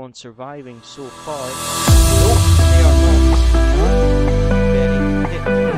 anyone surviving so far. No, they are not. Very hit.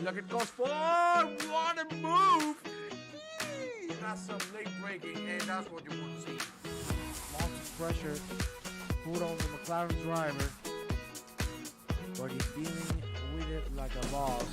Look at goes forward. What a move! That's some late braking, and that's what you want to see. Monster pressure put on the McLaren driver, but he's dealing with it like a boss.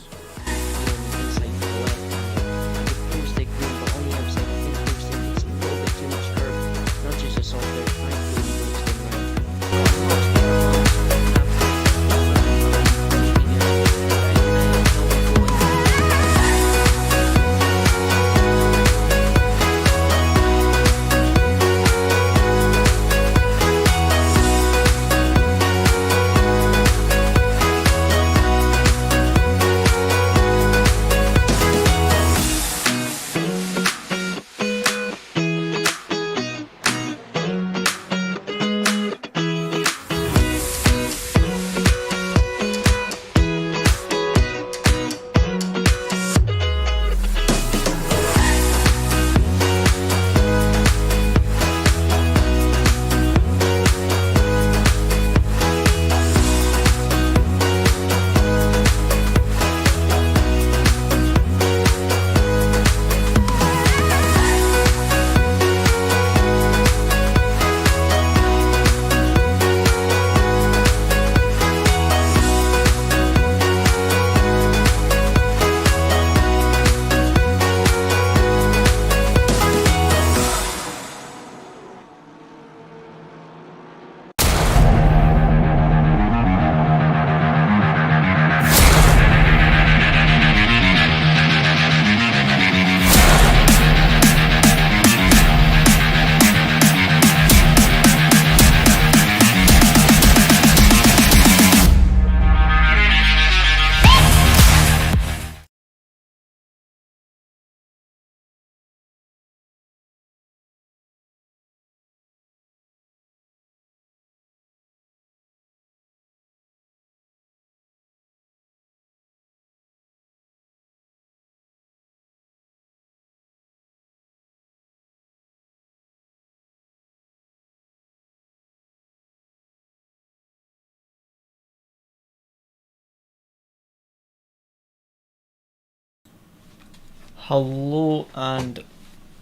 Hello and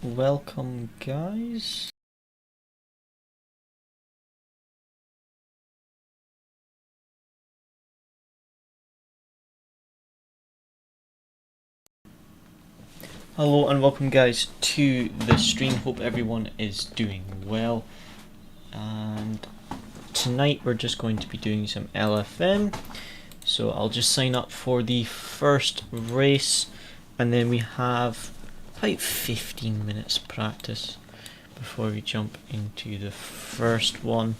welcome, guys. Hello and welcome, guys, to the stream. Hope everyone is doing well. And tonight we're just going to be doing some LFM. So I'll just sign up for the first race, and then we have about 15 minutes practice before we jump into the first one.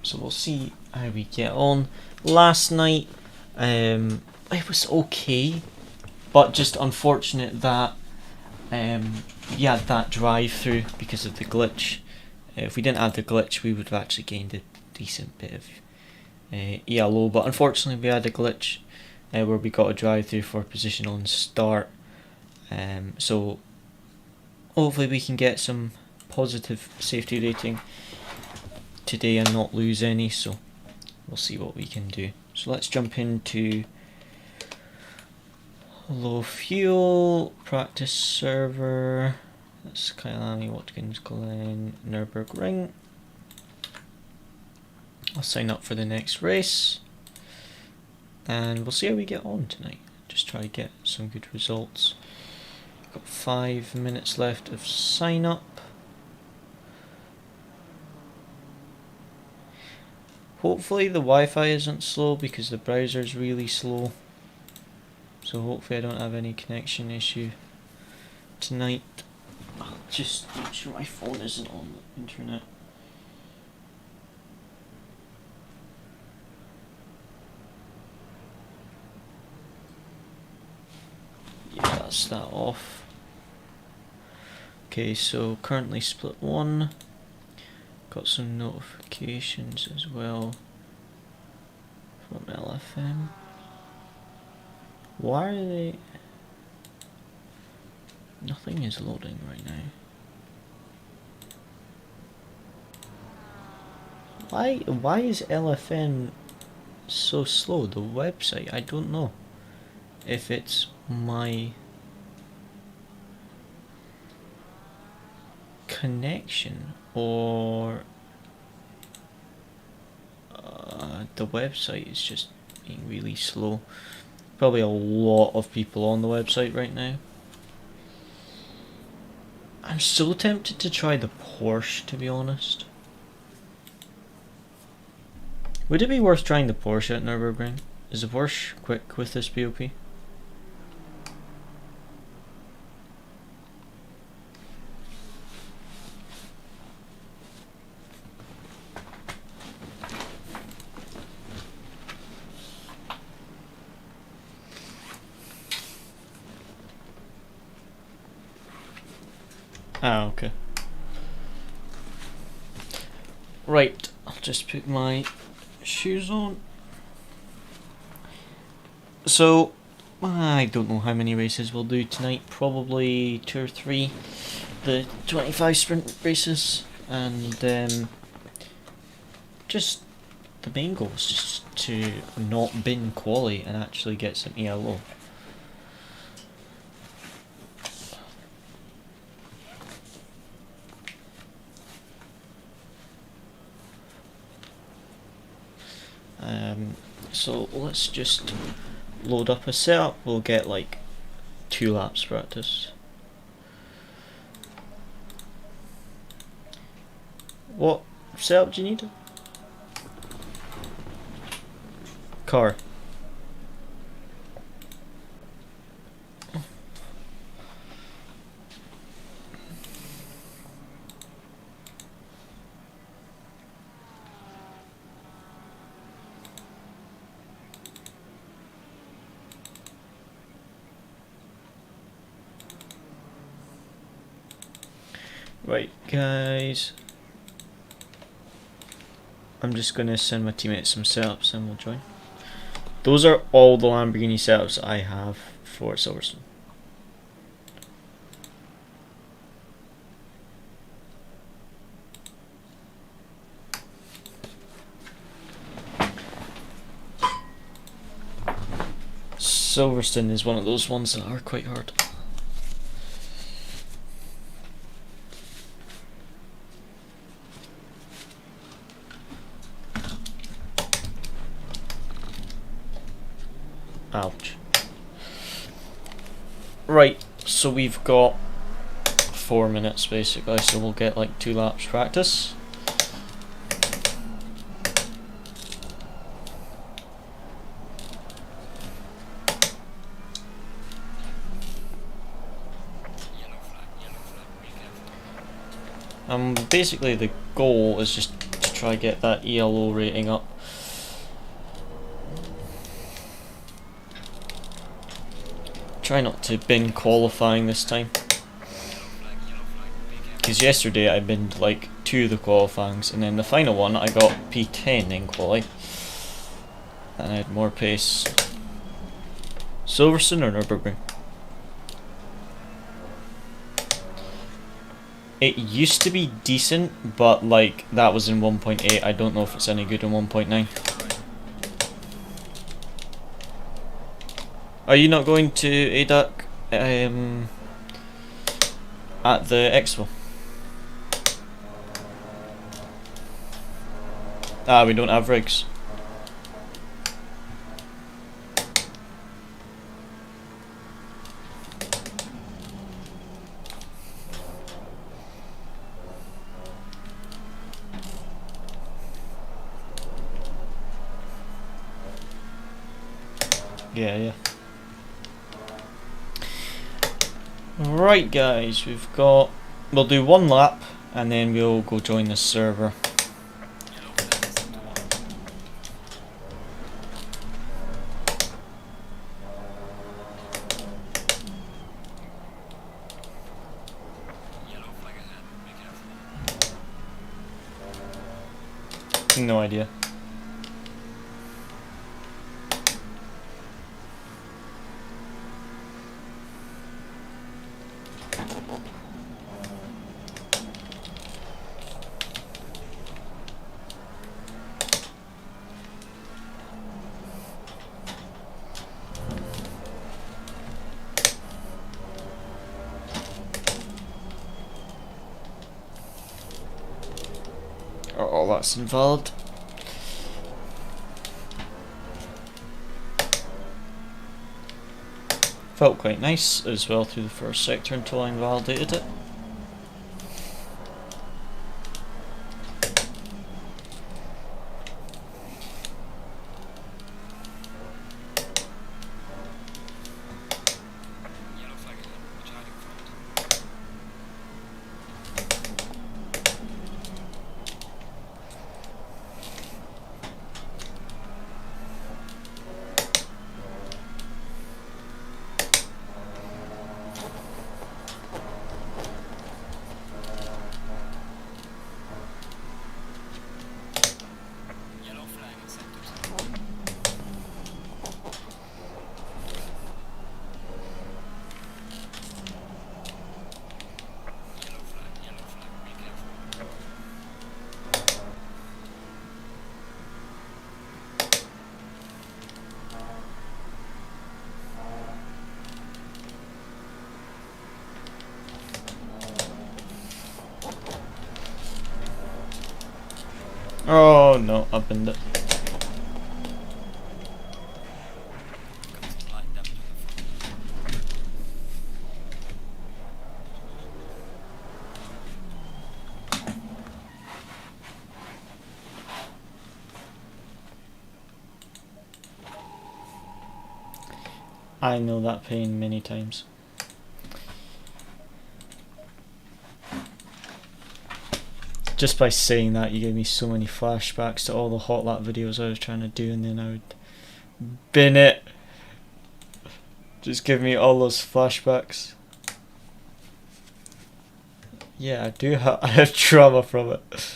So we'll see how we get on. Last night it was okay, but just unfortunate that we had that drive through because of the glitch. If we didn't have the glitch, we would have actually gained a decent bit of ELO, but unfortunately we had a glitch where we got a drive through for positional and start. So hopefully we can get some positive safety rating today and not lose any, so we'll see what we can do. So let's jump into low fuel, practice server. That's Kailani, Watkins Glen, Nürburgring. I'll sign up for the next race and we'll see how we get on tonight. Just try to get some good results. Got 5 minutes left of sign up. Hopefully the Wi-Fi isn't slow because the browser is really slow. So hopefully I don't have any connection issue tonight. I'll just make sure my phone isn't on the internet. Yeah, that's that off. Okay, so currently split 1. Got some notifications as well from LFM. Why are they... Nothing is loading right now. Why is LFM so slow? The website, I don't know if it's my connection or the website is just being really slow. Probably a lot of people on the website right now. I'm so tempted to try the Porsche, to be honest. Would it be worth trying the Porsche at Nürburgring? Is the Porsche quick with this BOP? Ah, okay. Right, I'll just put my shoes on. So, I don't know how many races we'll do tonight. Probably 2 or 3. The 25 sprint races. And just the main goal is just to not bin quali and actually get some ELO. So let's just load up a setup. We'll get like 2 laps practice. What setup do you need? Car. Right, guys. I'm just gonna send my teammates some setups and we'll join. Those are all the Lamborghini setups I have for Silverstone. Silverstone is one of those ones that are quite hard. Ouch. Right, so we've got 4 minutes basically, so we'll get like 2 laps practice. Basically the goal is just to try get that ELO rating up. Try not to bin qualifying this time, because yesterday I binned like 2 of the qualifyings, and then the final one I got P10 in quali, and I had more pace. Silverstone or Nürburgring? It used to be decent, but like that was in 1.8. I don't know if it's any good in 1.9. Are you not going to ADAC at the expo? Ah, we don't have rigs. Yeah. Right guys, we'll do 1 lap and then we'll go join the server. No idea. Oh, that's invalid. Felt quite nice as well through the first sector until I invalidated it. Oh no, I've been it. I know that pain many times. Just by saying that, you gave me so many flashbacks to all the hot lap videos I was trying to do, and then I would bin it. Just give me all those flashbacks. Yeah, I do I have trauma from it.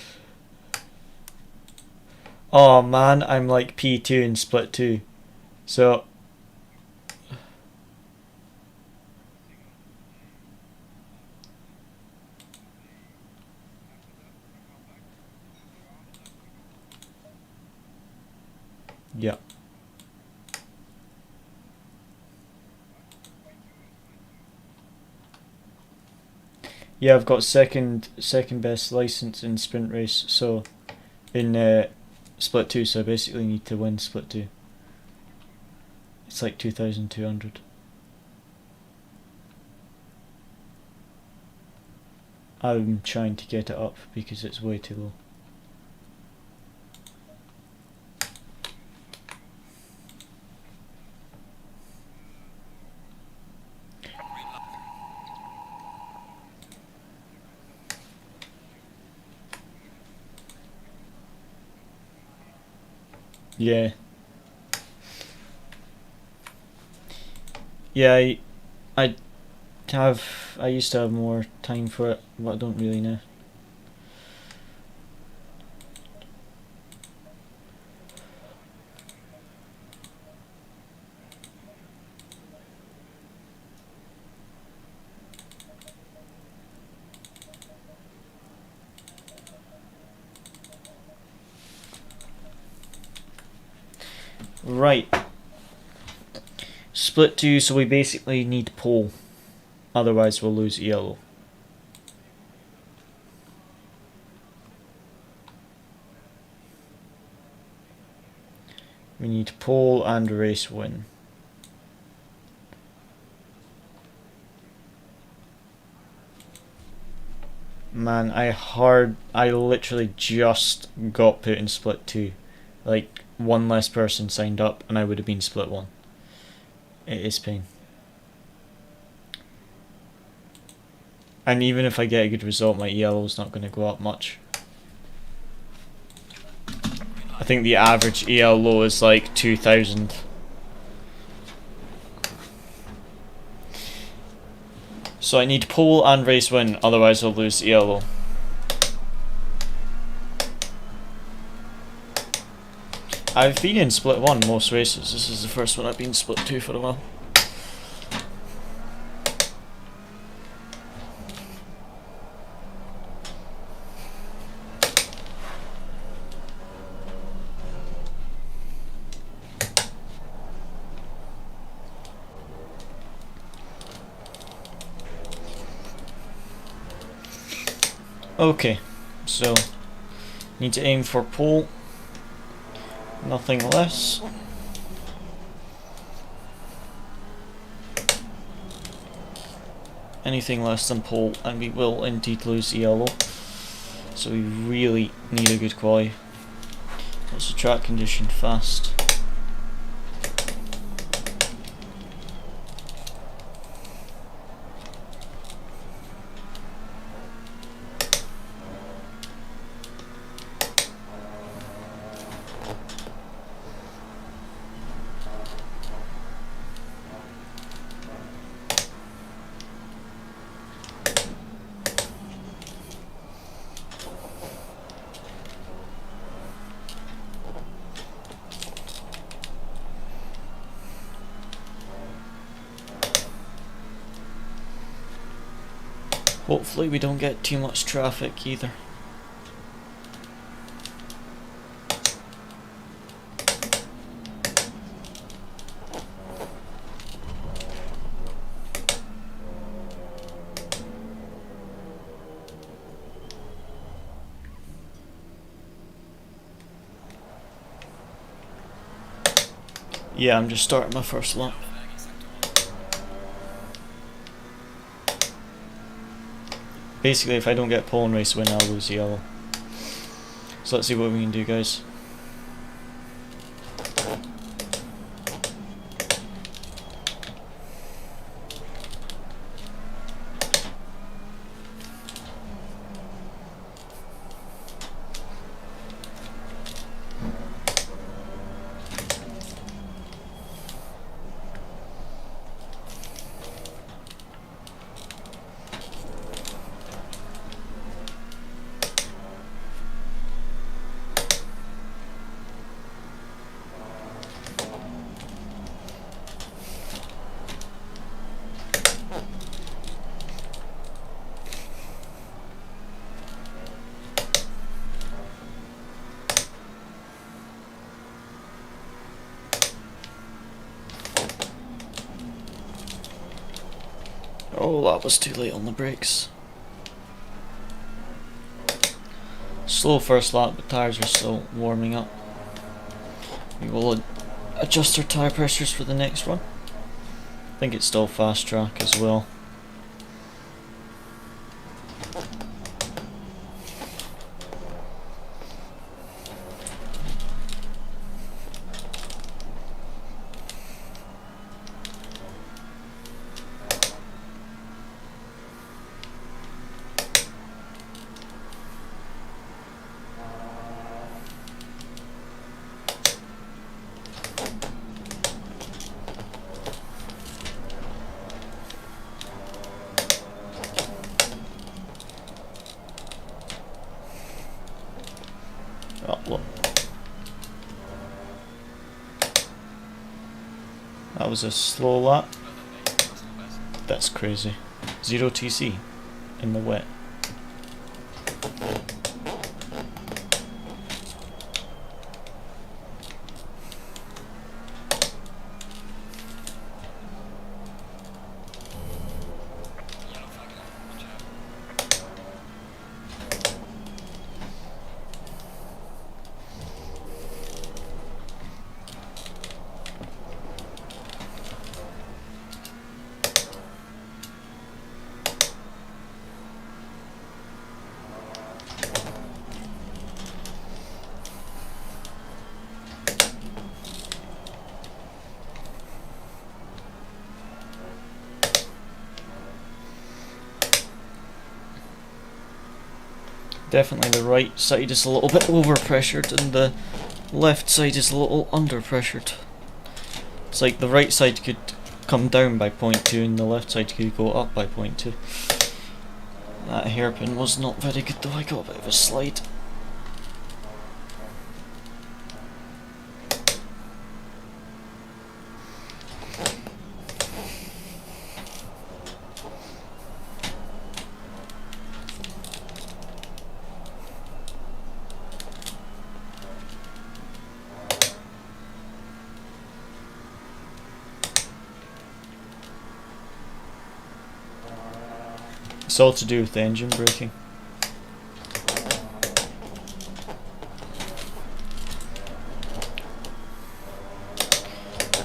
Oh man, I'm like P2 in split 2. So yeah. Yeah, I've got second best license in sprint race, so in split 2, so I basically need to win split 2. It's like 2,200. I'm trying to get it up because it's way too low. Yeah. Yeah, I used to have more time for it, but I don't really now. Right. Split 2, so we basically need pole. Otherwise we'll lose yellow. We need pole and race win. Man, I literally just got put in split 2. Like, one less person signed up and I would have been split 1. It is pain. And even if I get a good result, my yellow's not going to go up much. I think the average EL low is like 2,000. So I need pole and race win, otherwise I'll lose EL low. I've been in split 1 most races. This is the first one I've been split 2 for a while. Okay, so need to aim for pole, nothing less. Anything less than pole and we will indeed lose yellow. So we really need a good quali. What's the track condition? Fast. Hopefully we don't get too much traffic either. Yeah, I'm just starting my first lap. Basically, if I don't get pole and race win, I'll lose yellow. So let's see what we can do, guys. Oh, that was too late on the brakes. Slow first lap, but tyres are still warming up. We will adjust our tyre pressures for the next run. I think it's still fast track as well. Oh, look. That was a slow lap. That's crazy. 0 TC in the wet. Definitely the right side is a little bit over pressured and the left side is a little under pressured. It's like the right side could come down by 0.2 and the left side could go up by 0.2. That hairpin was not very good though, I got a bit of a slide. It's all to do with the engine braking.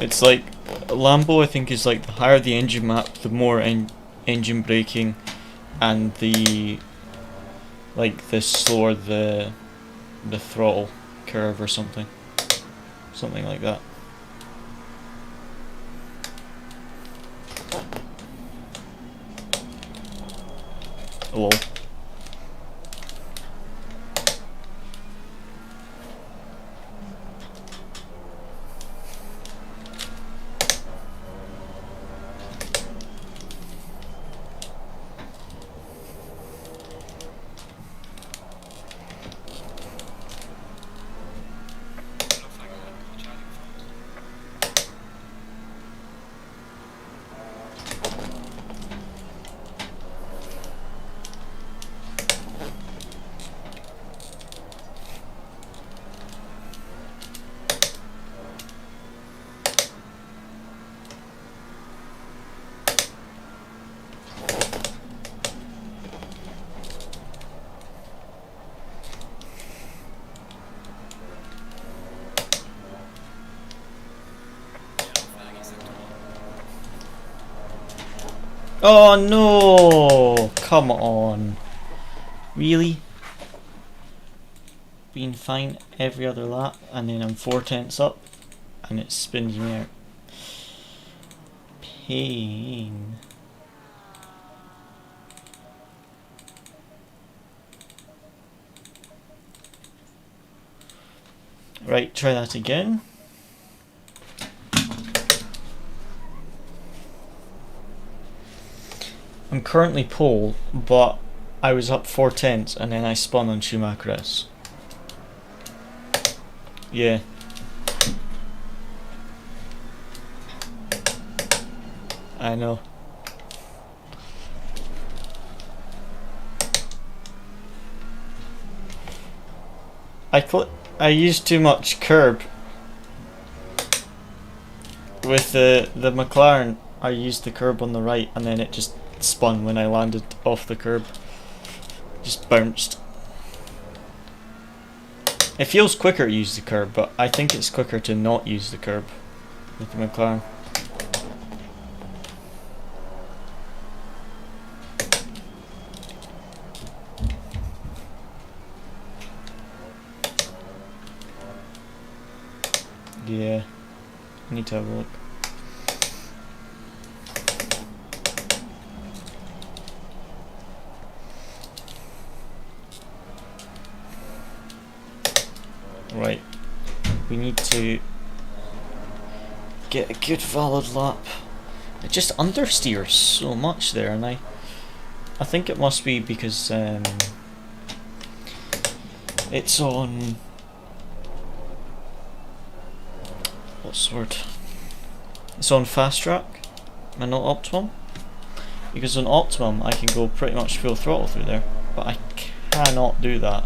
It's like Lambo, I think, is like the higher the engine map, the more engine braking, and the slower the throttle curve or something like that. Lol. Oh no! Come on. Really? Being fine every other lap and then I'm 4/10 up and it's spinning me out. Pain. Right, try that again. I'm currently pole, but I was up 4/10 and then I spun on Schumacher S. Yeah. I know. I used too much curb with the McLaren. I used the curb on the right and then it just spun when I landed off the curb. Just bounced. It feels quicker to use the curb, but I think it's quicker to not use the curb with the McLaren. Yeah, I need to have a look. Right, we need to get a good valid lap. It just understeers so much there, and I think it must be because it's on, what's the word? It's on fast track and not optimum. Because on optimum I can go pretty much full throttle through there, but I cannot do that.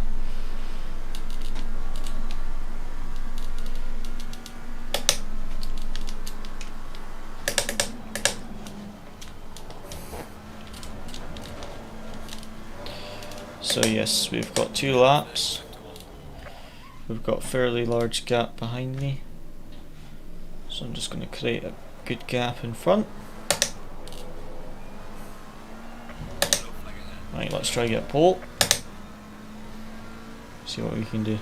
So yes, we've got 2 laps. We've got a fairly large gap behind me. So I'm just going to create a good gap in front. Right, let's try to get a pole. See what we can do.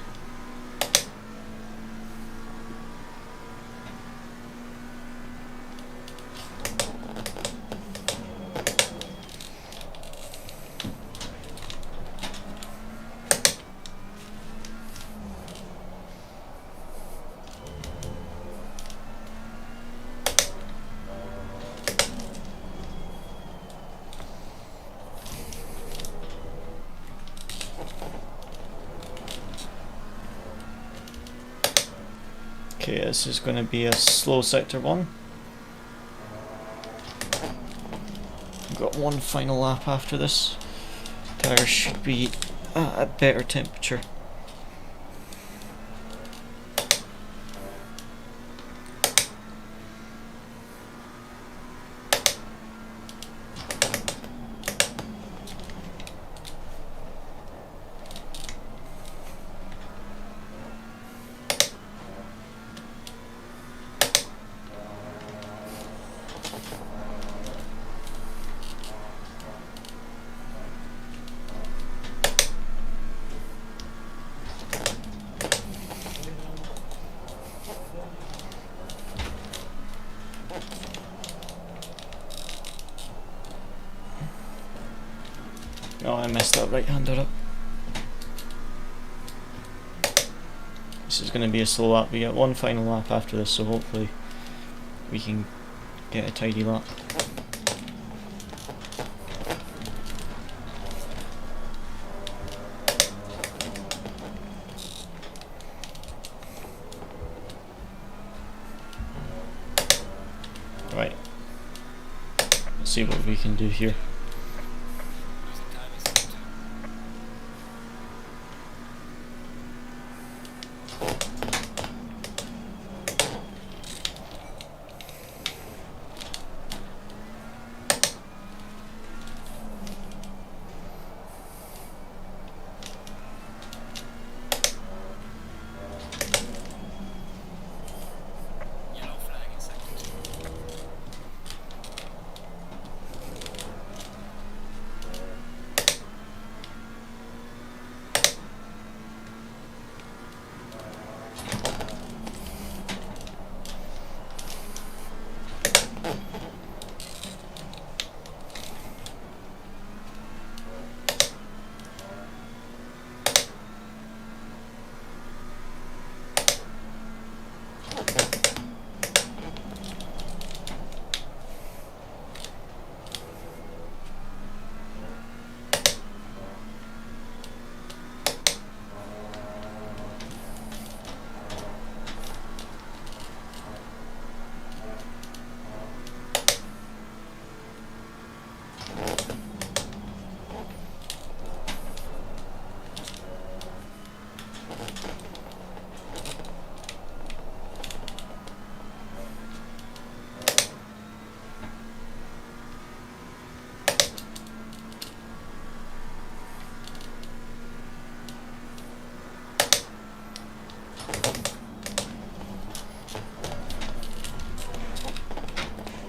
Okay, this is going to be a slow sector 1. We've got one final lap after this. Tires should be at a better temperature. Oh, I messed that right-hander up. This is going to be a slow lap. We get one final lap after this, so hopefully we can get a tidy lap. Right. Let's see what we can do here.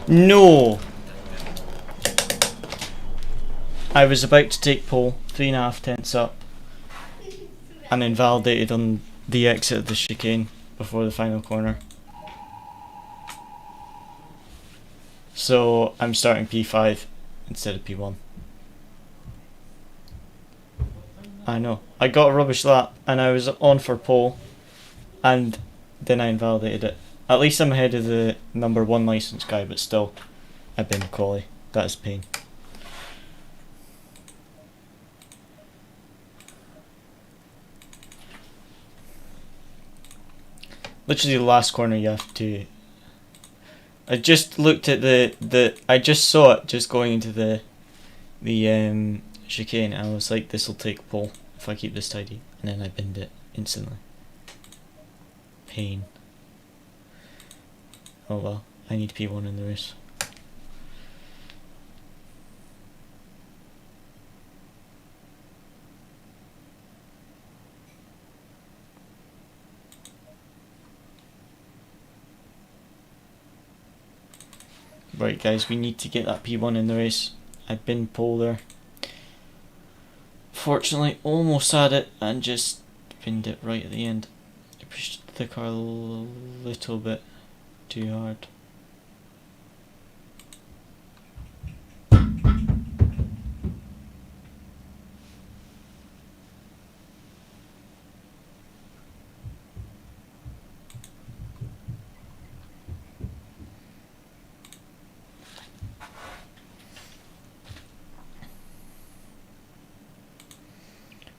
No! I was about to take pole, 3.5 tenths up, and invalidated on the exit of the chicane before the final corner. So I'm starting P5 instead of P1. I know. I got a rubbish lap and I was on for pole and then I invalidated it. At least I'm ahead of the number 1 license guy, but still I've been quali. That is pain. Literally the last corner you have to... I just looked at I just saw it just going into the chicane and I was like, this will take pole if I keep this tidy, and then I binned it instantly. Pain. Oh well, I need P1 in the race. Right guys, we need to get that P1 in the race. I've been pole there. Fortunately, almost had it and just pinned it right at the end. I pushed the car a little bit too hard.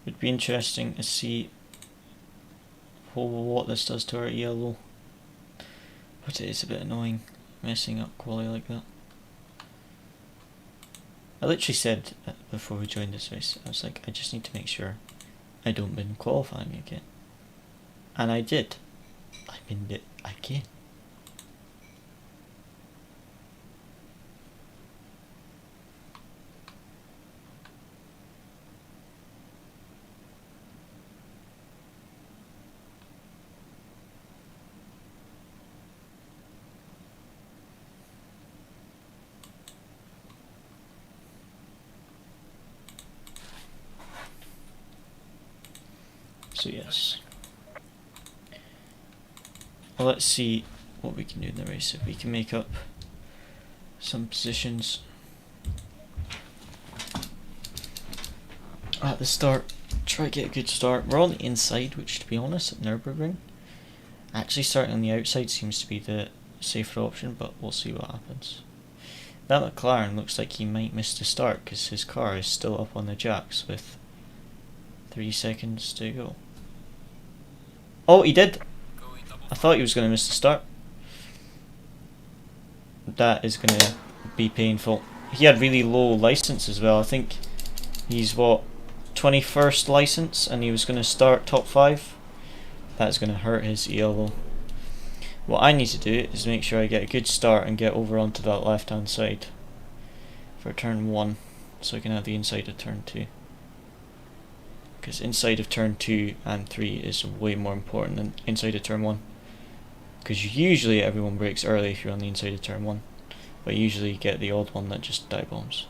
Would be interesting to see what this does to our ELO, but it is a bit annoying messing up quali like that. I literally said before we joined this race, I was like, I just need to make sure I don't bin qualifying again, and I did. I binned it again. So yes, well, let's see what we can do in the race. If we can make up some positions at the start, try to get a good start. We're on the inside, which to be honest at Nürburgring, actually starting on the outside seems to be the safer option, but we'll see what happens. That McLaren looks like he might miss the start because his car is still up on the jacks with 3 seconds to go. Oh, he did! I thought he was going to miss the start. That is going to be painful. He had really low license as well. I think he's what, 21st license, and he was going to start top 5. That's going to hurt his ELO. What I need to do is make sure I get a good start and get over onto that left hand side for turn 1, so I can have the inside of turn 2. Because inside of turn 2 and 3 is way more important than inside of turn 1. Because usually everyone brakes early if you're on the inside of turn 1, but usually you get the odd one that just dive bombs.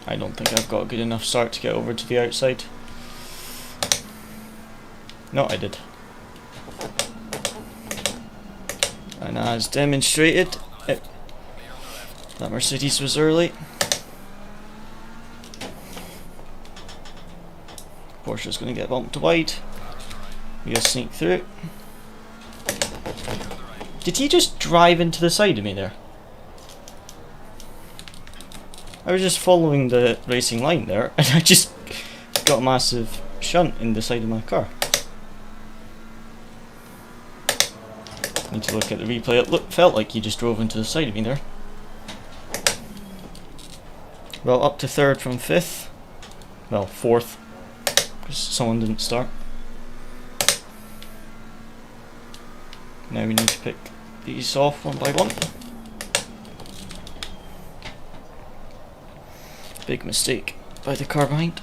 I don't think I've got a good enough start to get over to the outside. No, I did. And as demonstrated, that Mercedes was early. Porsche's going to get bumped wide. We gotta sneak through. Did he just drive into the side of me there? I was just following the racing line there, and I just got a massive shunt in the side of my car. Need to look at the replay. It felt like he just drove into the side of me there. Well, up to 3rd from 5th. Well, 4th, because someone didn't start. Now we need to pick these off one by one. Big mistake by the car behind.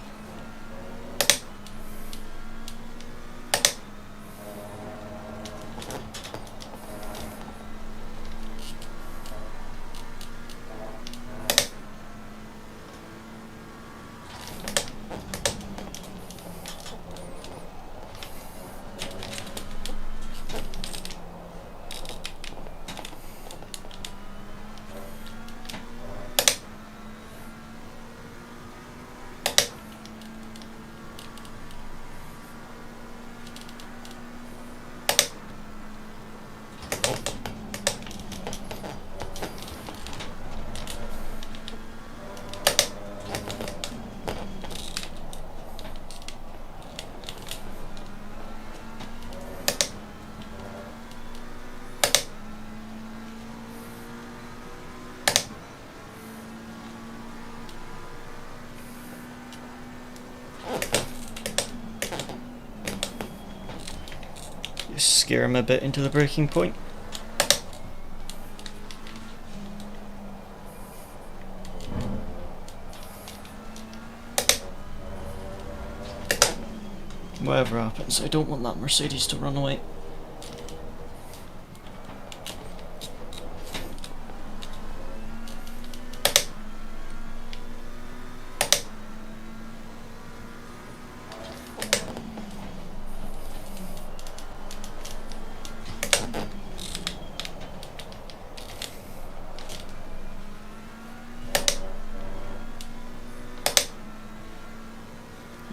Just scare him a bit into the breaking point. Whatever happens, I don't want that Mercedes to run away.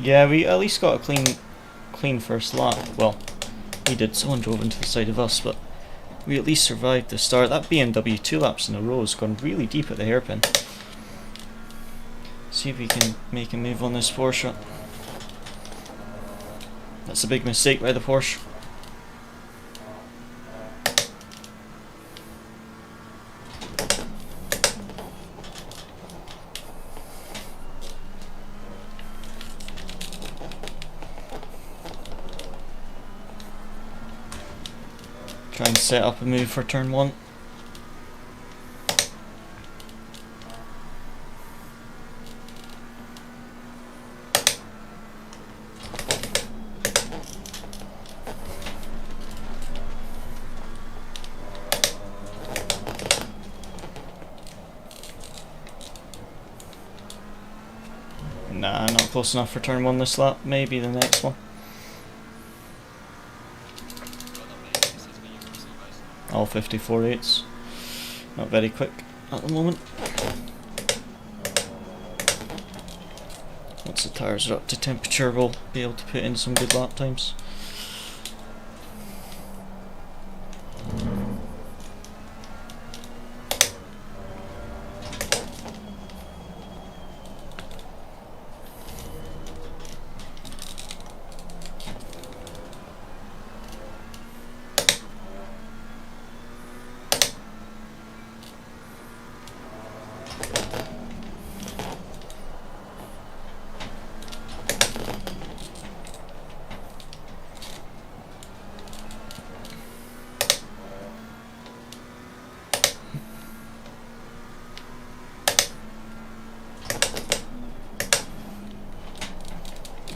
Yeah, we at least got a clean first lap. Well, we did. Someone drove into the side of us, but we at least survived the start. That BMW 2 laps in a row has gone really deep at the hairpin. See if we can make a move on this Porsche. That's a big mistake by the Porsche. Try and set up a move for turn 1. Nah, not close enough for turn 1 this lap. Maybe the next one. All 54.8s. Not very quick at the moment. Once the tyres are up to temperature, we'll be able to put in some good lap times.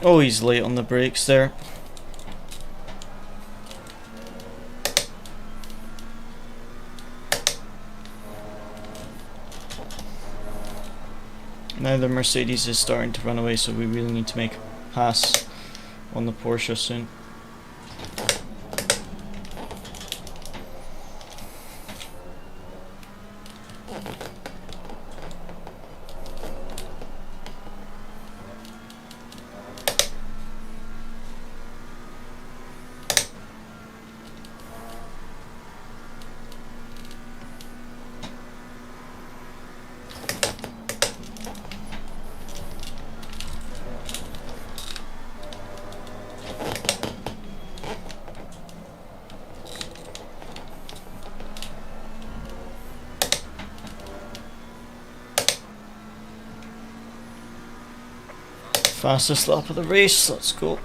Oh, he's late on the brakes there. Now the Mercedes is starting to run away, so we really need to make a pass on the Porsche soon. Fastest lap of the race, let's go.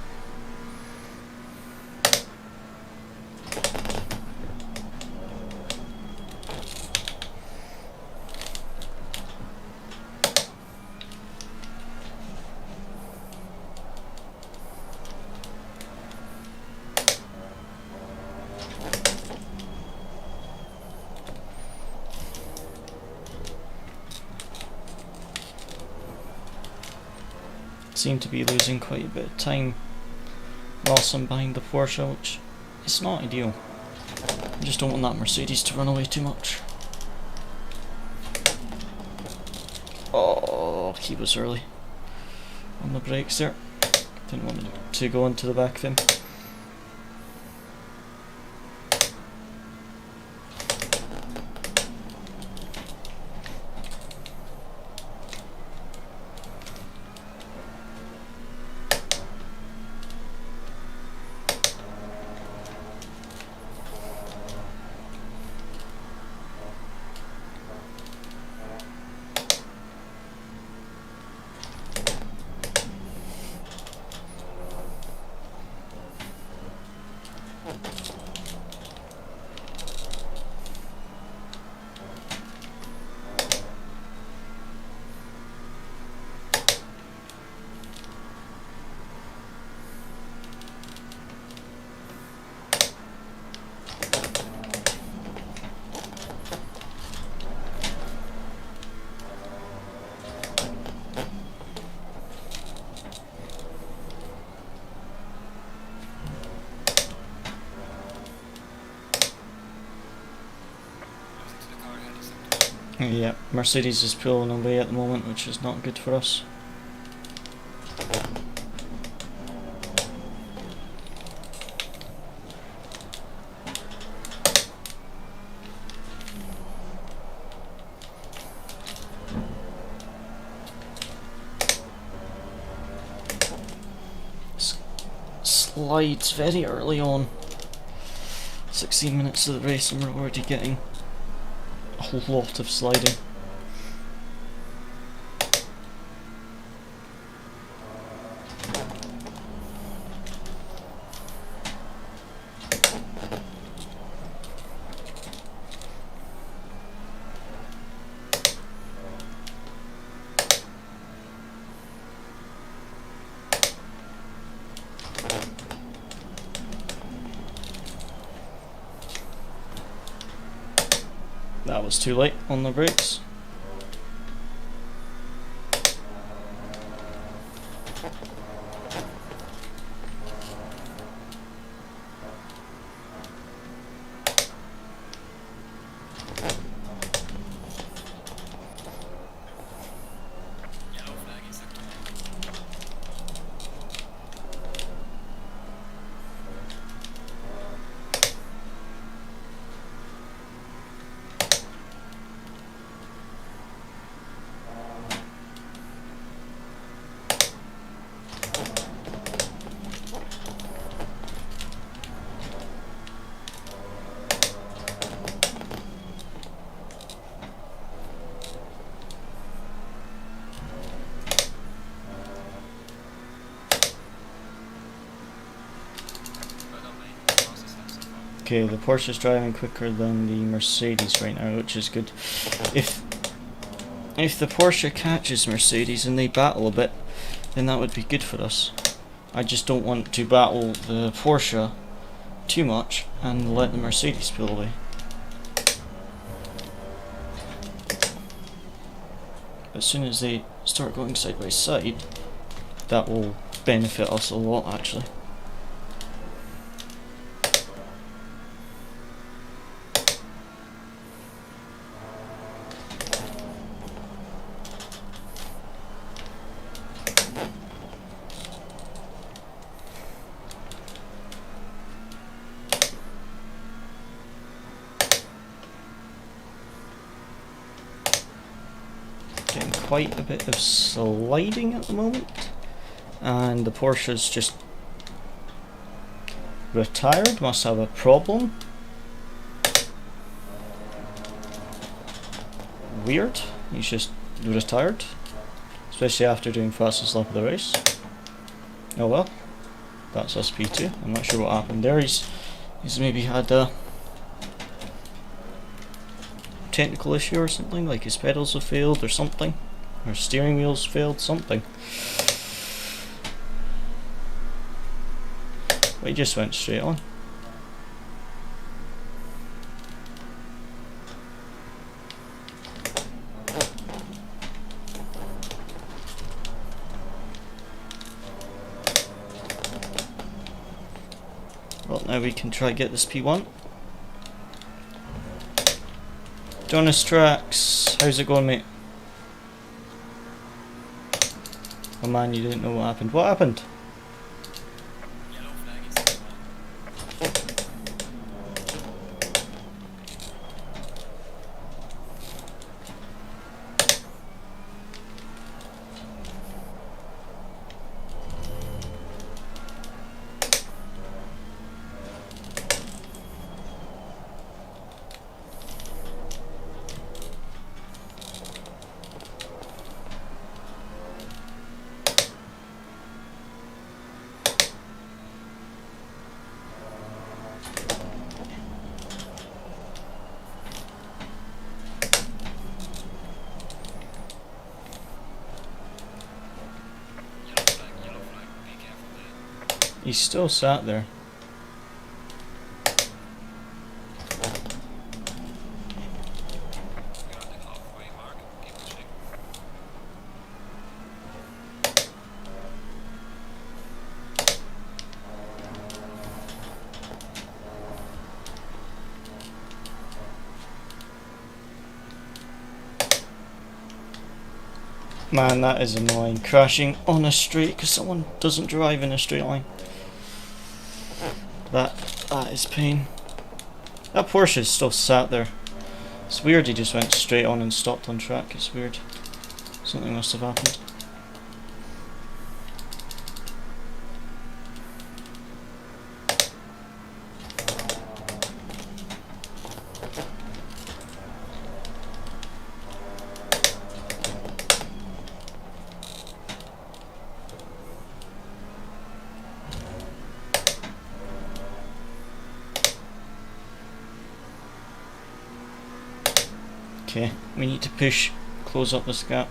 seem to be losing quite a bit of time whilst I'm behind the Porsche, which is not ideal. I just don't want that Mercedes to run away too much. Oh, he was early on the brakes there. Didn't want to go into the back of him. Yeah, Mercedes is pulling away at the moment, which is not good for us. Slides very early on. 16 minutes of the race and we're already getting a lot of sliding. That was too late on the brakes. Okay, the Porsche is driving quicker than the Mercedes right now, which is good. If the Porsche catches Mercedes and they battle a bit, then that would be good for us. I just don't want to battle the Porsche too much and let the Mercedes pull away. As soon as they start going side by side, that will benefit us a lot actually. Getting quite a bit of sliding at the moment, and the Porsche's just retired, must have a problem. Weird, he's just retired, especially after doing fastest lap of the race. Oh well, that's us P2. I'm not sure what happened there. He's maybe had a technical issue or something, like his pedals have failed or something, or steering wheels failed, something. But he just went straight on. Now we can try get this P1. Jonas Tracks, how's it going, mate? Oh man, you didn't know what happened. What happened? He's still sat there. Man, that is annoying. Crashing on a straight because someone doesn't drive in a straight line. That is pain. That Porsche is still sat there. It's weird he just went straight on and stopped on track. It's weird. Something must have happened. Okay, we need to close up this gap.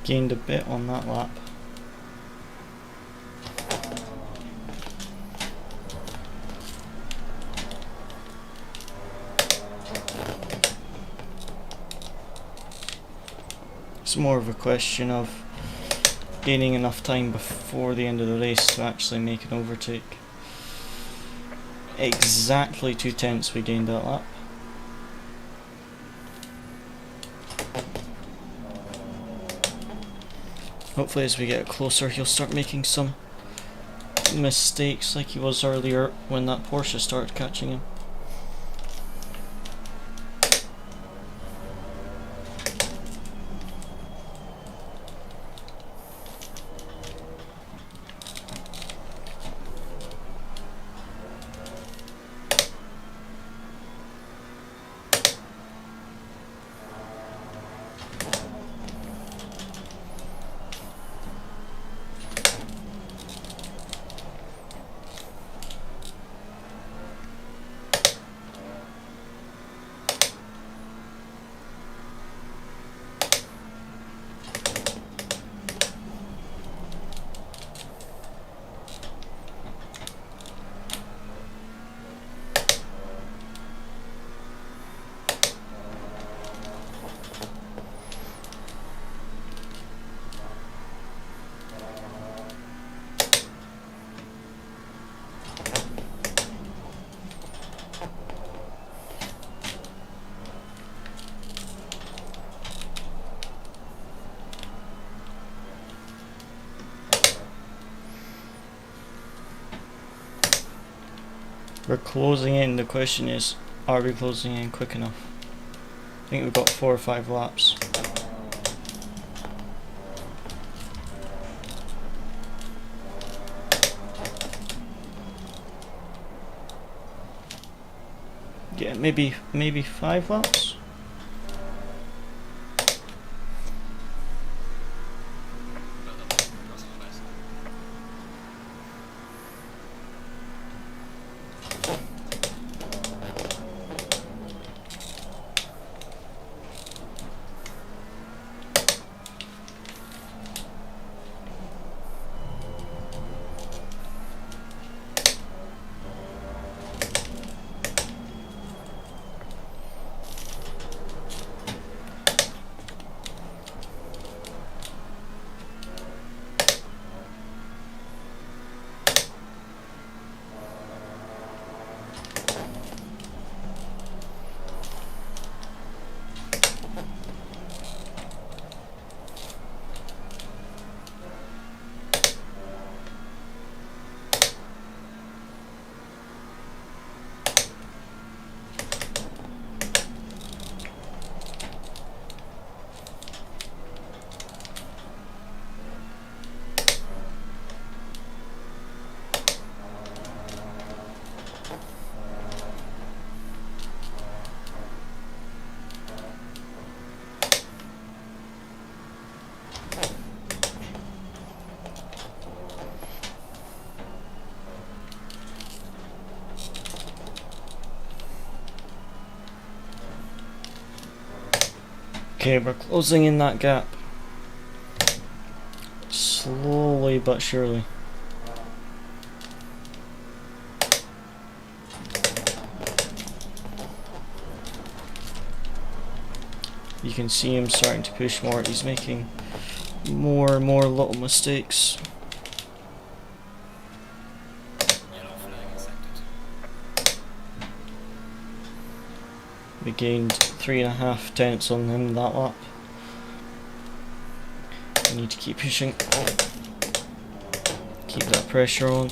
Gained a bit on that lap. It's more of a question of gaining enough time before the end of the race to actually make an overtake. Exactly 2/10 we gained that lap. Hopefully as we get closer he'll start making some mistakes like he was earlier when that Porsche started catching him. We're closing in. The question is, are we closing in quick enough? I think we've got 4 or 5 laps. Yeah, maybe 5 laps. Okay, we're closing in that gap. Slowly but surely. You can see him starting to push more. He's making more and more little mistakes. We gained 3.5 tenths on him that lap. We need to keep pushing. Keep that pressure on.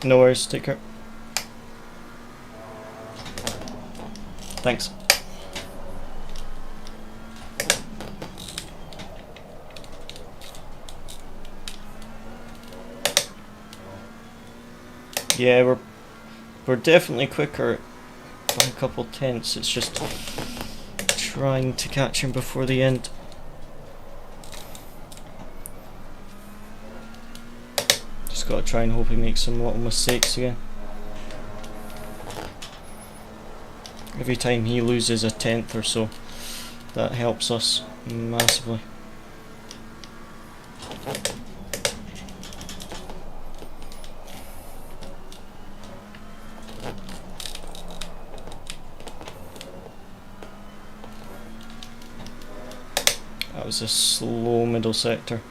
No worries, take care. Thanks. Yeah, we're definitely quicker by a couple tenths. It's just trying to catch him before the end. Just gotta try and hope he makes some little mistakes again. Every time he loses a tenth or so, that helps us massively. That was a slow middle sector.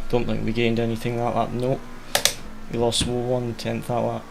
Don't think we gained anything that lap. Nope. We lost 1/10 that lap.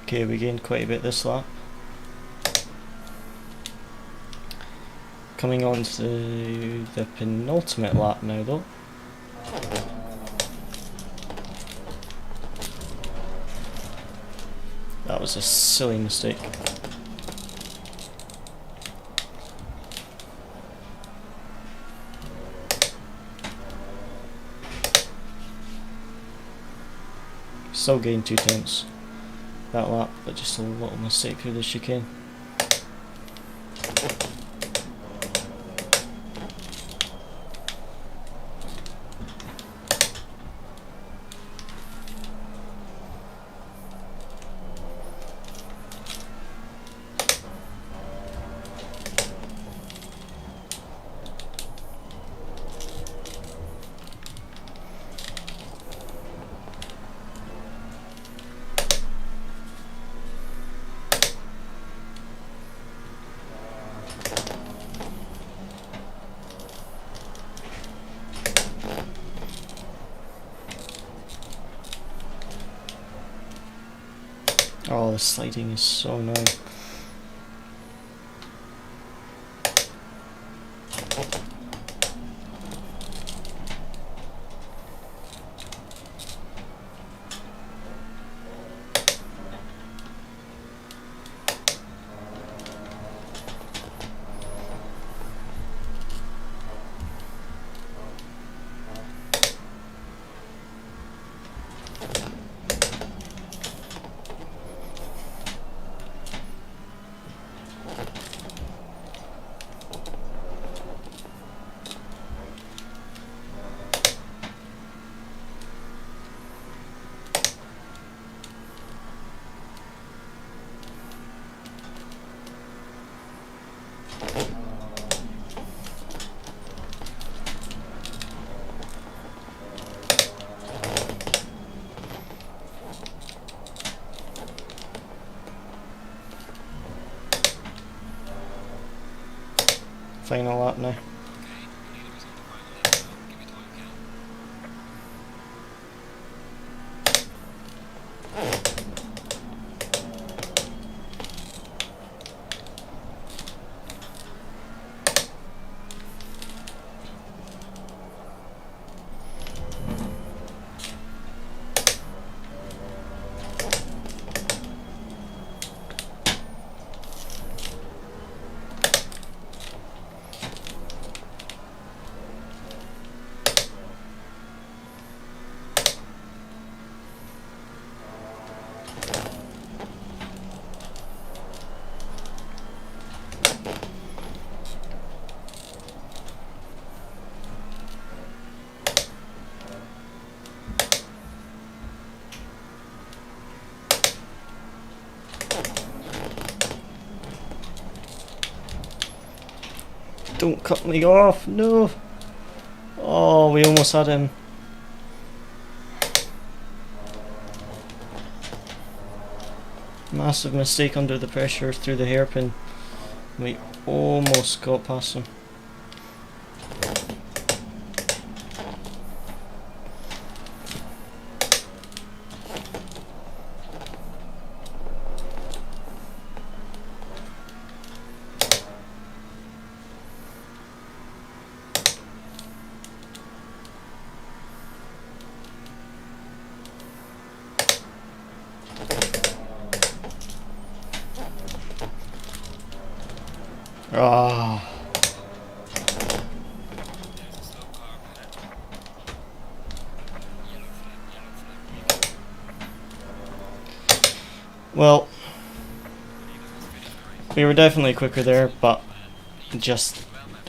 Okay, we gained quite a bit this lap. Coming on to the penultimate lap now though. That was a silly mistake. Still gained 2 tenths that lap, but just a little mistake through the chicane. Oh, the sliding is so annoying. Final lap now. Don't cut me off, no! Oh, we almost had him. Massive mistake under the pressure through the hairpin. We almost got past him. Ah. Well, we were definitely quicker there, but just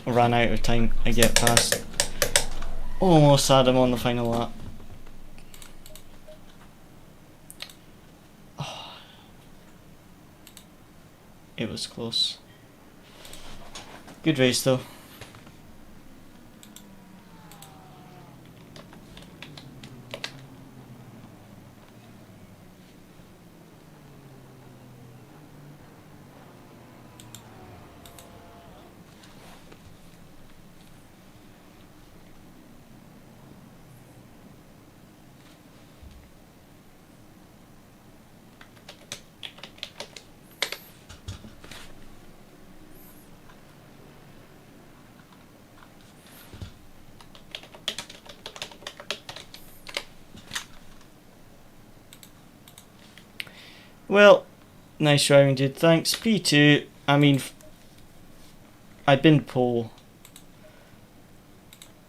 ran out of time to get past. Almost had him on the final lap. It was close. Good race though. Well, nice driving, dude. Thanks. P2. I mean, I'd been pole.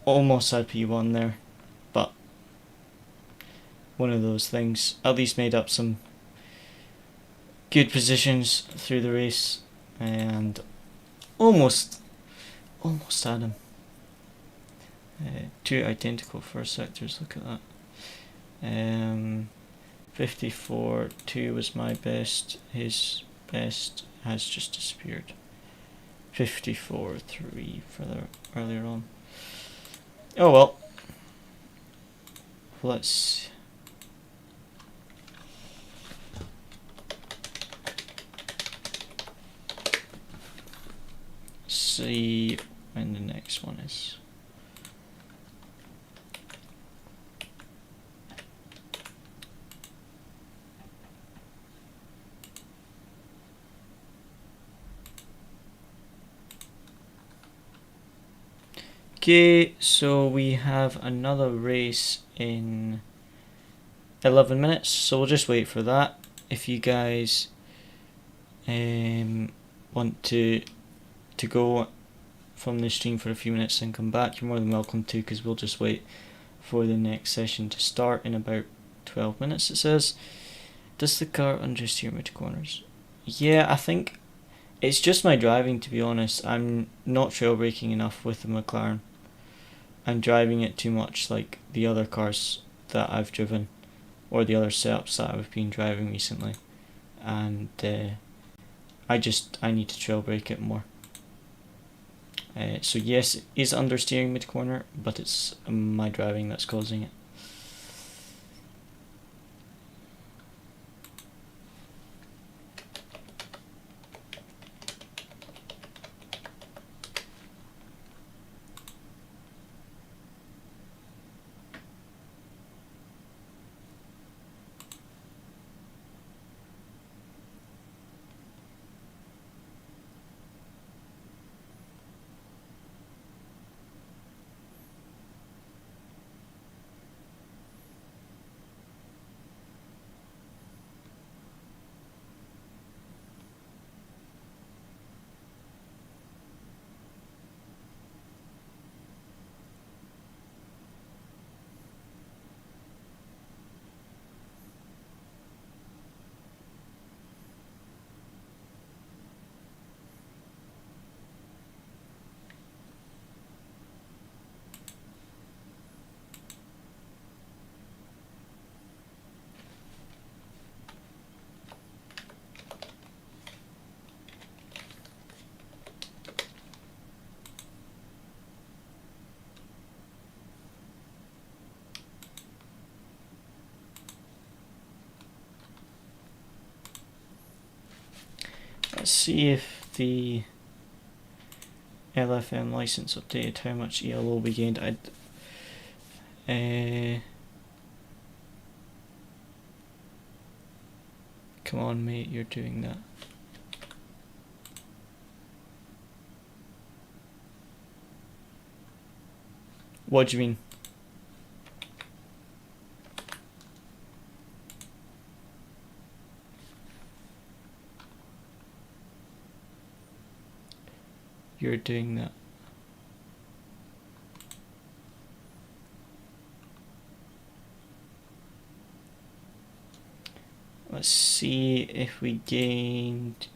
Almost had P1 there, but one of those things. At least made up some good positions through the race, and almost had him. Two identical first sectors. Look at that. 54.2 was my best. His best has just disappeared. 54.3 further earlier on. Oh well. Let's see when the next one is. Okay, so we have another race in 11 minutes, so we'll just wait for that. If you guys want to go from the stream for a few minutes and come back, you're more than welcome to, because we'll just wait for the next session to start in about 12 minutes, it says. Does the car understeer mid corners? Yeah, I think it's just my driving, to be honest. I'm not trail braking enough with the McLaren. I'm driving it too much like the other cars that I've driven, or the other setups that I've been driving recently, and I need to trail brake it more. So yes, it is understeering mid corner, but it's my driving that's causing it. Let's see if the LFM license updated how much ELO we gained. Come on, mate, you're doing that. What do you mean? You're doing that. Let's see if we gained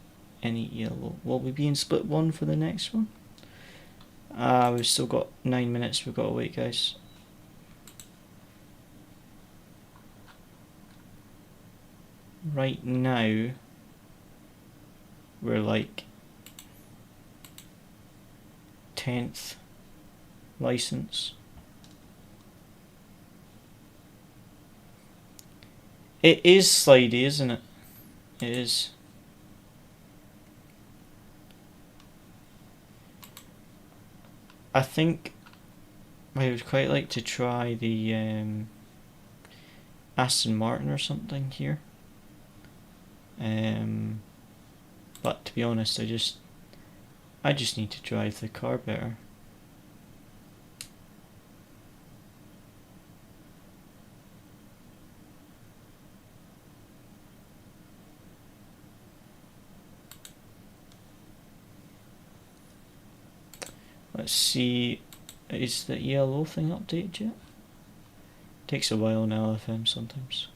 any yellow. Will we be in split 1 for the next one? We've still got 9 minutes we've got to wait, guys. Right now, we're like 10th license. It is slidey, isn't it? It is. I think I would quite like to try the Aston Martin or something here. But to be honest, I just need to drive the car better. Let's see, is the ELO thing updated yet? Takes a while in LFM sometimes.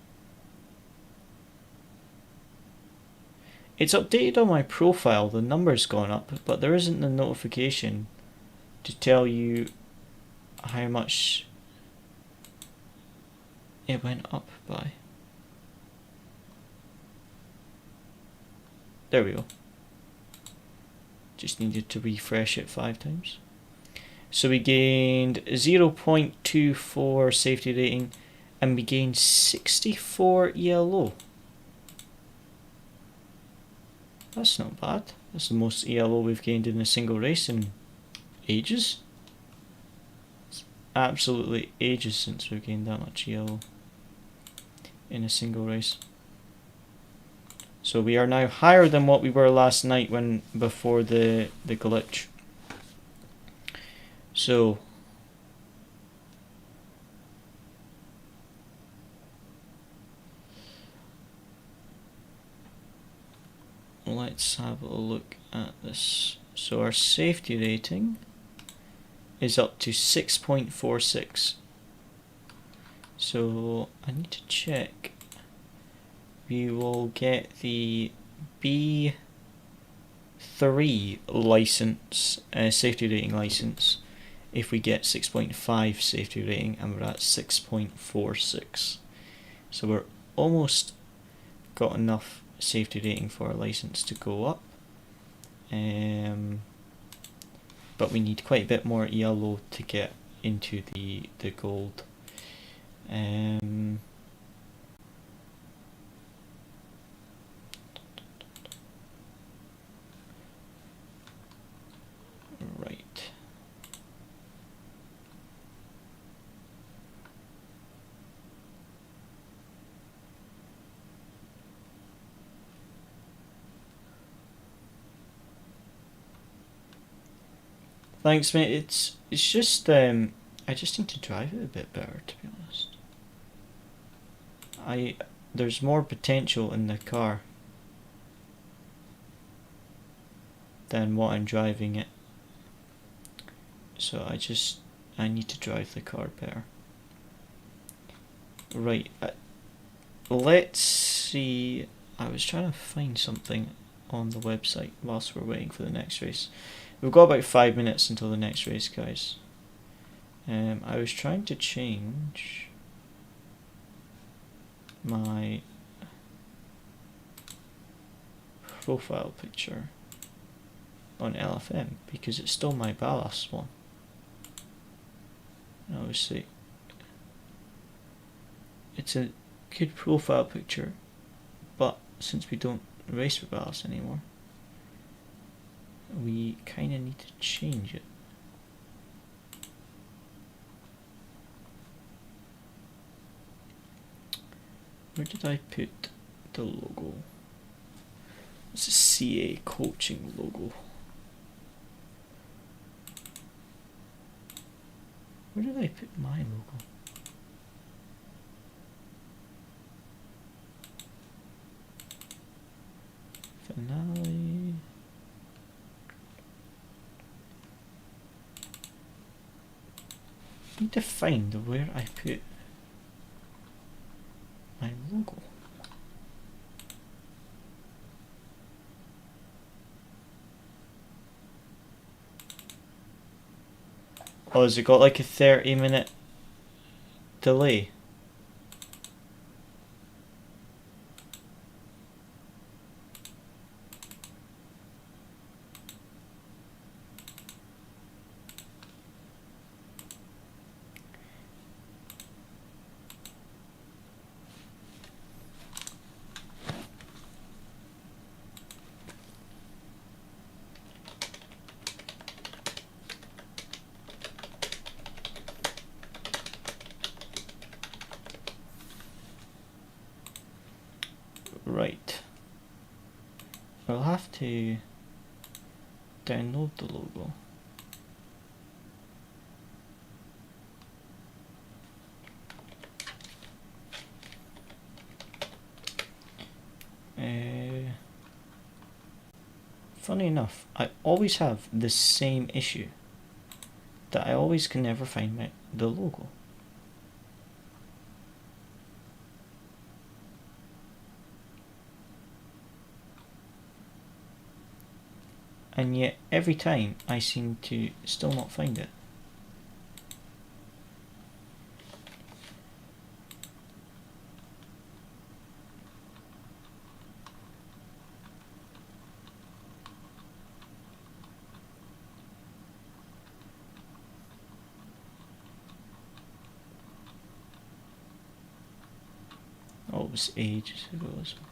It's updated on my profile, the number's gone up, but there isn't the notification to tell you how much it went up by. There we go. Just needed to refresh it 5 times. So we gained 0.24 safety rating and we gained 64 ELO. That's not bad. That's the most ELO we've gained in a single race in ages. It's absolutely ages since we've gained that much ELO in a single race. So we are now higher than what we were last night when before the glitch. So let's have a look at this. So our safety rating is up to 6.46. So I need to check. We will get the B3 license, safety rating license, if we get 6.5 safety rating, and we're at 6.46. So we're almost got enough safety rating for our license to go up. But we need quite a bit more ELO to get into the gold. Right. Thanks, mate. It's just I just need to drive it a bit better, to be honest. There's more potential in the car than what I'm driving it. So I need to drive the car better. Right, let's see. I was trying to find something on the website whilst we're waiting for the next race. We've got about 5 minutes until the next race, guys. I was trying to change my profile picture on LFM because it's still my ballast one. And obviously, it's a good profile picture, but since we don't race with ballast anymore, we kind of need to change it. Where did I put the logo? It's a CA coaching logo. Where did I put my logo? Finale. I need to find where I put my logo. Oh, has it got like a 30-minute delay? Right. I'll have to download the logo. Funny enough, I always have the same issue that I always can never find the logo. And yet every time I seem to still not find it. Oh, it was ages ago as well.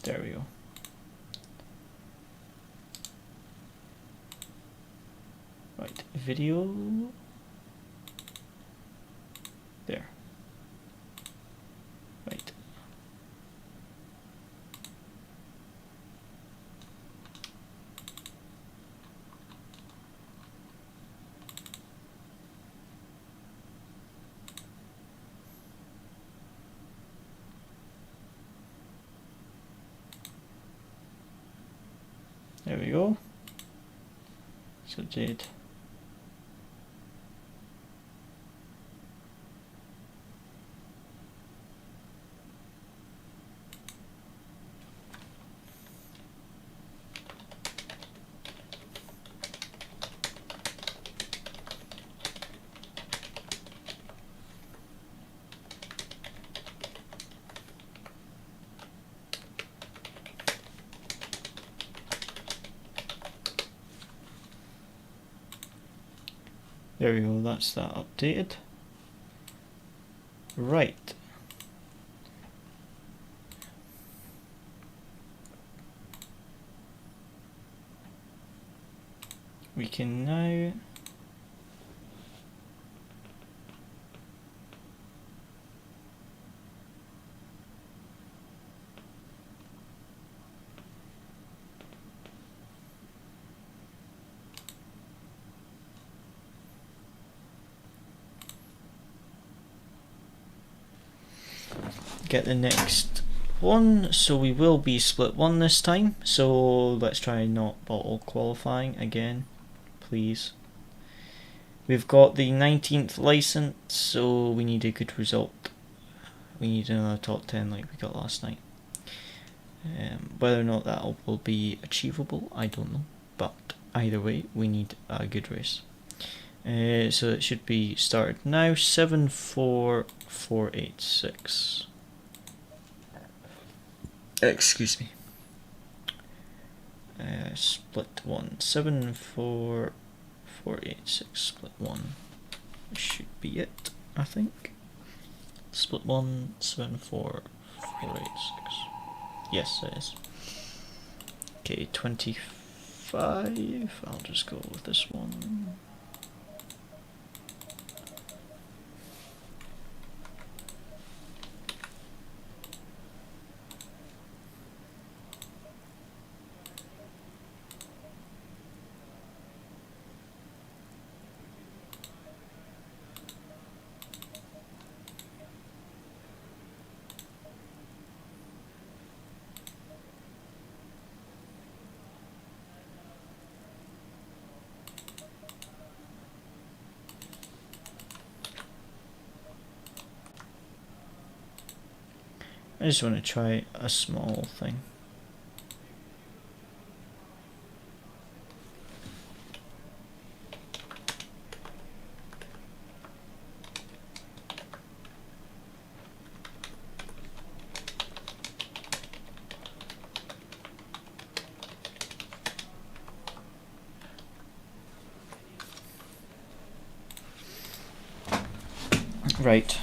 There we go. Right, video. There. Right. There we go. So did. There we go, that's that updated. Right. We can now get the next one. So we will be split one this time, so let's try not bottle qualifying again, please. We've got the 19th license, so we need a good result. We need another top 10 like we got last night. Whether or not that will be achievable, I don't know, but either way we need a good race. So it should be started now. 74486. Excuse me. Split one. 74486. Split one. Should be it, I think. Split one. 74486. Yes, it is. Okay, 25. I'll just go with this one. I just want to try a small thing. Right.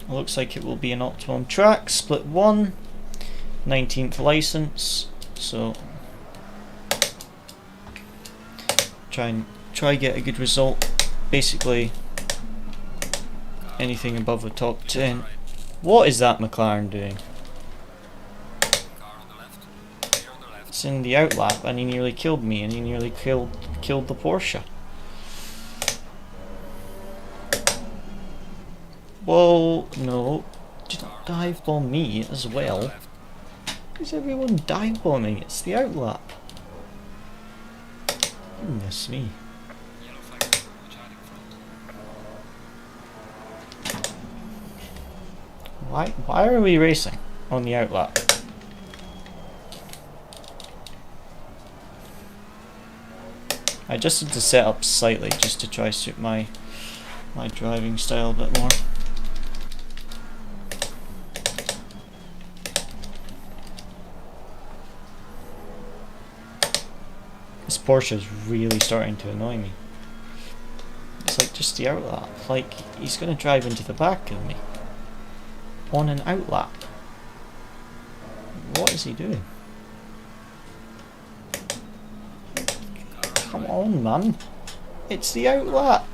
Looks like it will be an optimum track. Split one. 19th license, so try get a good result. Basically anything above the top 10. What is that McLaren doing? It's in the outlap and he nearly killed me, and he nearly killed the Porsche. Whoa, no. Did not dive bomb me as well. Who's everyone dive bombing? It's the outlap. Goodness me. Why are we racing on the outlap? I adjusted the setup slightly just to try suit my driving style a bit more. This Porsche is really starting to annoy me. It's like just the outlap. Like, he's gonna drive into the back of me on an outlap. What is he doing? Come on, man. It's the outlap.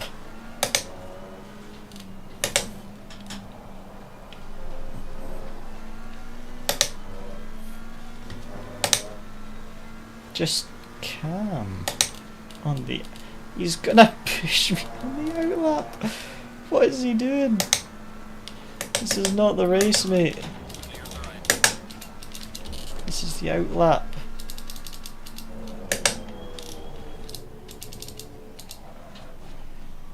Just calm on the... He's gonna push me on the outlap. What is he doing? This is not the race, mate. This is the outlap.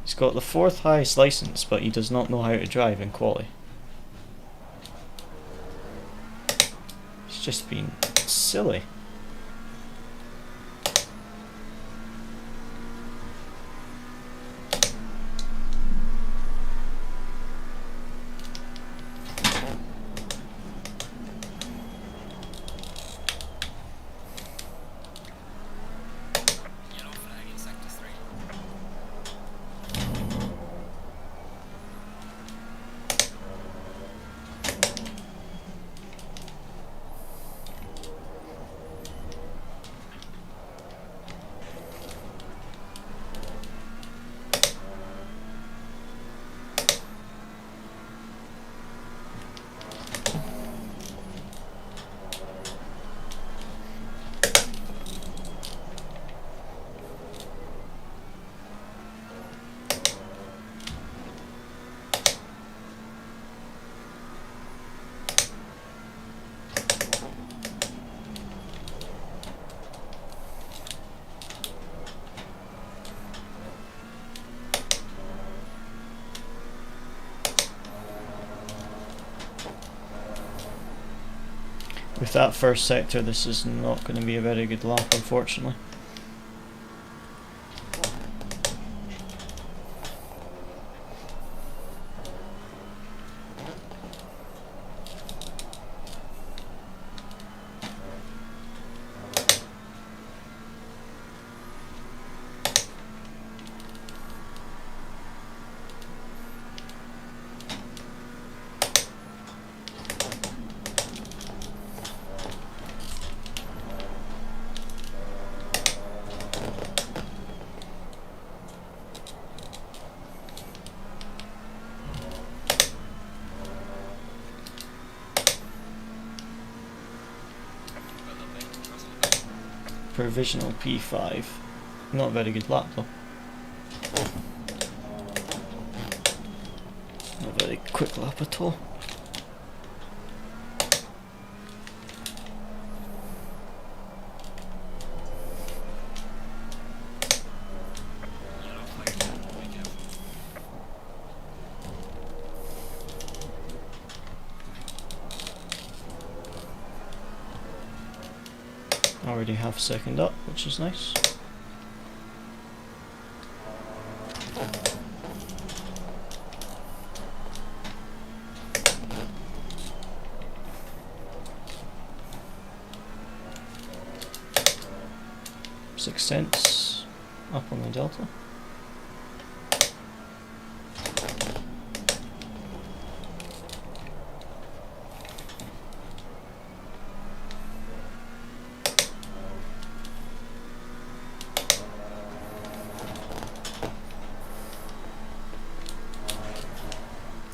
He's got the 4th highest license, but he does not know how to drive in quali. It's just been silly. With that first sector, this is not going to be a very good lap, unfortunately. Provisional P5. Not a very good lap though. Not a very quick lap at all. Already half a second up, which is nice. $0.06 up on the Delta.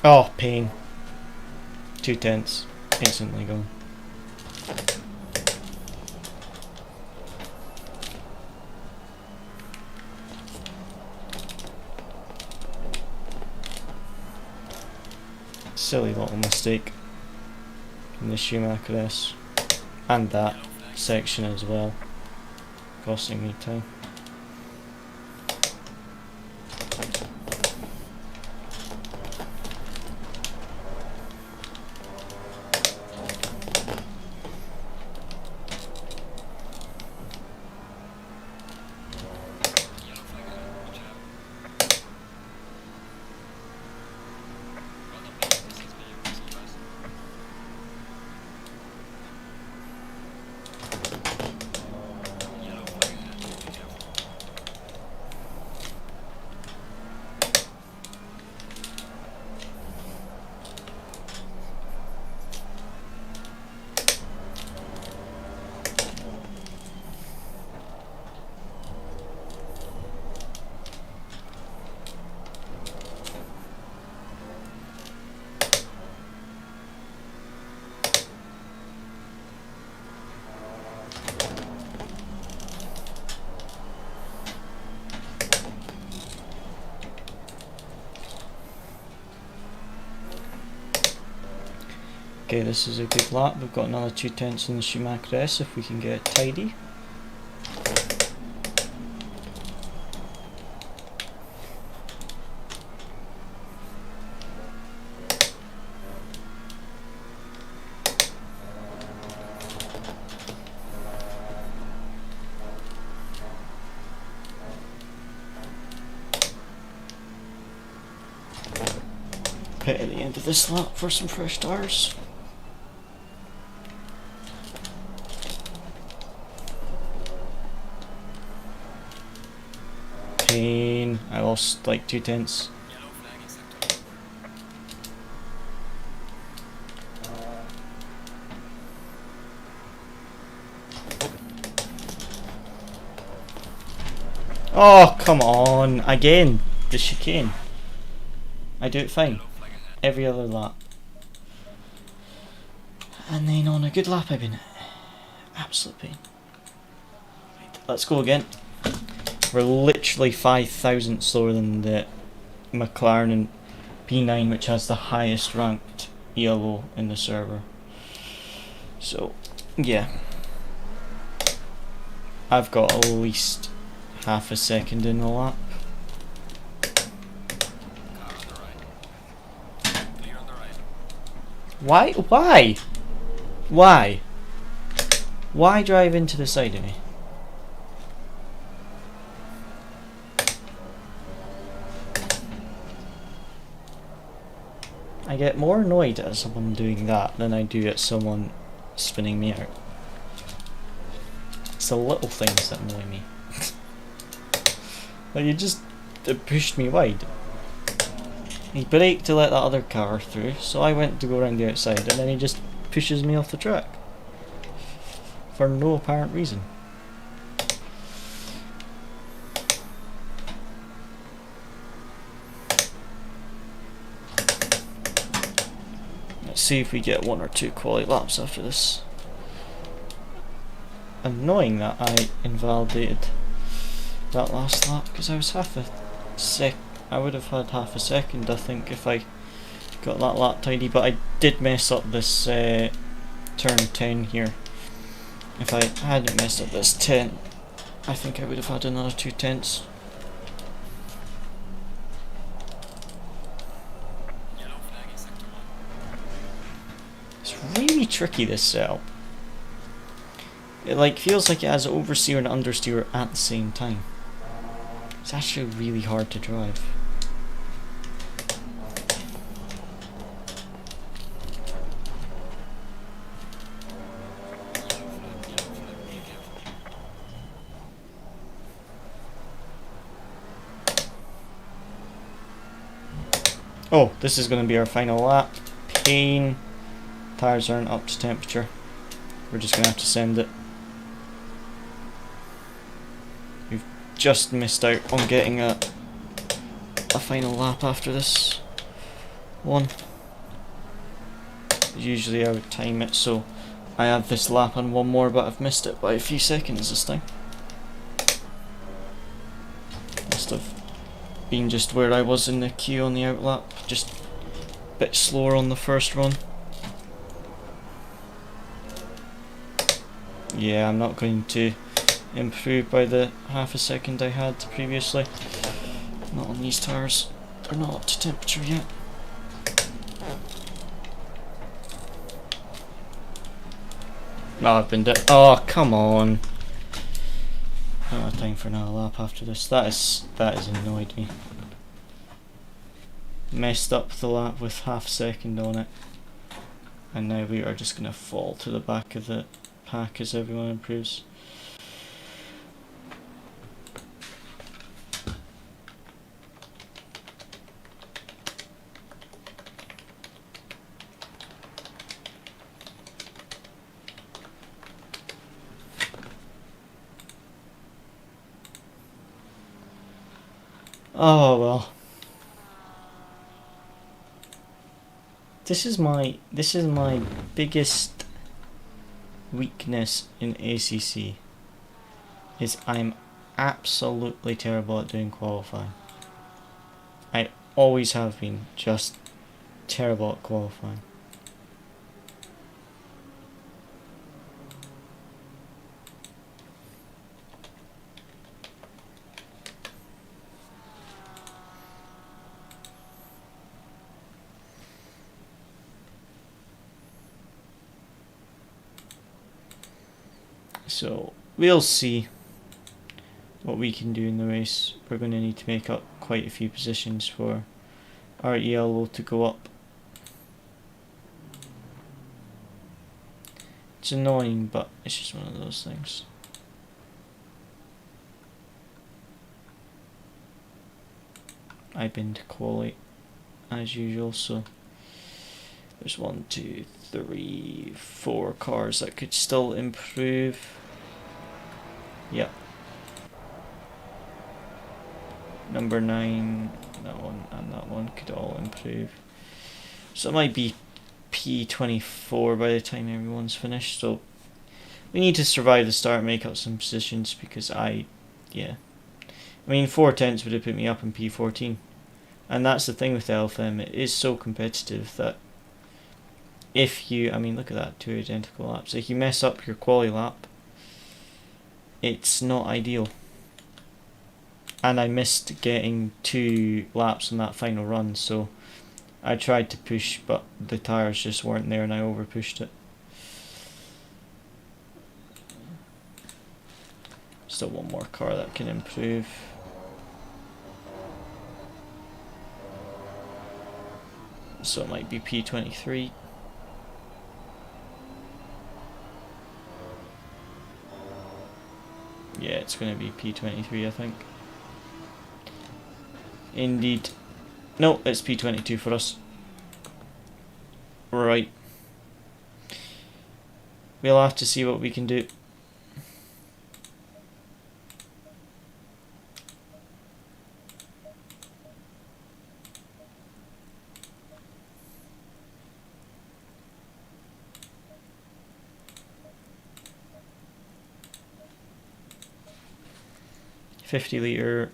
Oh, pain. 2/10. Instantly gone. Silly little mistake in the Schumacher S. And that section as well. Costing me time. Okay, this is a good lap. We've got another 2/10 in the Schumacher S if we can get it tidy. Pit at the end of this lap for some fresh tires. Pain. I lost like 2/10. Oh, come on. Again, the chicane. I do it fine. Every other lap. And then on a good lap I've been absolute pain. Right, let's go again. We're literally 5,000 slower than the McLaren P9, which has the highest ranked ELO in the server. So, yeah. I've got at least half a second in the lap. Why? Why? Why? Why drive into the side of me? I get more annoyed at someone doing that than I do at someone spinning me out. It's the little things that annoy me. Like, you just pushed me wide. He braked to let that other car through, so I went to go around the outside, and then he just pushes me off the track. For no apparent reason. Let's see if we get 1 or 2 quality laps after this. Annoying that I invalidated that last lap, because I was I would have had half a second, I think, if I got that lap tidy, but I did mess up this turn 10 here. If I hadn't messed up this 10, I think I would have had another 2/10. It's really tricky, this setup. It like feels like it has oversteer and understeer at the same time. It's actually really hard to drive. Oh, this is going to be our final lap. Pain. Tires aren't up to temperature. We're just going to have to send it. We've just missed out on getting a final lap after this. one. Usually I would time it so I have this lap and one more, but I've missed it by a few seconds this time. Must have been just where I was in the queue on the out lap, just a bit slower on the first run. Yeah, I'm not going to improve by the half a second I had previously. Not on these tyres, they're not up to temperature yet. Oh, I've been oh, come on. I don't have time for another lap after this. That has annoyed me. Messed up the lap with half a second on it. And now we are just going to fall to the back of the pack as everyone improves. Oh well. This is my biggest weakness in ACC. Is I'm absolutely terrible at doing qualifying. I always have been just terrible at qualifying. So we'll see what we can do in the race. We're going to need to make up quite a few positions for our ELO to go up. It's annoying, but it's just one of those things. I've been to quali as usual, so there's 1, 2, 3, 4 cars that could still improve. Yep. Number 9, that one and that one could all improve. So it might be P24 by the time everyone's finished. So we need to survive the start and make up some positions because I mean 4 tenths would have put me up in P14. And that's the thing with the LFM, it is so competitive that if you, I mean look at that, 2 identical laps. If you mess up your quali lap, it's not ideal. And I missed getting 2 laps on that final run, so I tried to push, but the tyres just weren't there and I over pushed it. Still one more car that can improve. So it might be P23. Yeah, it's going to be P23, I think. Indeed. No, it's P22 for us. Right. We'll have to see what we can do. .50 litre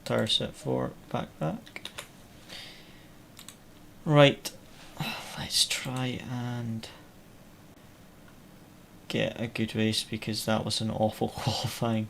tyre set 4 back. Right, let's try and get a good race because that was an awful qualifying.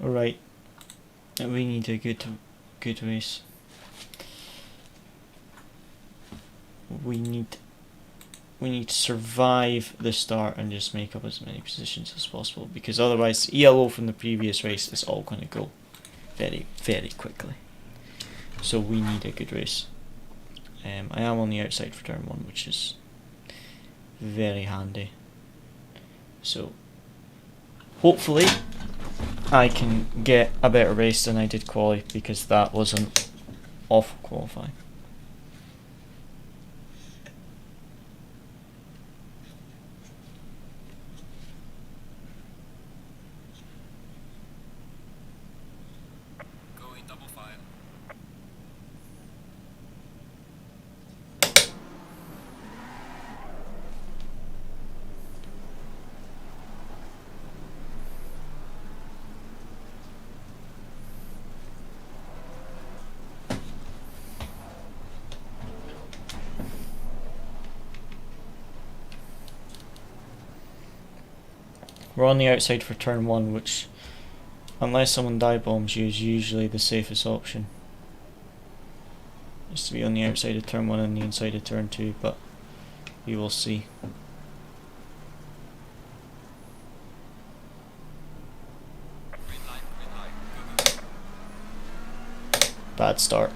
Alright. We need a good race. We need to survive the start and just make up as many positions as possible, because otherwise ELO from the previous race is all going to go very, very quickly. So we need a good race. I am on the outside for turn 1, which is very handy. So hopefully I can get a better race than I did quali, because that was an awful qualifying. We're on the outside for turn 1, which, unless someone dive bombs you, is usually the safest option. Is to be on the outside of turn 1 and the inside of turn 2, but we will see. Bad start.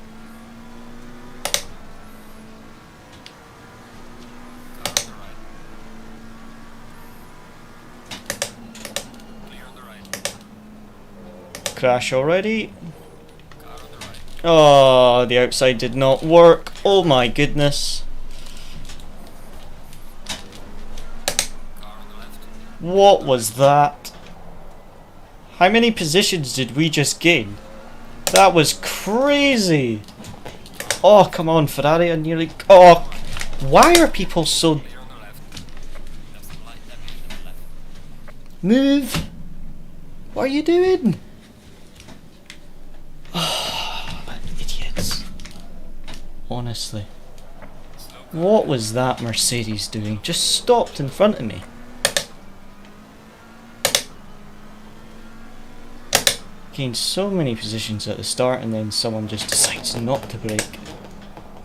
Crash already. Oh, the outside did not work. Oh my goodness. What was that? How many positions did we just gain? That was crazy. Oh, come on, Ferrari. I nearly... Oh, why are people so... Move. What are you doing? Idiots. Honestly. What was that Mercedes doing? Just stopped in front of me. Gained so many positions at the start and then someone just decides not to brake.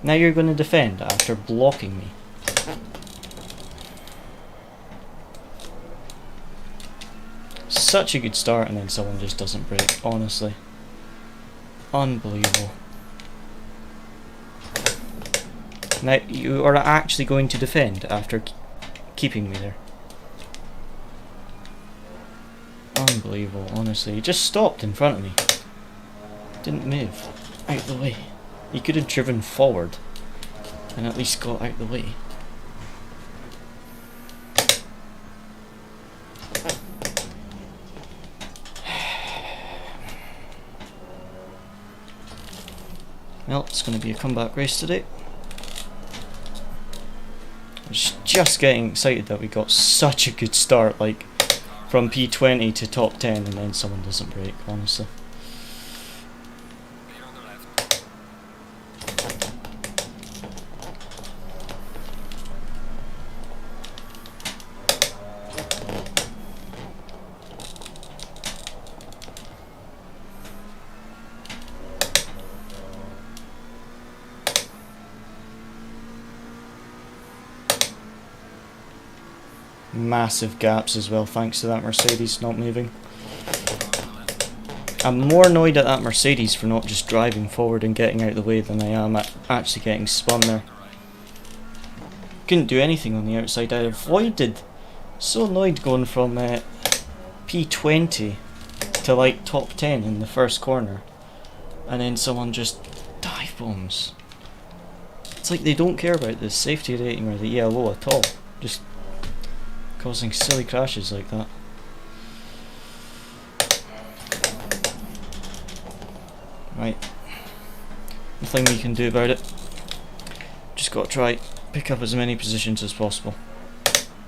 Now you're going to defend after blocking me. Such a good start and then someone just doesn't brake, honestly. Unbelievable. Now you are actually going to defend after keeping me there. Unbelievable, honestly. He just stopped in front of me. Didn't move out of the way. He could have driven forward and at least got out of the way. Well, it's going to be a comeback race today. I was just getting excited that we got such a good start, like from P20 to top 10, and then someone doesn't brake, honestly. Massive gaps as well, thanks to that Mercedes not moving. I'm more annoyed at that Mercedes for not just driving forward and getting out of the way than I am at actually getting spun there. Couldn't do anything on the outside. I avoided. So annoyed going from P20 to like top 10 in the first corner, and then someone just dive bombs. It's like they don't care about the safety rating or the ELO at all. Just causing silly crashes like that. Right. Nothing we can do about it. Just got to try pick up as many positions as possible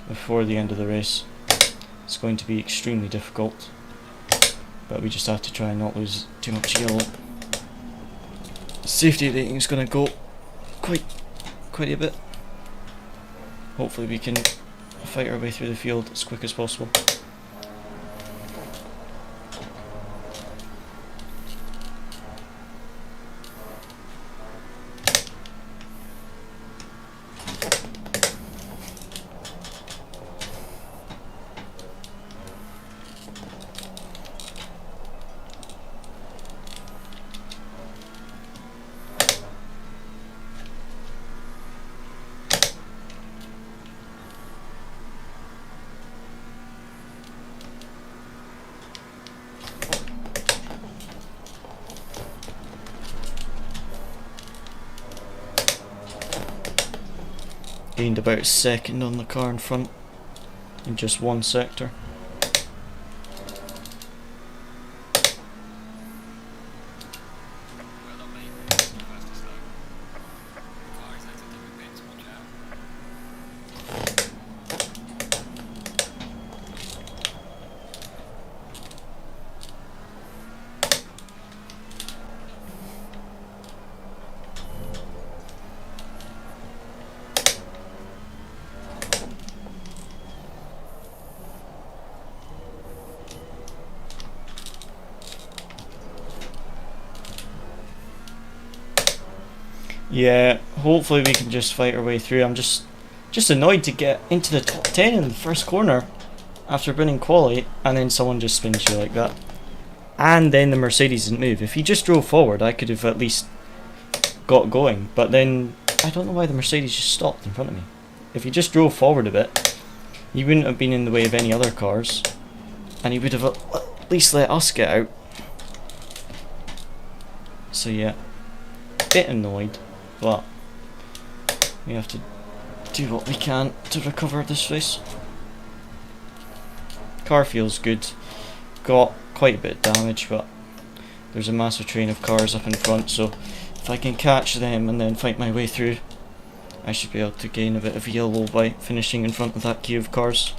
before the end of the race. It's going to be extremely difficult, but we just have to try and not lose too much yellow. Safety rating is going to go quite a bit. Hopefully we can fight our way through the field as quick as possible. gained about a second on the car in front in just one sector. Yeah, hopefully we can just fight our way through. I'm just annoyed to get into the top 10 in the first corner after winning quali, and then someone just spins you like that. And then the Mercedes didn't move. If he just drove forward, I could have at least got going. But then, I don't know why the Mercedes just stopped in front of me. If he just drove forward a bit, he wouldn't have been in the way of any other cars. And he would have at least let us get out. So yeah, bit annoyed. But we have to do what we can to recover this race. Car feels good. Got quite a bit of damage, but there's a massive train of cars up in front, so if I can catch them and then fight my way through, I should be able to gain a bit of yellow by finishing in front of that queue of cars,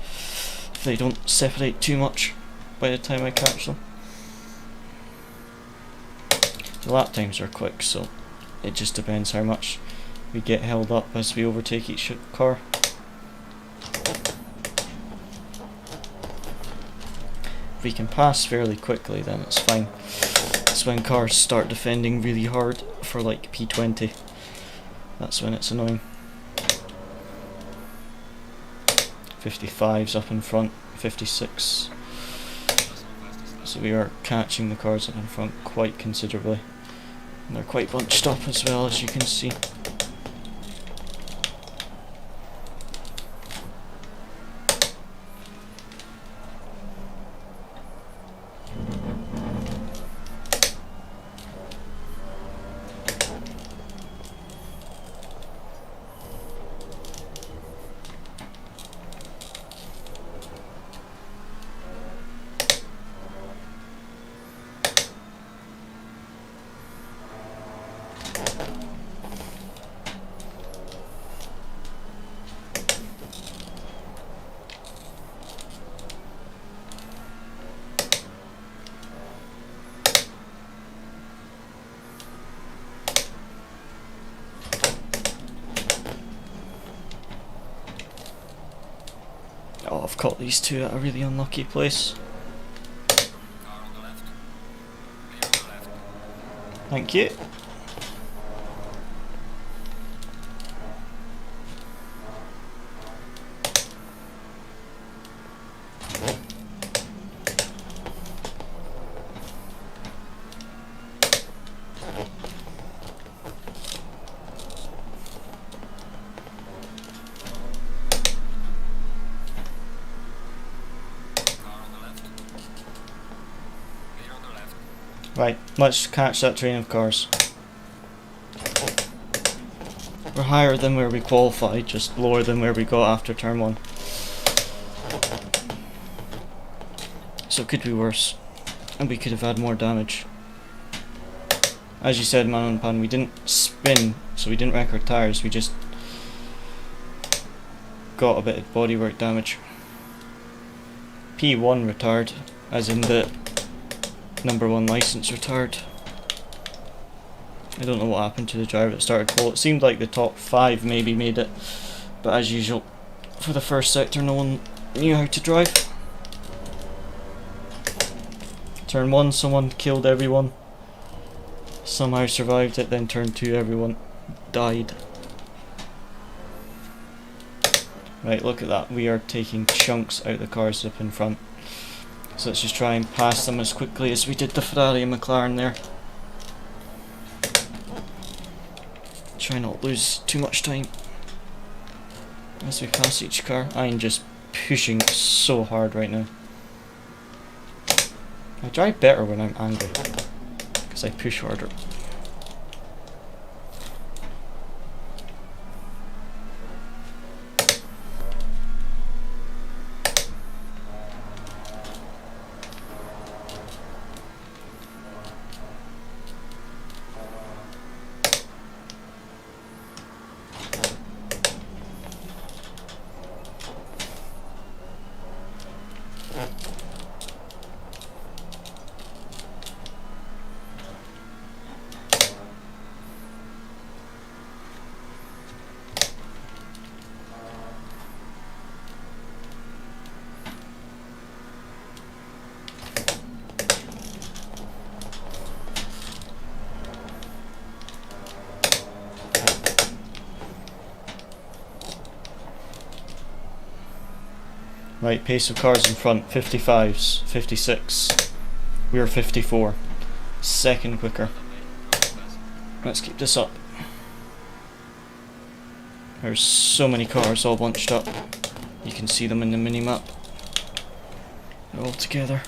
if they don't separate too much by the time I catch them. The lap times are quick, so it just depends how much we get held up as we overtake each car. If we can pass fairly quickly, then it's fine. It's when cars start defending really hard for like P20. That's when it's annoying. 55's up in front, 56. So we are catching the cars up in front quite considerably. And they're quite bunched up as well, as you can see. Oh, I've caught these two at a really unlucky place. Thank you. Right, let's catch that train of cars. We're higher than where we qualified, just lower than where we got after turn 1. So it could be worse, and we could have had more damage. As you said, man on pan, we didn't spin, so we didn't wreck our tyres, we just got a bit of bodywork damage. P1 retired, as in the number 1 license retired. I don't know what happened to the driver that started pole. It seemed like the top 5 maybe made it, but as usual, for the first sector no one knew how to drive. Turn 1 someone killed everyone, somehow survived it, then turn 2 everyone died. Right, look at that, we are taking chunks out of the cars up in front. So let's just try and pass them as quickly as we did the Ferrari and McLaren there. Try not to lose too much time as we pass each car. I'm just pushing so hard right now. I drive better when I'm angry, because I push harder. Right, pace of cars in front, 55s, 56. We are 54. Second quicker. Let's keep this up. There's so many cars all bunched up. You can see them in the mini-map. They're all together.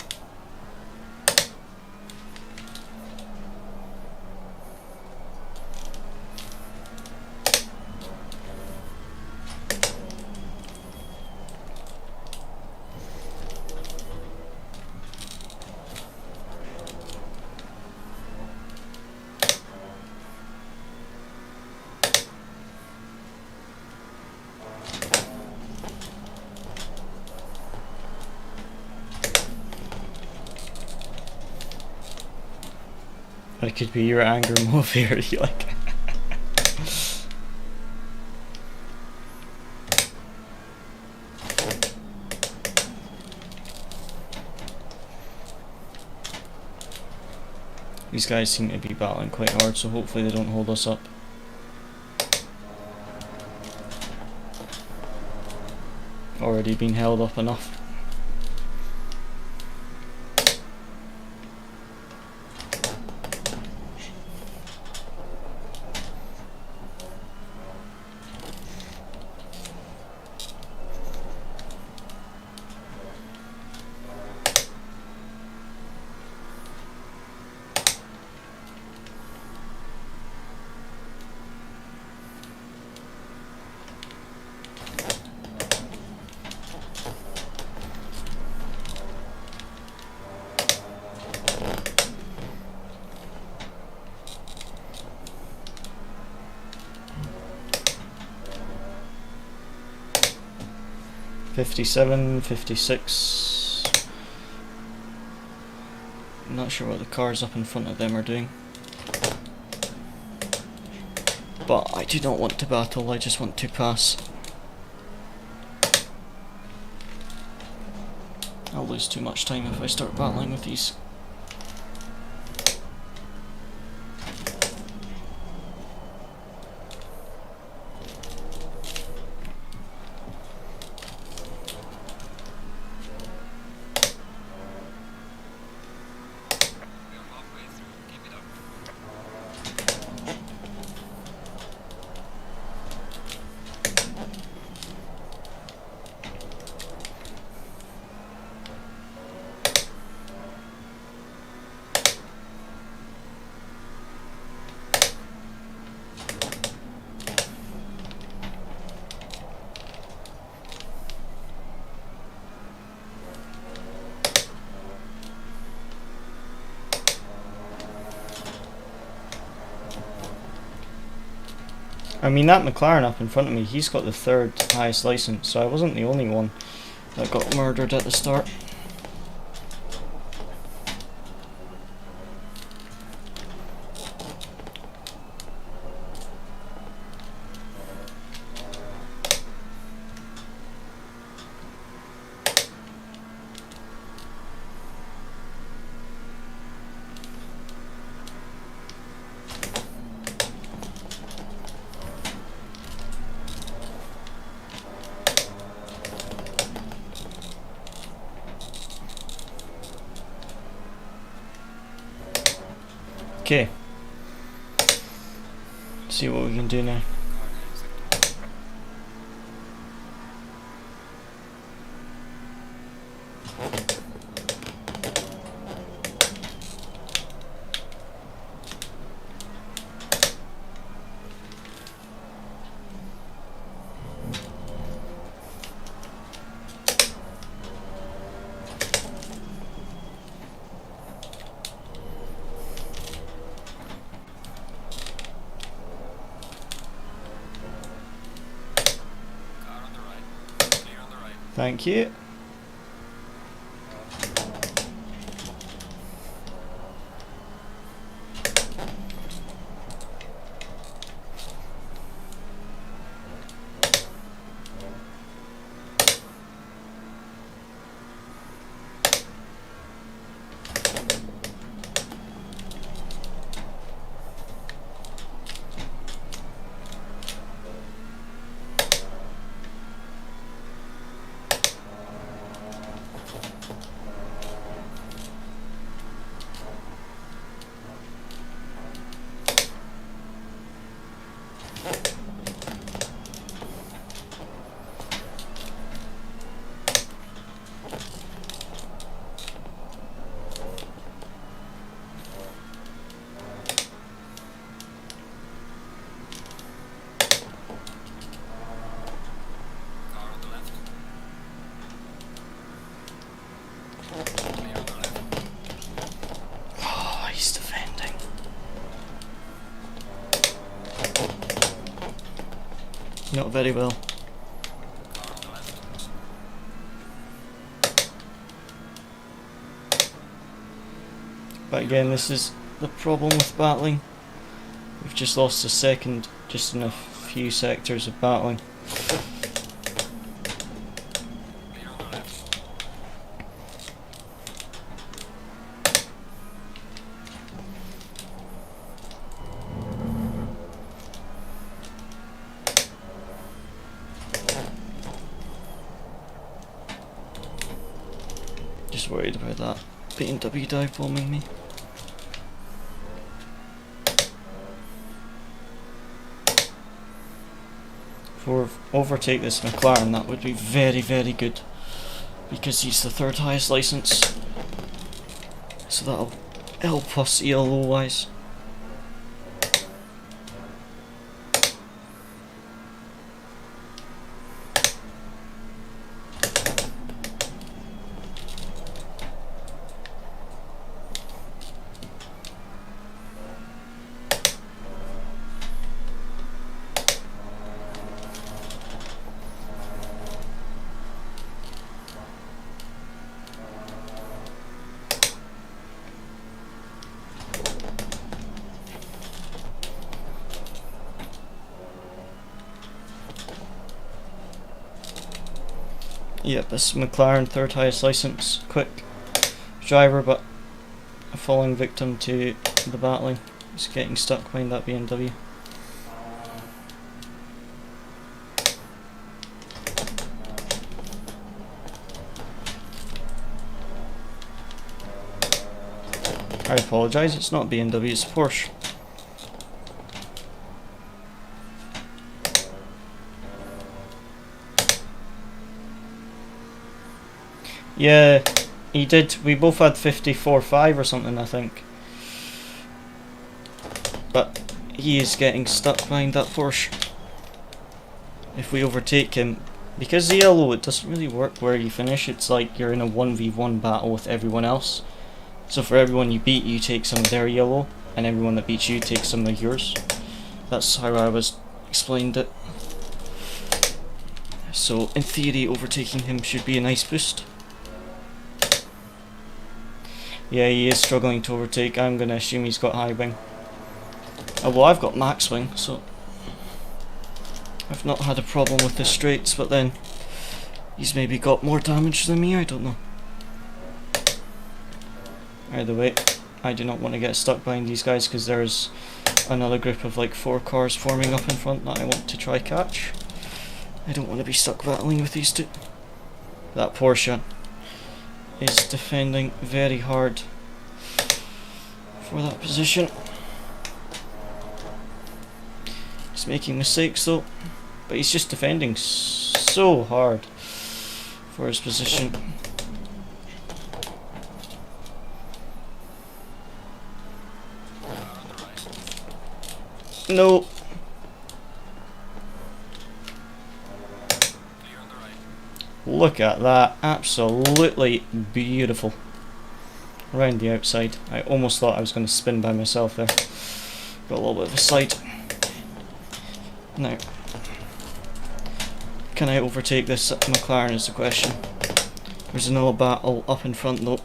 That could be your anger move here, you like. These guys seem to be battling quite hard, so hopefully they don't hold us up. Already been held up enough. $57, $56. I'm not sure what the cars up in front of them are doing. But I do not want to battle, I just want to pass. I'll lose too much time if I start battling with these. I mean, that McLaren up in front of me, he's got the third highest license, so I wasn't the only one that got murdered at the start. Okay, see what we can do now. Thank you. Not very well. But again, this is the problem with battling. We've just lost a second just in a few sectors of battling. Just worried about that BMW dive bombing me. If we overtake this McLaren, that would be very, very good, because he's the third highest license, so that'll help us ELO wise. Yep, this is McLaren, third highest license, quick driver, but a falling victim to the battling. He's getting stuck behind that BMW. I apologise, it's not BMW, it's Porsche. Yeah, he did. We both had 54.5 or something, I think. But he is getting stuck behind that Porsche. If we overtake him, because the yellow, it doesn't really work where you finish. It's like you're in a 1v1 battle with everyone else. So for everyone you beat, you take some of their yellow, and everyone that beats you takes some of yours. That's how I was explained it. So in theory, overtaking him should be a nice boost. Yeah, he is struggling to overtake. I'm going to assume he's got high wing. Oh, well, I've got max wing, so I've not had a problem with the straights, but then he's maybe got more damage than me, I don't know. Either way, I do not want to get stuck behind these guys, because there's another group of like 4 cars forming up in front that I want to try catch. I don't want to be stuck battling with these two. That Porsche is defending very hard for that position. He's making mistakes though, but he's just defending so hard for his position. No. Look at that, absolutely beautiful. Around the outside. I almost thought I was going to spin by myself there. Got a little bit of a slide. Now, can I overtake this McLaren is the question. There's another battle up in front though.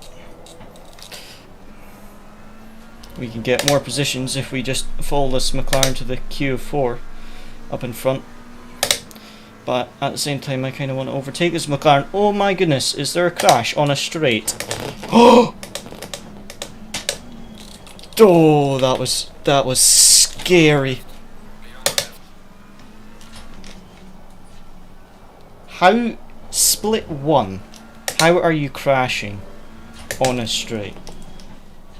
We can get more positions if we just follow this McLaren to the queue of 4 up in front. But at the same time, I kind of want to overtake this McLaren. Oh my goodness, is there a crash on a straight? Oh, that was scary. How split 1? How are you crashing on a straight?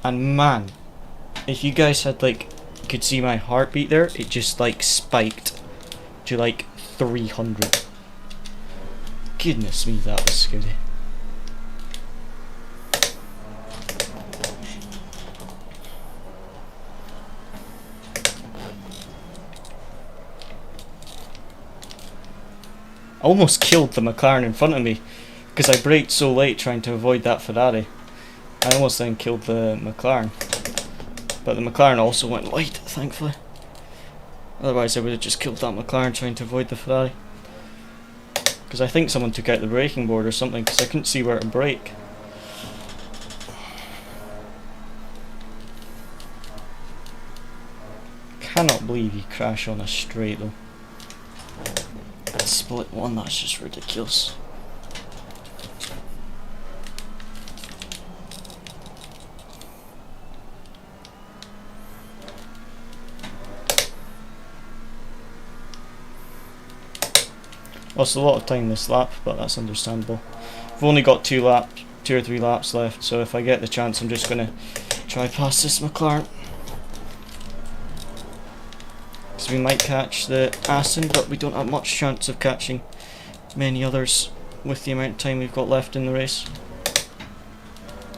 And man, if you guys had like could see my heartbeat there, it just like spiked to like 300. Goodness me, that was scary. I almost killed the McLaren in front of me because I braked so late trying to avoid that Ferrari. I almost then killed the McLaren. But the McLaren also went wide, thankfully. Otherwise I would have just killed that McLaren trying to avoid the Ferrari. Because I think someone took out the braking board or something, because I couldn't see where to brake. Cannot believe you crash on a straight though. Split one, that's just ridiculous. Lost a lot of time this lap, but that's understandable. I've only got 2 or 3 laps left, so if I get the chance I'm just going to try past this McLaren. Because we might catch the Aston, but we don't have much chance of catching many others with the amount of time we've got left in the race.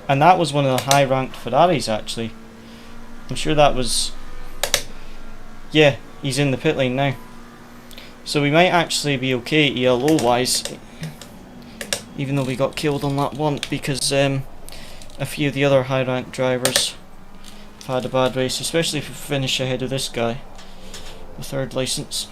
And that was one of the high ranked Ferraris actually. I'm sure that was... yeah, he's in the pit lane now. So we might actually be okay ELO wise, even though we got killed on that one, because a few of the other high ranked drivers have had a bad race, especially if we finish ahead of this guy, the 3rd license.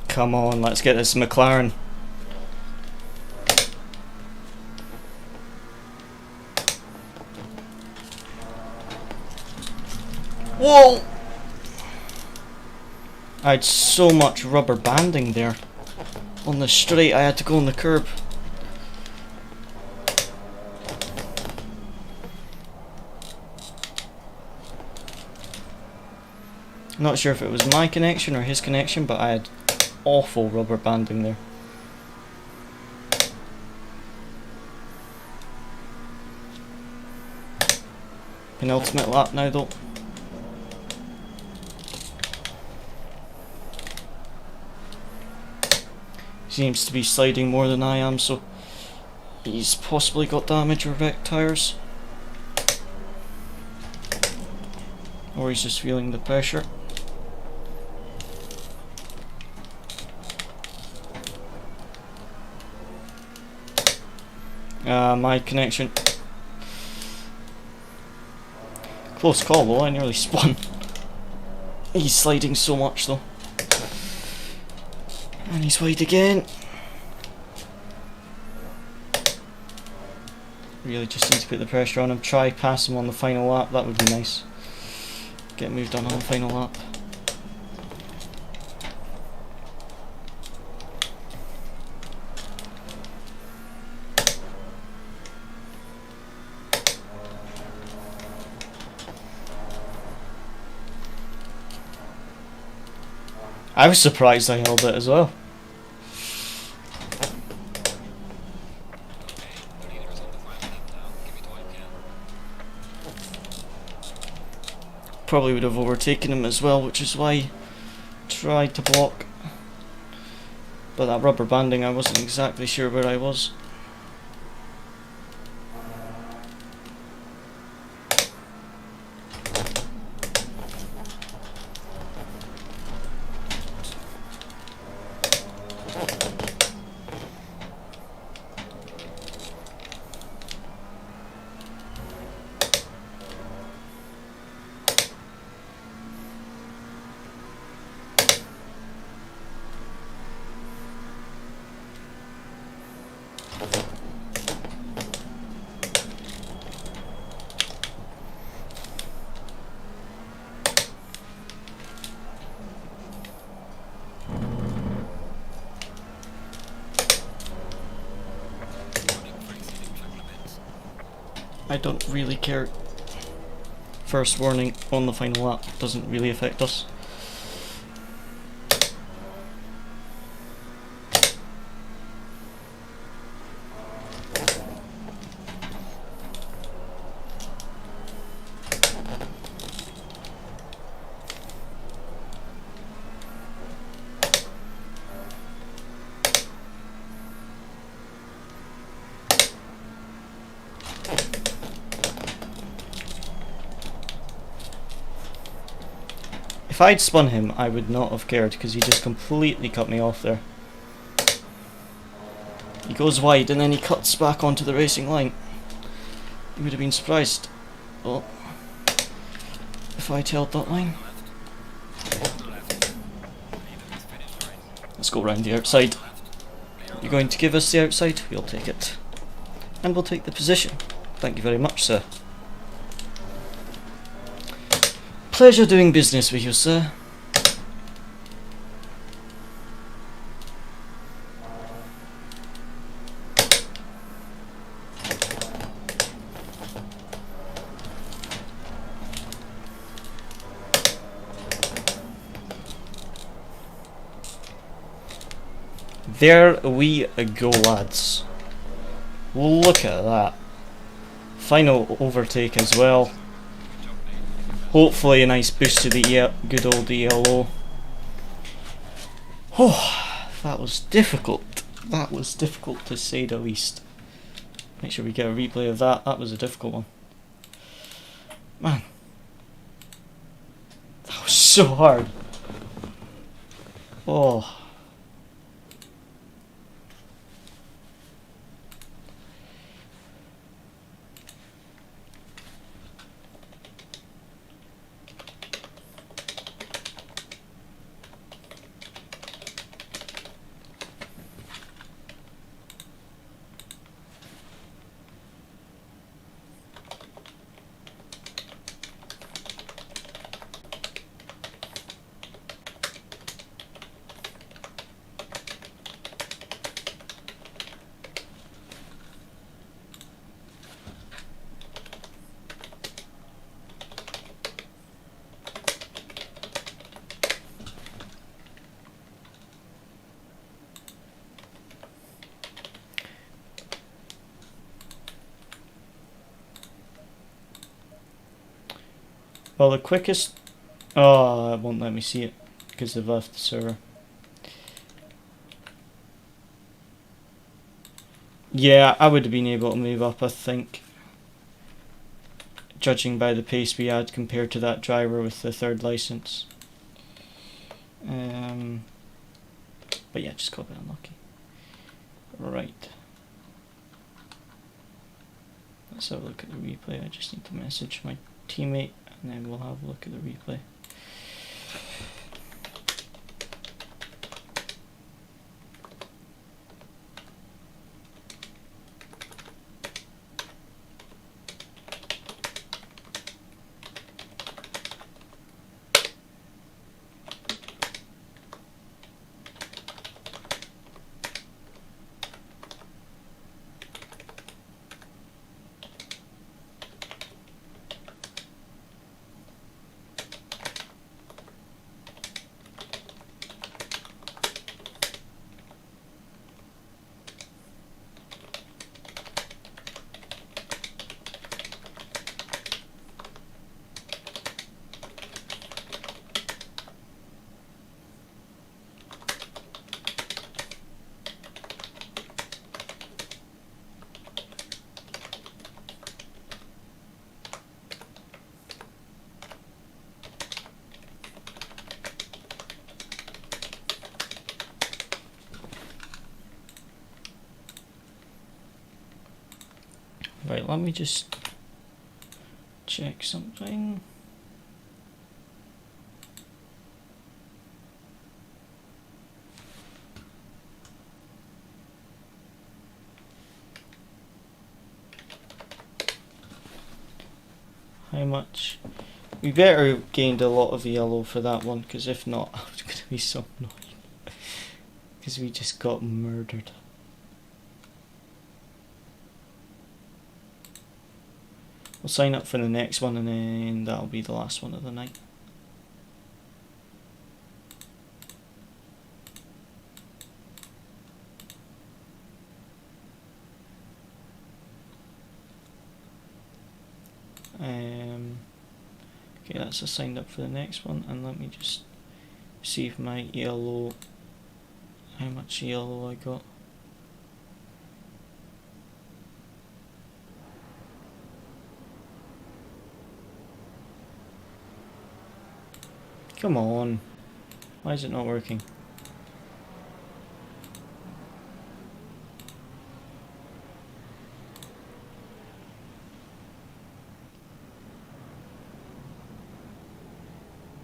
Come on, let's get this McLaren. Whoa! I had so much rubber banding there. On the straight, I had to go on the curb. I'm not sure if it was my connection or his connection, but I had awful rubber banding there. Penultimate lap now though. Seems to be sliding more than I am, so he's possibly got damage or wrecked tyres. Or he's just feeling the pressure. My connection. Close call though, I nearly spun. He's sliding so much though. And he's wide again. Really just need to put the pressure on him. Try pass him on the final lap, that would be nice. Get moved on the final lap. I was surprised I held it as well. Probably would have overtaken him as well, which is why I tried to block. But that rubber banding, I wasn't exactly sure where I was. I don't really care. First warning on the final lap, doesn't really affect us. If I'd spun him, I would not have cared, because he just completely cut me off there. He goes wide and then he cuts back onto the racing line. You would have been surprised. Oh, if I'd held that line. Let's go round the outside. You're going to give us the outside? We'll take it. And we'll take the position. Thank you very much, sir. Pleasure doing business with you, sir. There we go, lads. Look at that. Final overtake as well. Hopefully a nice boost to the good old ELO. Oh, that was difficult. That was difficult to say the least. Make sure we get a replay of that. That was a difficult one. Man. That was so hard. Oh. Well, the quickest... Oh, it won't let me see it because they've left the server. Yeah, I would have been able to move up, I think. Judging by the pace we had compared to that driver with the third license. But yeah, just got a bit unlucky. Right. Let's have a look at the replay. I just need to message my teammate and then we'll have a look at the replay. Right, let me just check something. How much? We better gained a lot of yellow for that one, because if not, I was going to be so annoyed. Because we just got murdered. We'll sign up for the next one, and then that'll be the last one of the night. Okay, that's signed up for the next one, and let me just see if my ELO, how much ELO I got. Come on, why is it not working?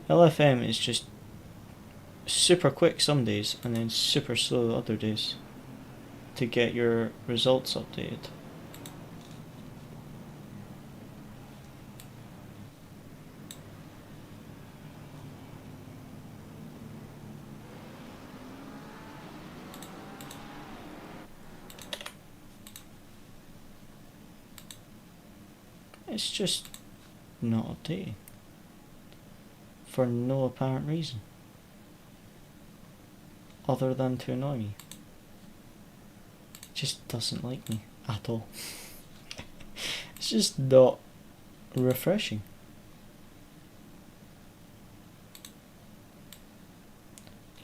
LFM is just super quick some days and then super slow other days to get your results updated. It's just not updating. For no apparent reason. Other than to annoy me. It just doesn't like me at all. It's just not refreshing.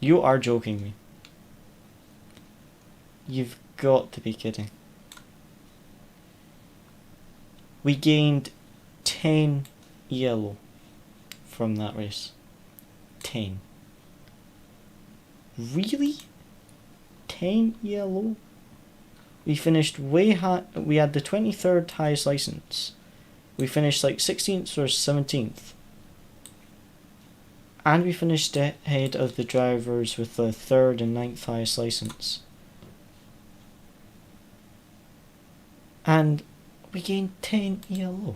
You are joking me. You've got to be kidding. We gained 10 yellow from that race. 10. Really? 10 yellow? We finished way high. We had the 23rd highest license. We finished like 16th or 17th. And we finished ahead of the drivers with the 3rd and 9th highest license. And we gained 10 ELO.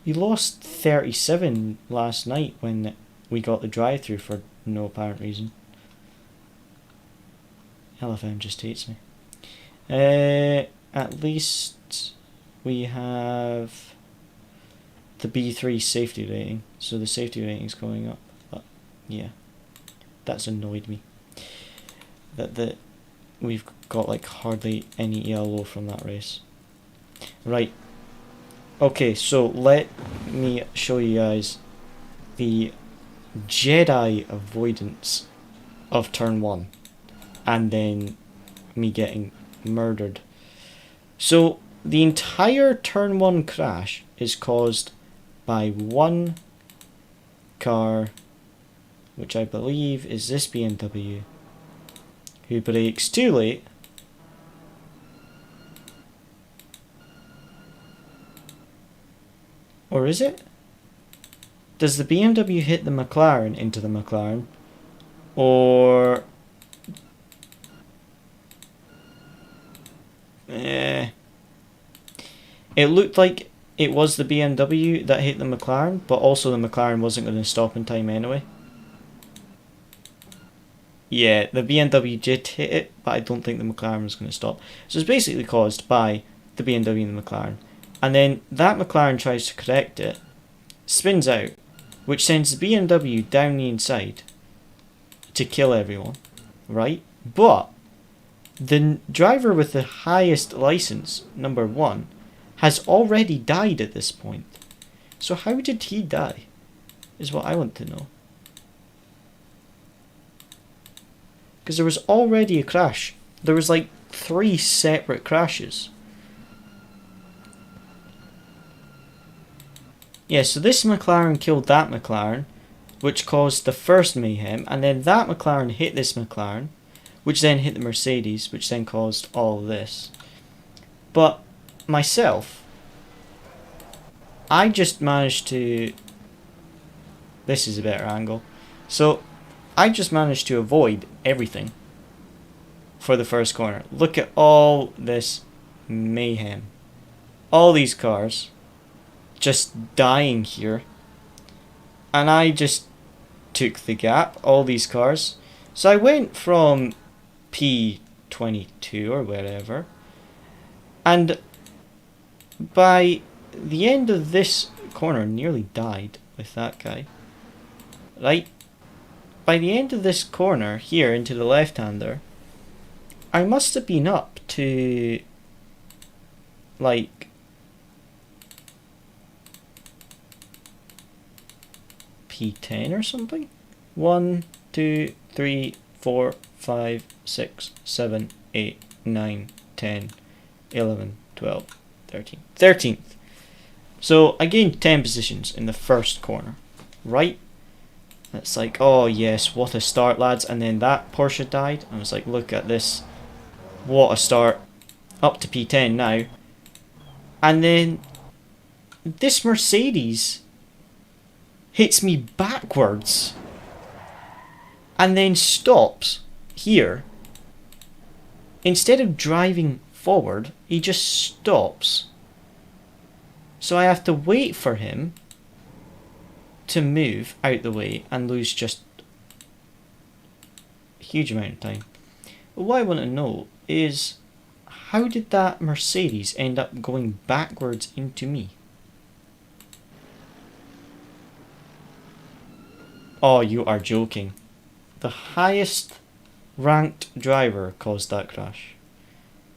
We lost 37 last night when we got the drive-through for no apparent reason. LFM just hates me. At least we have the B3 safety rating, so the safety rating is going up. But yeah, that's annoyed me. That we've got like hardly any ELO from that race. Right. Okay, so let me show you guys the Jedi avoidance of turn 1 and then me getting murdered. So the entire turn 1 crash is caused by one car, which I believe is this BMW, who brakes too late. Or is it? Does the BMW hit the McLaren into the McLaren? Or... It looked like it was the BMW that hit the McLaren, but also the McLaren wasn't going to stop in time anyway. Yeah, the BMW did hit it, but I don't think the McLaren was going to stop. So it's basically caused by the BMW and the McLaren. And then that McLaren tries to correct it, spins out, which sends the BMW down the inside to kill everyone, right? But the driver with the highest license, number 1, has already died at this point. So how did he die? Is what I want to know. Because there was already a crash. There was like 3 separate crashes. Yeah, so this McLaren killed that McLaren, which caused the first mayhem, and then that McLaren hit this McLaren, which then hit the Mercedes, which then caused all of this. But myself, I just managed to... This is a better angle. So, I just managed to avoid everything for the first corner. Look at all this mayhem. All these cars just dying here, and I just took the gap, all these cars. So I went from P22 or wherever, and by the end of this corner nearly died with that guy. Right? By the end of this corner here into the left-hander, I must have been up to like P10 or something. 1, 2, 3, 4, 5, 6, 7, 8, 9, 10, 11, 12, 13. 13th. So I gained 10 positions in the first corner. Right? It's like, oh yes, what a start, lads. And then that Porsche died. I was like, look at this. What a start. Up to P10 now. And then this Mercedes hits me backwards and then stops here. Instead of driving forward, he just stops. So I have to wait for him to move out the way and lose just a huge amount of time. But what I want to know is, how did that Mercedes end up going backwards into me? Oh, you are joking. The highest ranked driver caused that crash.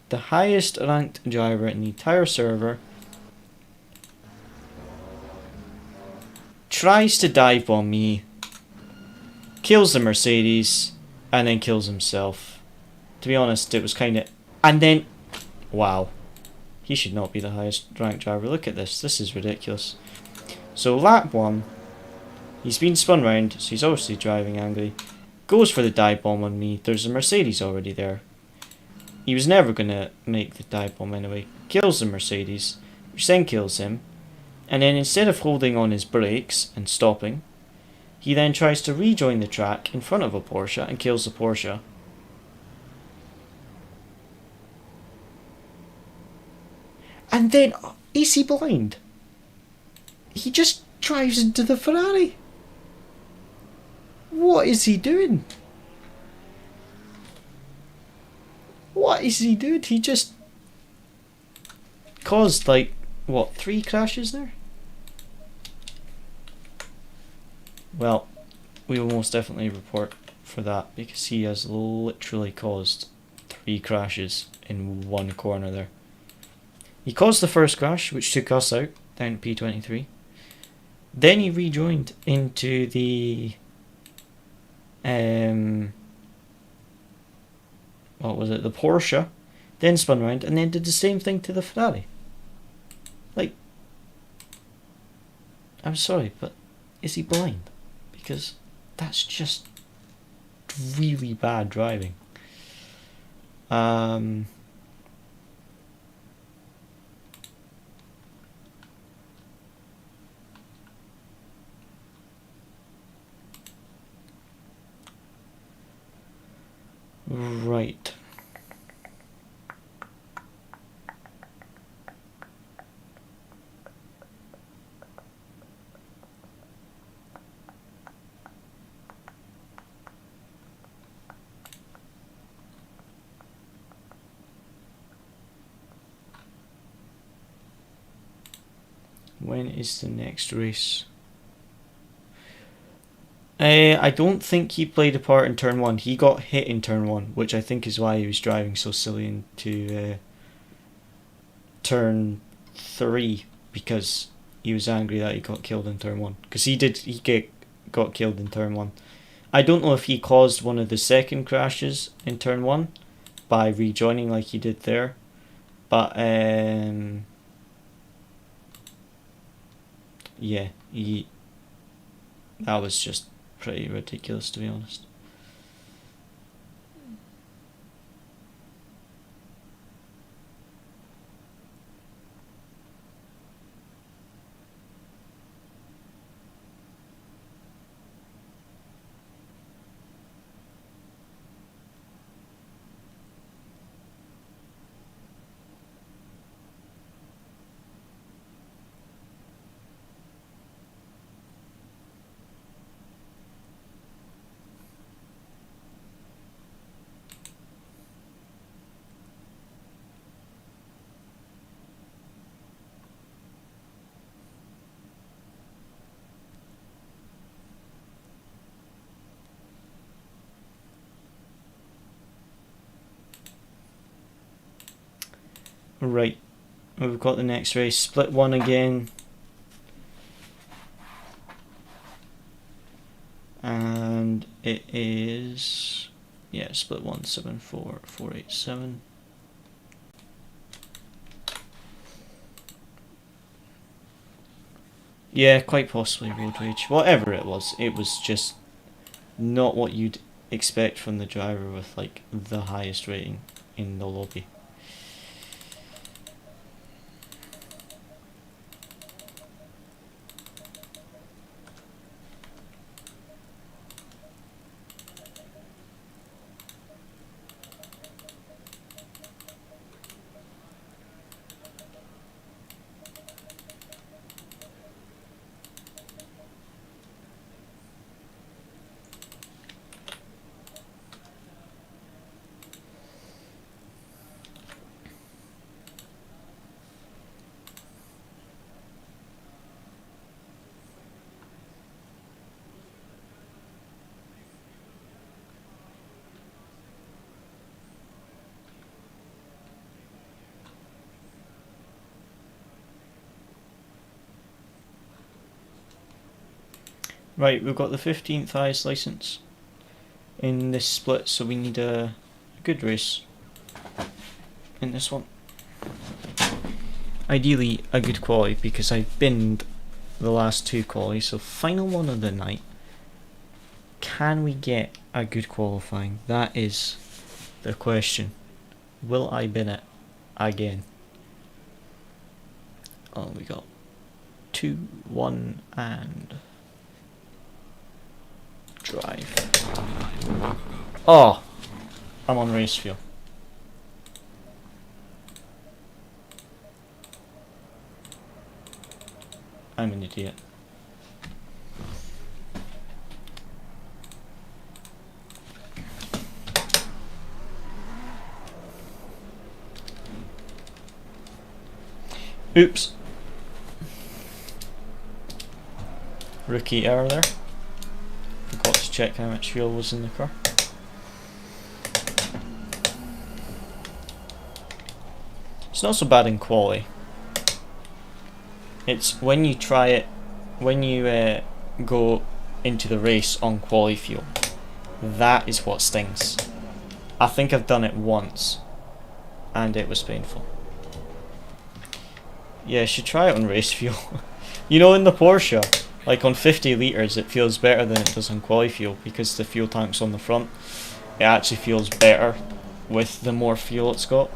The highest ranked driver in the entire server tries to dive bomb me, kills the Mercedes, and then kills himself. To be honest, it was kind of... And then... Wow. He should not be the highest ranked driver. Look at this. This is ridiculous. So lap 1, he's been spun round, so he's obviously driving angry. Goes for the dive bomb on me. There's a Mercedes already there. He was never going to make the dive bomb anyway. Kills the Mercedes, which then kills him. And then instead of holding on his brakes and stopping, he then tries to rejoin the track in front of a Porsche and kills the Porsche. And then, is he blind? He just drives into the Ferrari. What is he doing? What is he doing? He just caused like, what, 3 crashes there? Well, we will most definitely report for that, because he has literally caused 3 crashes in one corner there. He caused the first crash, which took us out, down to P23. Then he rejoined into the... what was it? The Porsche. Then spun around and then did the same thing to the Ferrari. Like... I'm sorry, but is he blind? Because that's just really bad driving. Right. When is the next race? I don't think he played a part in turn 1. He got hit in turn 1, which I think is why he was driving so silly into turn 3, because he was angry that he got killed in turn 1. Because got killed in turn 1. I don't know if he caused one of the second crashes in turn 1 by rejoining like he did there, but yeah, that was just pretty ridiculous, to be honest. Right, we've got the next race, split one again. And it is, yeah, split 174487. Yeah, quite possibly road rage. Whatever it was just not what you'd expect from the driver with like the highest rating in the lobby. Right, we've got the 15th highest license in this split, so we need a good race in this one. Ideally a good quali, because I binned the last two quali, so final one of the night. Can we get a good qualifying? That is the question. Will I bin it again? Oh, we got 2, 1 and drive. Oh, I'm on race fuel. I'm an idiot. Oops. Rookie error there. Forgot to check how much fuel was in the car. It's not so bad in quali. It's when you try it, when you go into the race on quali fuel, that is what stings. I think I've done it once and it was painful. Yeah, I should try it on race fuel. You know, in the Porsche, like on 50 litres it feels better than it does on quali fuel, because the fuel tank's on the front. It actually feels better with the more fuel it's got,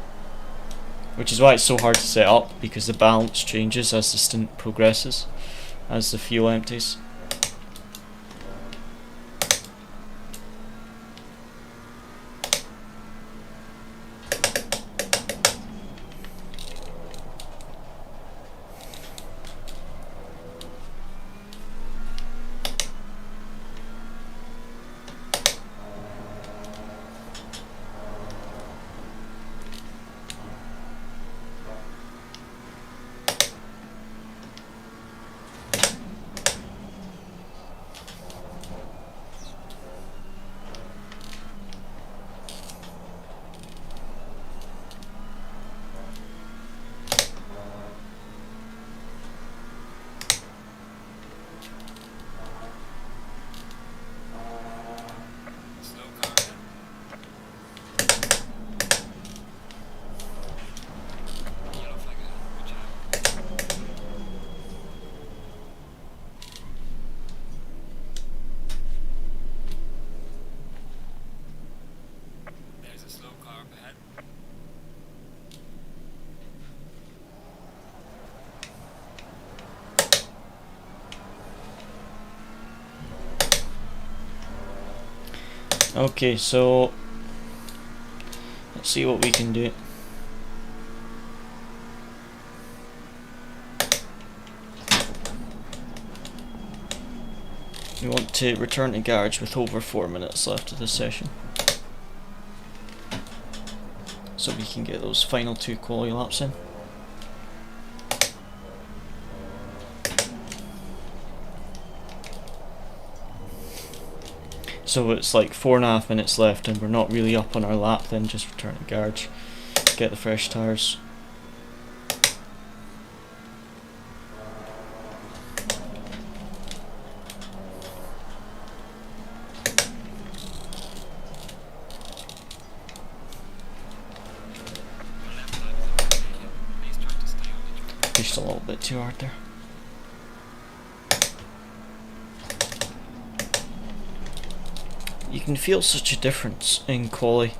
which is why it's so hard to set up, because the balance changes as the stint progresses, as the fuel empties. Okay, so let's see what we can do. We want to return to garage with over 4 minutes left of the session, so we can get those final 2 quali laps in. So it's like 4.5 minutes left and we're not really up on our lap, then just return to garage, get the fresh tyres, pushed a little bit too hard there. You can feel such a difference in quality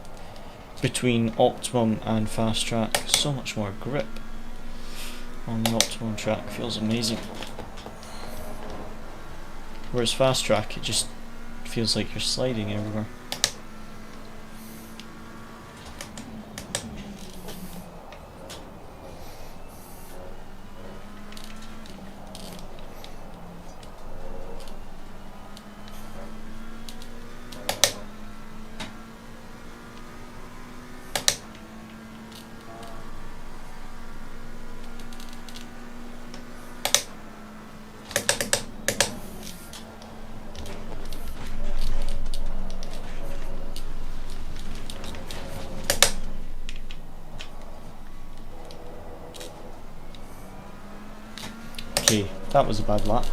between Optimum and Fast Track. So much more grip on the Optimum track, feels amazing. Whereas Fast Track, it just feels like you're sliding everywhere. Okay, that was a bad lap.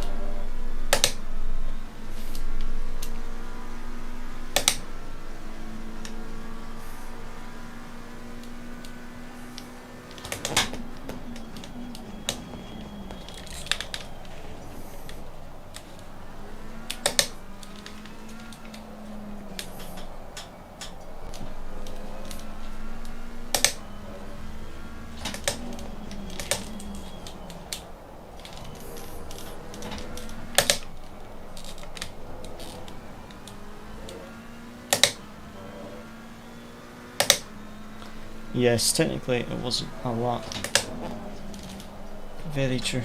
Yes, technically it wasn't a lot. Very true.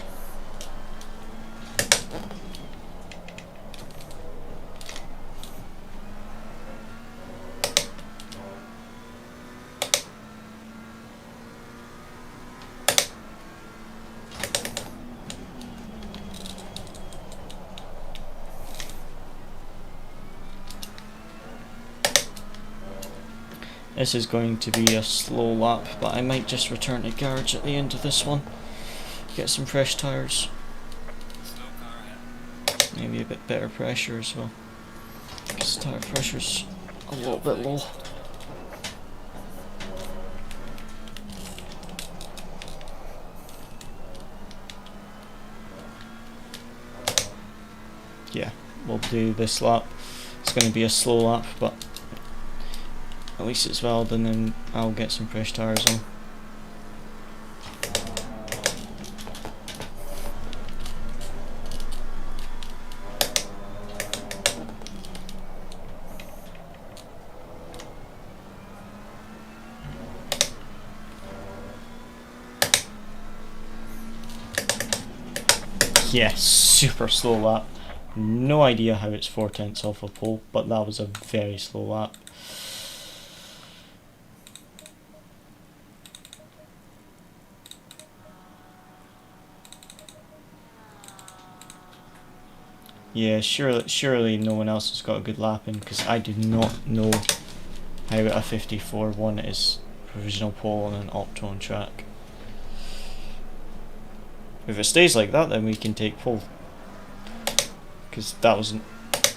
This is going to be a slow lap, but I might just return to garage at the end of this one. Get some fresh tyres. Maybe a bit better pressure as well, because tyre pressure's a little bit low. Yeah, we'll do this lap. It's going to be a slow lap, but at least it's valid, and then I'll get some fresh tyres on. Yes, super slow lap. No idea how it's 4/10 off a pole, but that was a very slow lap. Yeah, surely no one else has got a good lap in, because I do not know how a 54-1 is provisional pole on an Optimum track. If it stays like that, then we can take pole, because that was an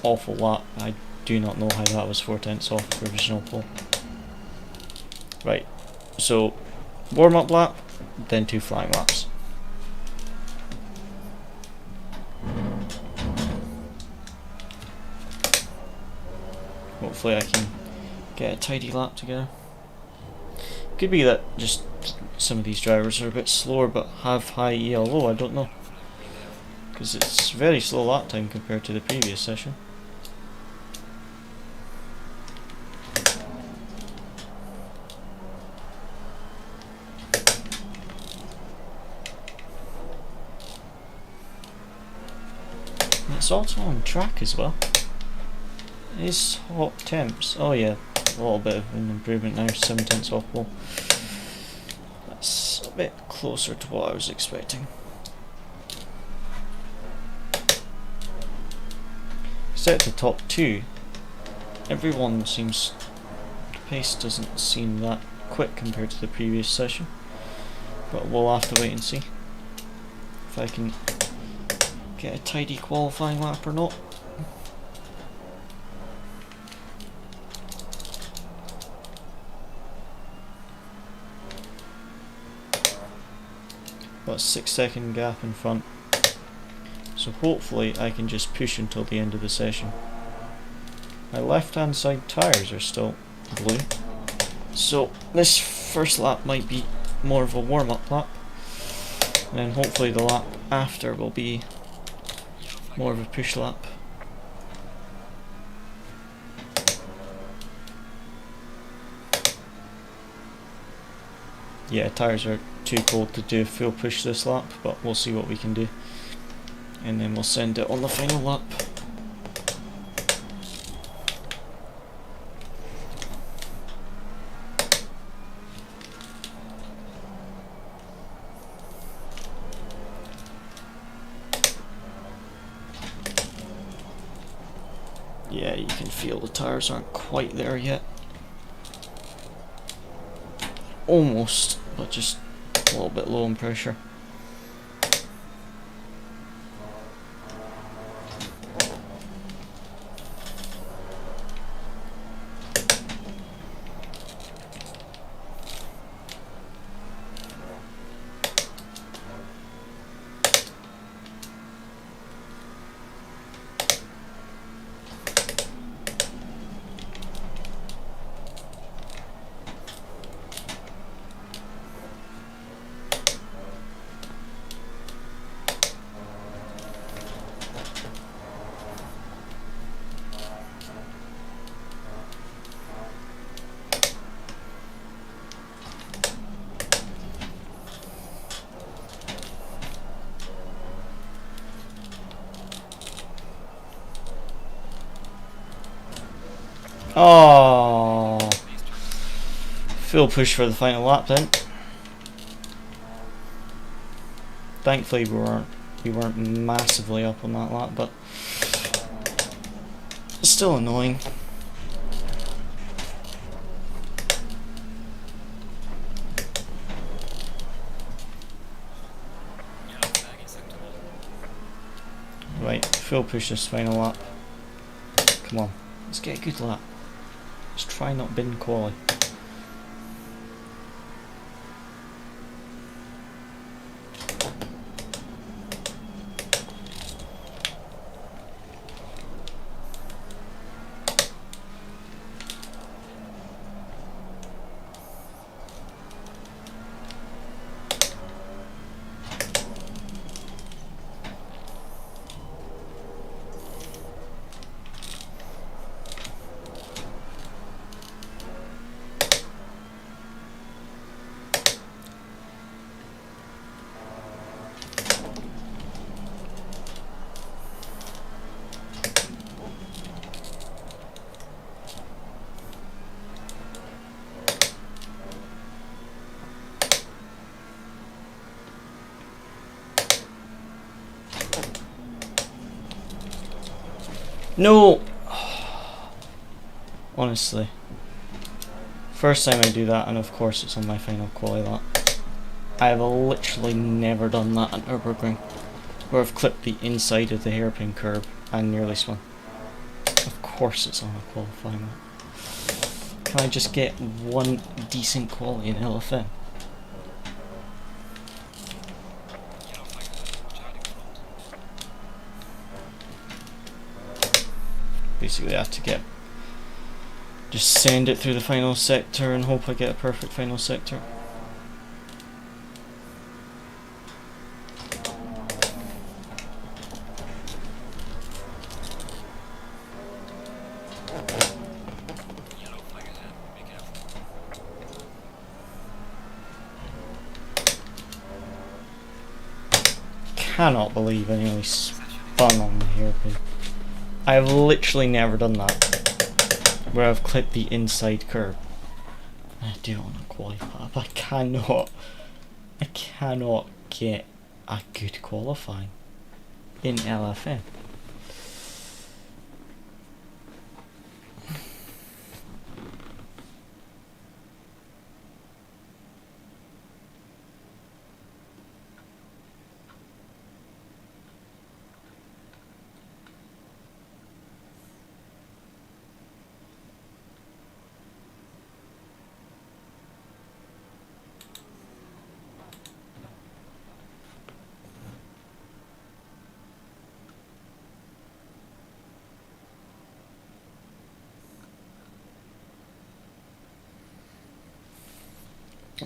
awful lap. I do not know how that was 4/10 off provisional pole. Right, so warm-up lap, then 2 flying laps. Hopefully I can get a tidy lap together. Could be that just some of these drivers are a bit slower but have high ELO, I don't know. Because it's very slow lap time compared to the previous session. And it's also on track as well. Is hot temps? Oh yeah, a little bit of an improvement now, 7/10 off pole. That's a bit closer to what I was expecting. Except the top 2, everyone seems, the pace doesn't seem that quick compared to the previous session. But we'll have to wait and see if I can get a tidy qualifying lap or not. got a 6-second gap in front, so hopefully I can just push until the end of the session. My left hand side tyres are still blue, so this first lap might be more of a warm-up lap, and then hopefully the lap after will be more of a push lap. Yeah, tyres are too cold to do a full push this lap, but we'll see what we can do. And then we'll send it on the final lap. Yeah, you can feel the tyres aren't quite there yet. Almost, but just a little bit low on pressure. Oh, full push for the final lap then. Thankfully we weren't massively up on that lap, but it's still annoying. Right, full push this final lap. Come on, let's get a good lap. Let's try not bin quali. No! Honestly. First time I do that, and of course it's on my final quali lap. I have literally never done that at Nürburgring, where I've clipped the inside of the hairpin curb and nearly spun. Of course it's on a qualifying lap. Can I just get one decent quali in LFM? Basically I have to just send it through the final sector and hope I get a perfect final sector. Cannot believe I nearly spun on the hairpin. I've literally never done that, where I've clipped the inside curb. I do it on a quali lap. I cannot get a good qualifying in LFM.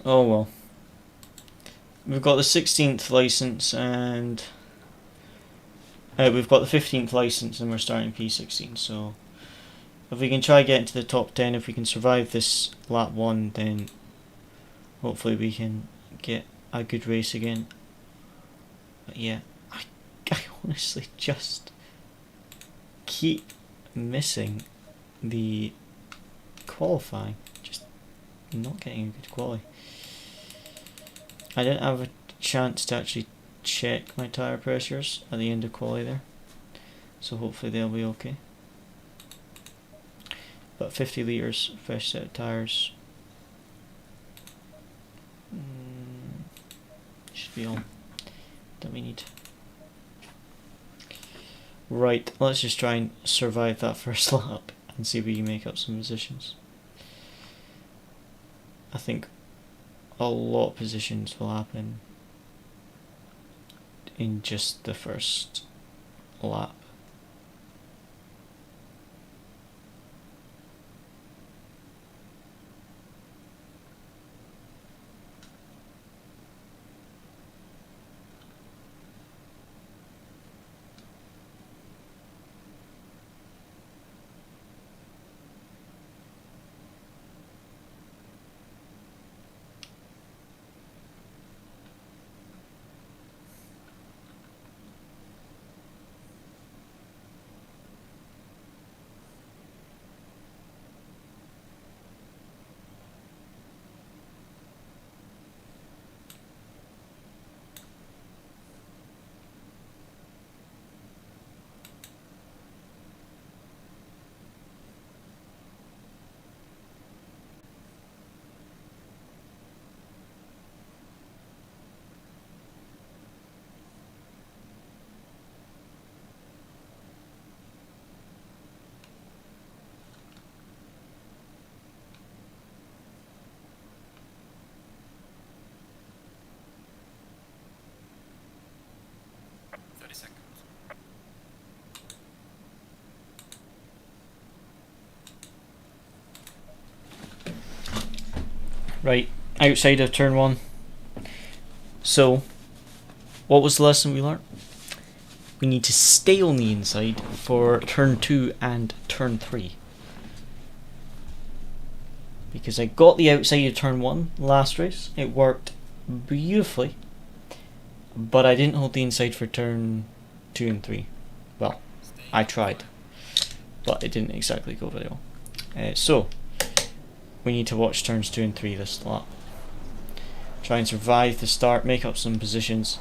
Oh well. We've got the 16th license and we've got the 15th license and we're starting P16, so if we can try get into the top 10, if we can survive this lap 1, then hopefully we can get a good race again. But yeah, I honestly just keep missing the qualifying, just not getting a good quali. I didn't have a chance to actually check my tyre pressures at the end of quali there, so hopefully they'll be okay. But 50 litres, fresh set of tyres, should be all that we need. Right, let's just try and survive that first lap and see if we can make up some positions. I think a lot of positions will happen in just the first lap. Right, outside of turn 1. So, what was the lesson we learnt? We need to stay on the inside for turn 2 and turn 3. Because I got the outside of turn 1 last race, it worked beautifully, but I didn't hold the inside for turn 2 and 3. Well, I tried, but it didn't exactly go very well. So, we need to watch turns 2 and 3 this lap. Try and survive the start, make up some positions,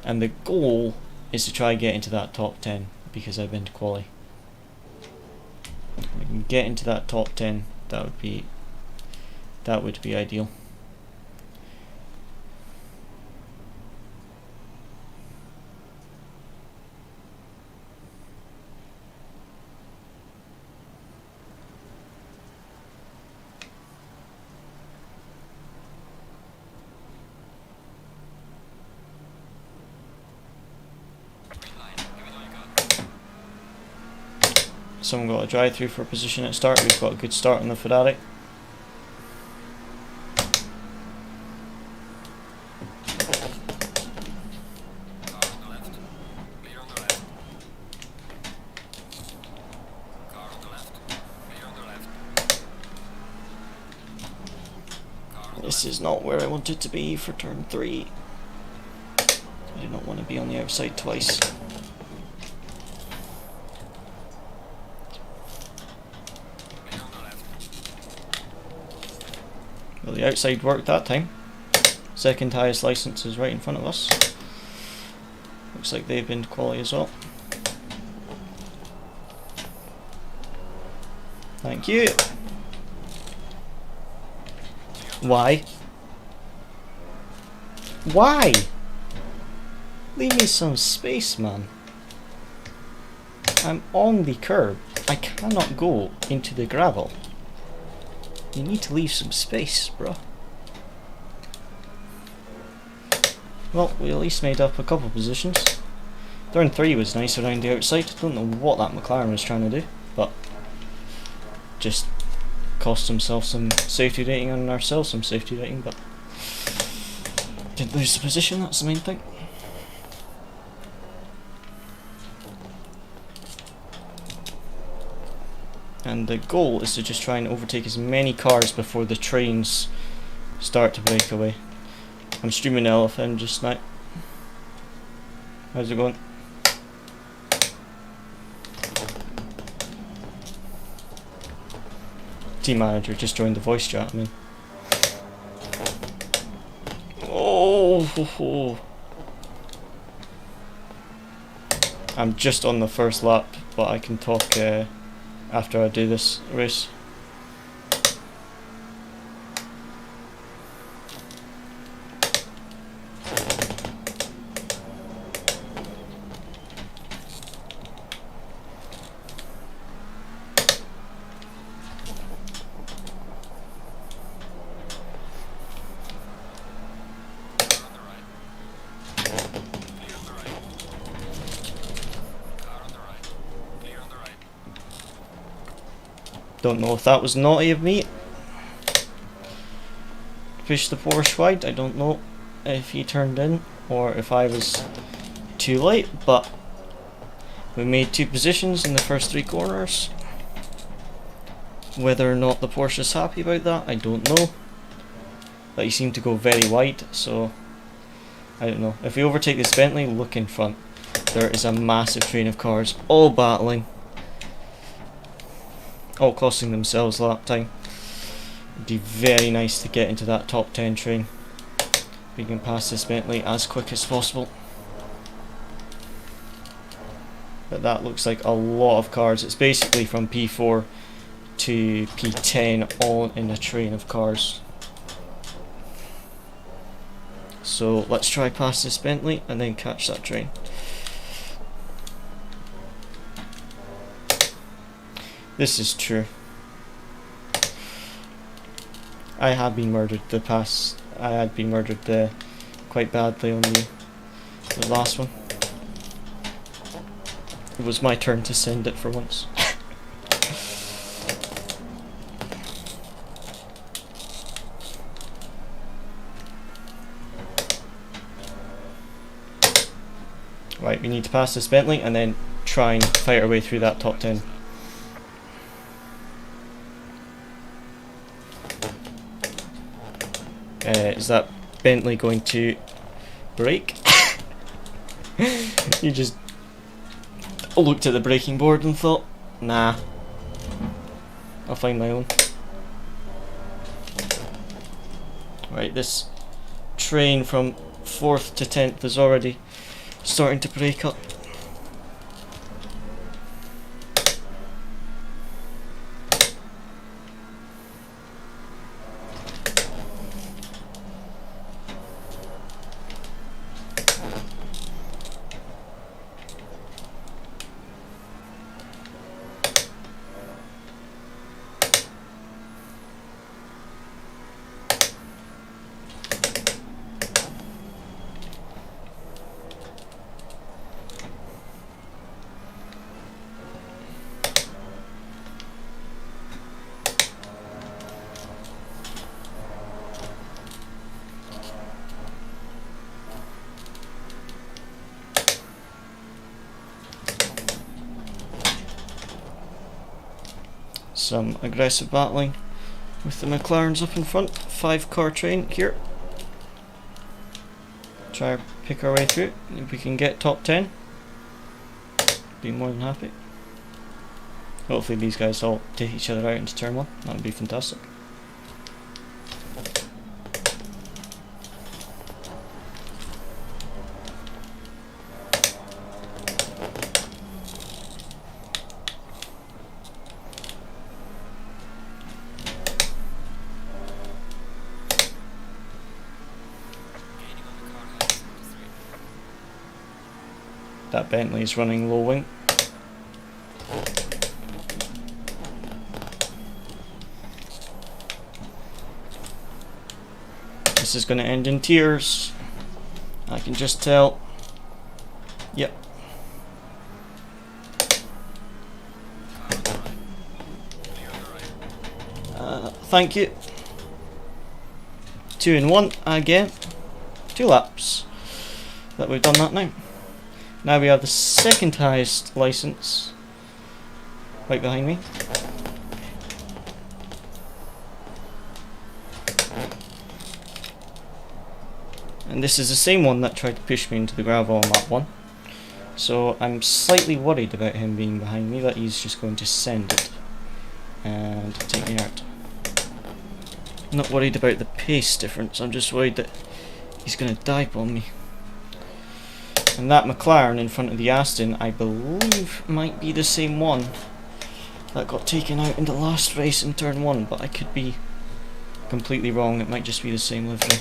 and the goal is to try and get into that top 10 because I've been to quali. If we can get into that top 10, that would be ideal. Someone got a drive through for position at start. We've got a good start on the Ferrari. This is not where I wanted to be for turn 3. I do not want to be on the outside twice. Well, the outside worked that time. Second highest license is right in front of us. Looks like they've been to quality as well. Thank you. Why? Why? Leave me some space, man. I'm on the curb. I cannot go into the gravel. You need to leave some space, bro. Well, we at least made up a couple positions. Turn 3 was nice around the outside. Don't know what that McLaren was trying to do, but just cost himself some safety rating and ourselves some safety rating, but Didn't lose the position, that's the main thing. And the goal is to just try and overtake as many cars before the trains start to break away. I'm streaming LFM just now. How's it going? Team manager just joined the voice chat, I mean. Oh, I'm just on the first lap, but I can talk after I do this race. Don't know if that was naughty of me. Push the Porsche wide. I don't know if he turned in or if I was too late, but we made 2 positions in the first 3 corners. Whether or not the Porsche is happy about that, I don't know. But he seemed to go very wide, so I don't know. If we overtake this Bentley, look in front. There is a massive train of cars all battling. All costing themselves lap time. It'd be very nice to get into that top 10 train. We can pass this Bentley as quick as possible. But that looks like a lot of cars. It's basically from P4 to P10 all in a train of cars. So let's try past this Bentley and then catch that train. This is true. I had been murdered I had been murdered quite badly on the last one. It was my turn to send it for once. Right, we need to pass this Bentley and then try and fight our way through that top 10. Is that Bentley going to brake? You just looked at the braking board and thought, nah, I'll find my own. Right, this train from 4th to 10th is already starting to break up. Some aggressive battling with the McLarens up in front. 5-car train here. Try to pick our way through. If we can get top 10, be more than happy. Hopefully these guys all take each other out into turn 1. That would be fantastic. That Bentley is running low wing. This is going to end in tears. I can just tell. Yep. Thank you. 2 in 1 again. 2 laps that we've done that now. Now we have the second highest license right behind me. And this is the same one that tried to push me into the gravel on lap 1. So I'm slightly worried about him being behind me, that he's just going to send it and take me out. I'm not worried about the pace difference, I'm just worried that he's going to dive on me. And that McLaren in front of the Aston, I believe might be the same one that got taken out in the last race in turn 1, but I could be completely wrong, it might just be the same livery.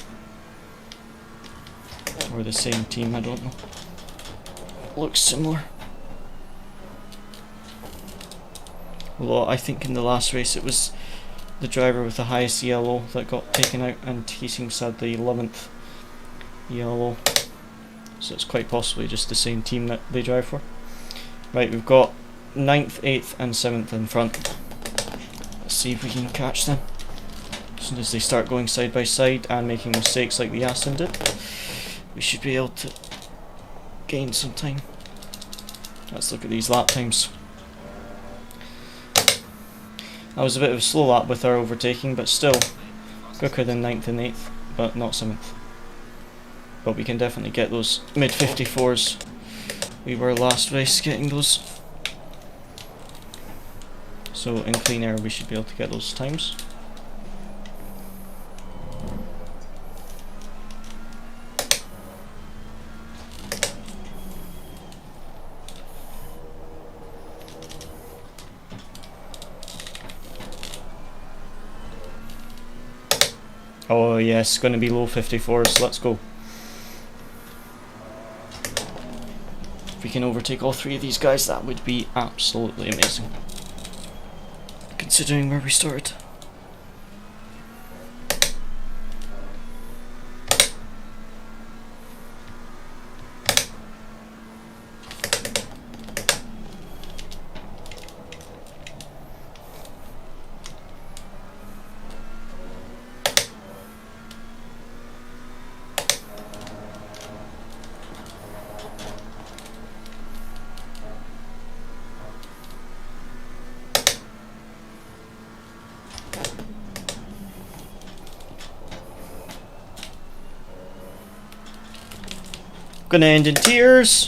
Or the same team, I don't know. Looks similar. Although I think in the last race it was the driver with the highest yellow that got taken out, and he seems to have the 11th yellow. So it's quite possibly just the same team that they drive for. Right, we've got 9th, 8th and 7th in front. Let's see if we can catch them. As soon as they start going side by side and making mistakes like the Aston did, we should be able to gain some time. Let's look at these lap times. That was a bit of a slow lap with our overtaking, but still quicker than 9th and 8th, but not 7th. But we can definitely get those mid 54s. We were last race getting those. So in clean air we should be able to get those times. Oh yes, going to be low 54s, let's go. If we can overtake all 3 of these guys, that would be absolutely amazing, considering where we started. Gonna end in tears.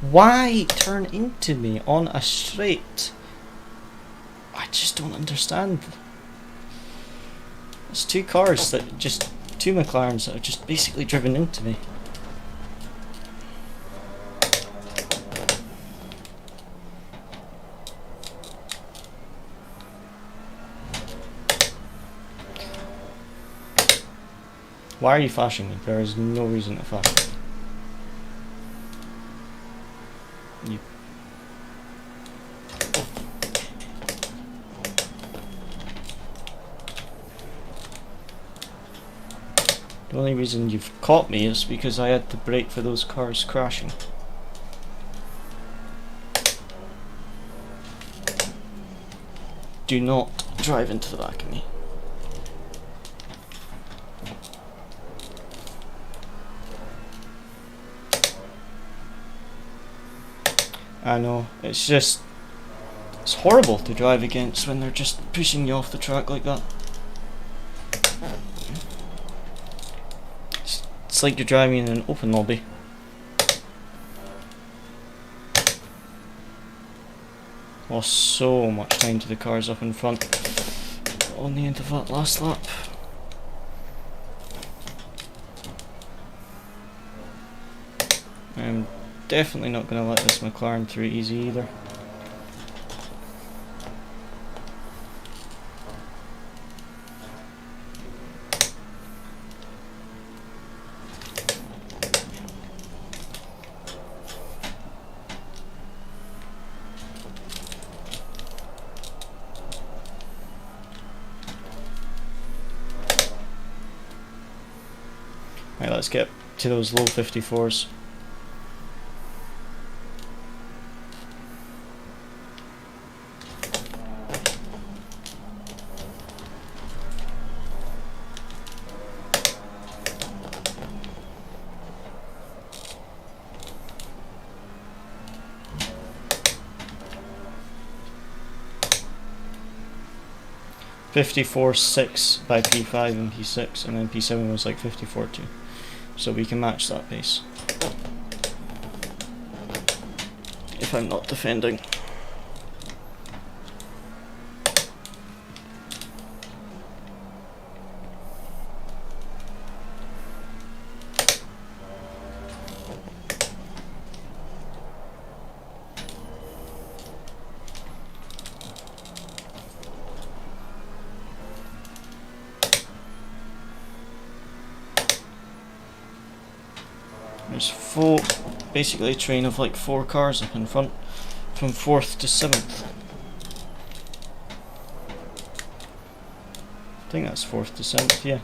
Why turn into me on a straight? I just don't understand. There's 2 cars that just, 2 McLarens that have just basically driven into me. Why are you flashing me? There is no reason to flash. You. The only reason you've caught me is because I had to brake for those cars crashing. Do not drive into the back of me. I know, it's just, it's horrible to drive against when they're just pushing you off the track like that. It's like you're driving in an open lobby. Lost so much time to the cars up in front on the end of that last lap. I'm definitely not going to let this McLaren through easy either. Right, let's get to those low 54s. 54.6 by P5 and P6, and then P7 was like 54.2. So we can match that pace. If I'm not defending. There's basically a train of like 4 cars up in front, from 4th to 7th. I think that's 4th to 7th, yeah.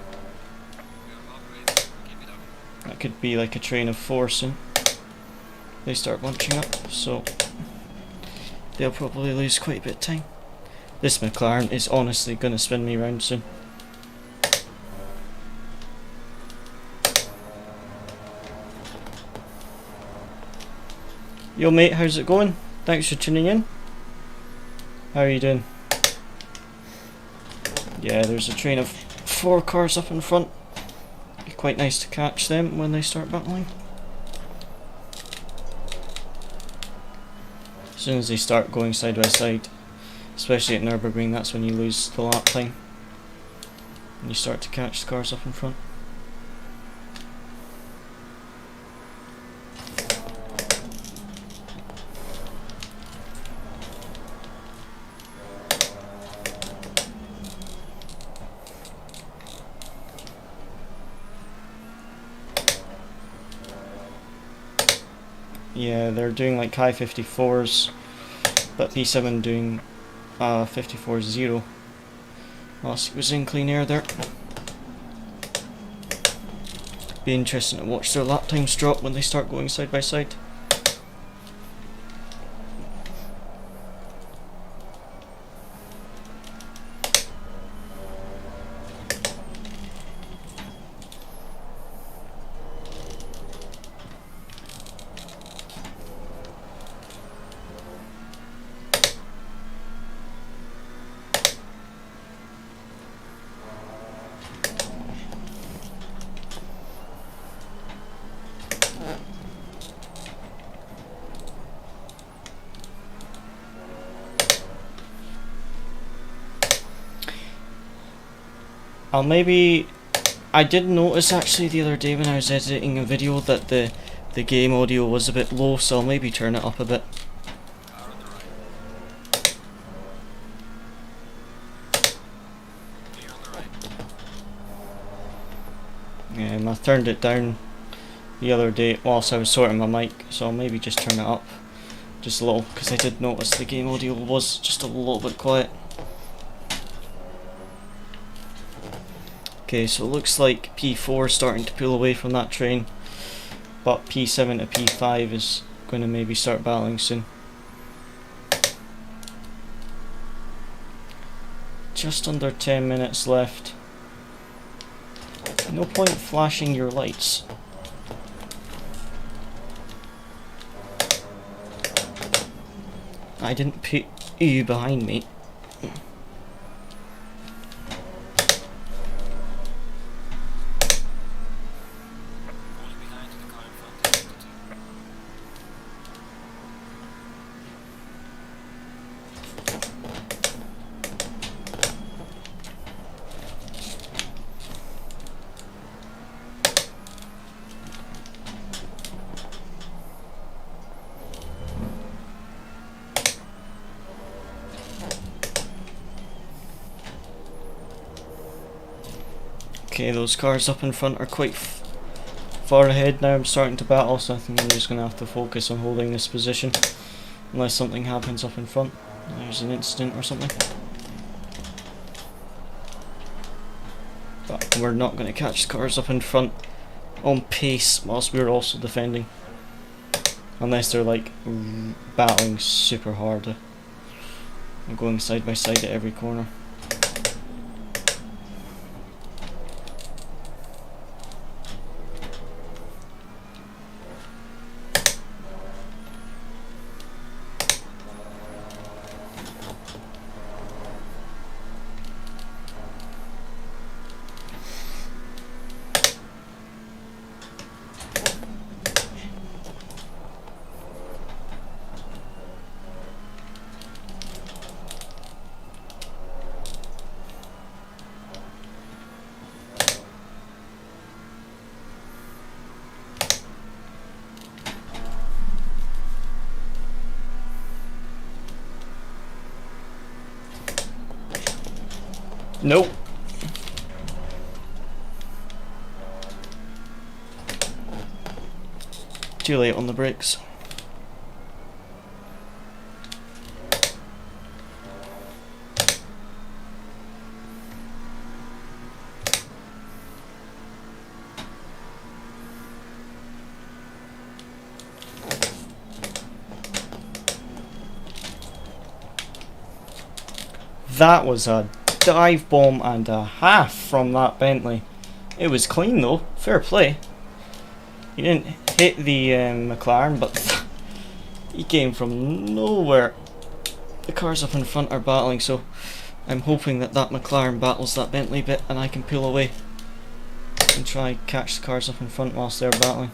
That could be like a train of 4 soon. They start bunching up, so they'll probably lose quite a bit of time. This McLaren is honestly going to spin me round soon. Yo mate, how's it going? Thanks for tuning in. How are you doing? Yeah, there's a train of 4 cars up in front. Be quite nice to catch them when they start battling. As soon as they start going side by side, especially at Nürburgring, that's when you lose the lap time. And you start to catch the cars up in front. Yeah, they're doing like high 54s, but P7 doing 54.0. Whilst it was in clean air there. Be interesting to watch their lap times drop when they start going side by side. I did notice actually the other day when I was editing a video that the game audio was a bit low, so I'll maybe turn it up a bit. I turned it down the other day whilst I was sorting my mic, so I'll maybe just turn it up just a little, because I did notice the game audio was just a little bit quiet. Okay, so it looks like P4 is starting to pull away from that train, but P7 to P5 is going to maybe start battling soon. Just under 10 minutes left. No point flashing your lights. I didn't put you behind me. Okay, those cars up in front are quite far ahead now. I'm starting to battle, so I think I'm just going to have to focus on holding this position unless something happens up in front. There's an incident or something. But we're not going to catch the cars up in front on pace whilst we're also defending. Unless they're like battling super hard and going side by side at every corner. Nope. Too late on the brakes. That was a dive bomb and a half from that Bentley. It was clean though, fair play. He didn't hit the McLaren, but he came from nowhere. The cars up in front are battling, so I'm hoping that that McLaren battles that Bentley bit and I can pull away and try catch the cars up in front whilst they're battling.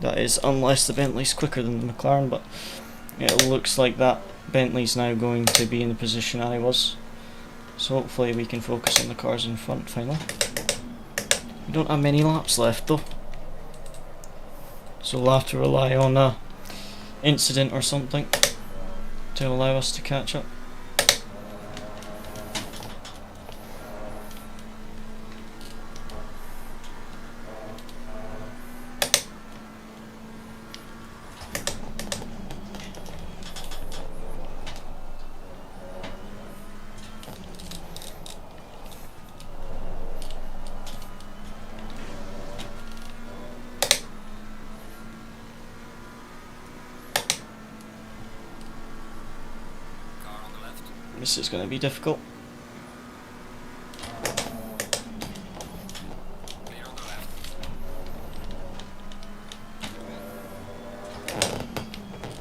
That is, unless the Bentley's quicker than the McLaren, but it looks like that Bentley's now going to be in the position I was. So hopefully we can focus on the cars in front finally. We don't have many laps left though, so we'll have to rely on a incident or something to allow us to catch up. This is going to be difficult.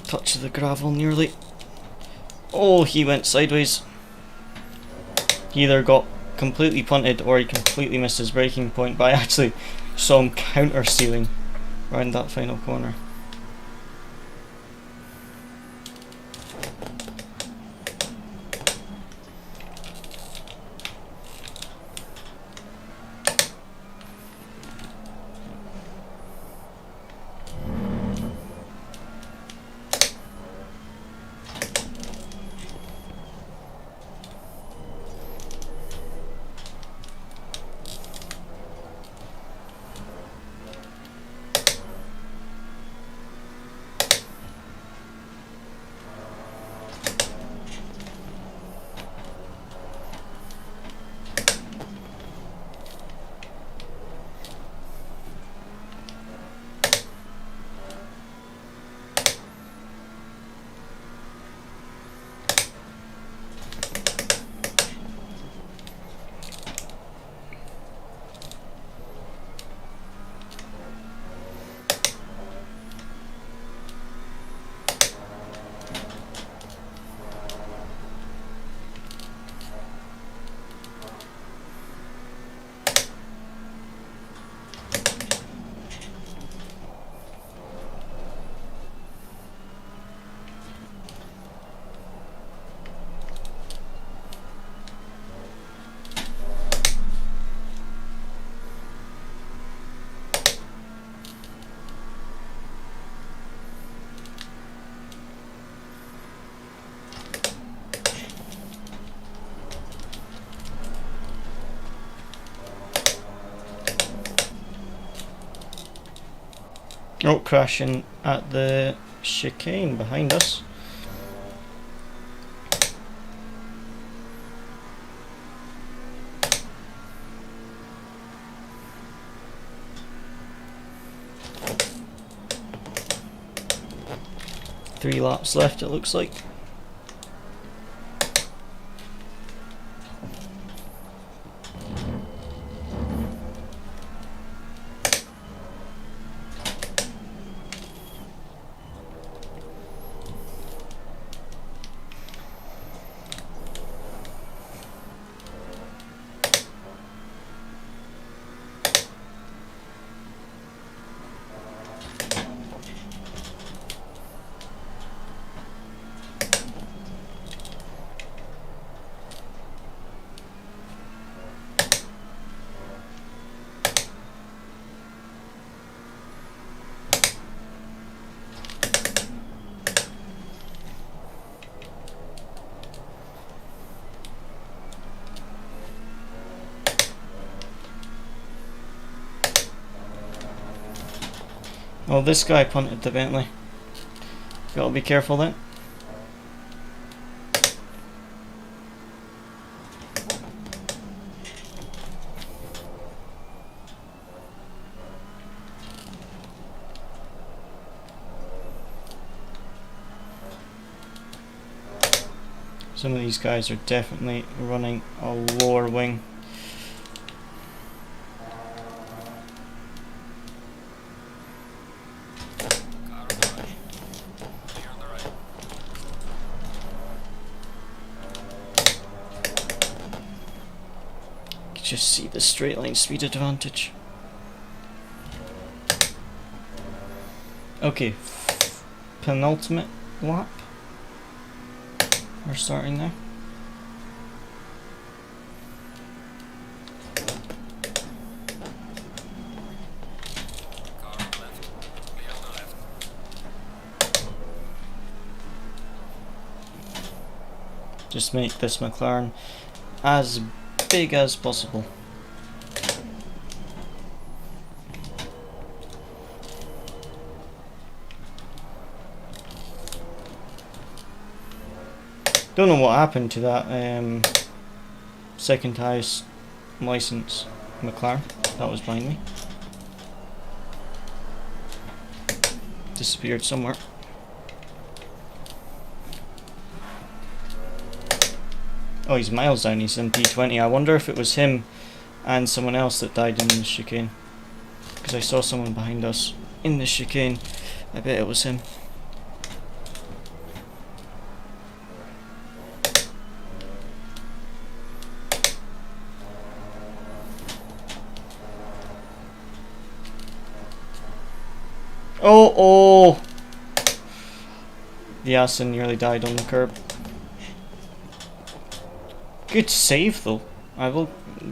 Touch of the gravel nearly. Oh, he went sideways. He either got completely punted or he completely missed his braking point, but I actually saw him counter stealing around that final corner. Oh, crashing at the chicane behind us. Three laps left, it looks like. Oh, this guy punted the Bentley. Gotta be careful then. Some of these guys are definitely running a lower wing. Just see the straight line speed advantage. Okay, penultimate lap. We're starting now. Just make this McLaren as big as possible. Don't know what happened to that second highest license McLaren that was behind me. Disappeared somewhere. Oh, he's miles down, he's in P20. I wonder if it was him and someone else that died in the chicane. Because I saw someone behind us in the chicane. I bet it was him. Oh! The Aston nearly died on the curb. Good save though. I will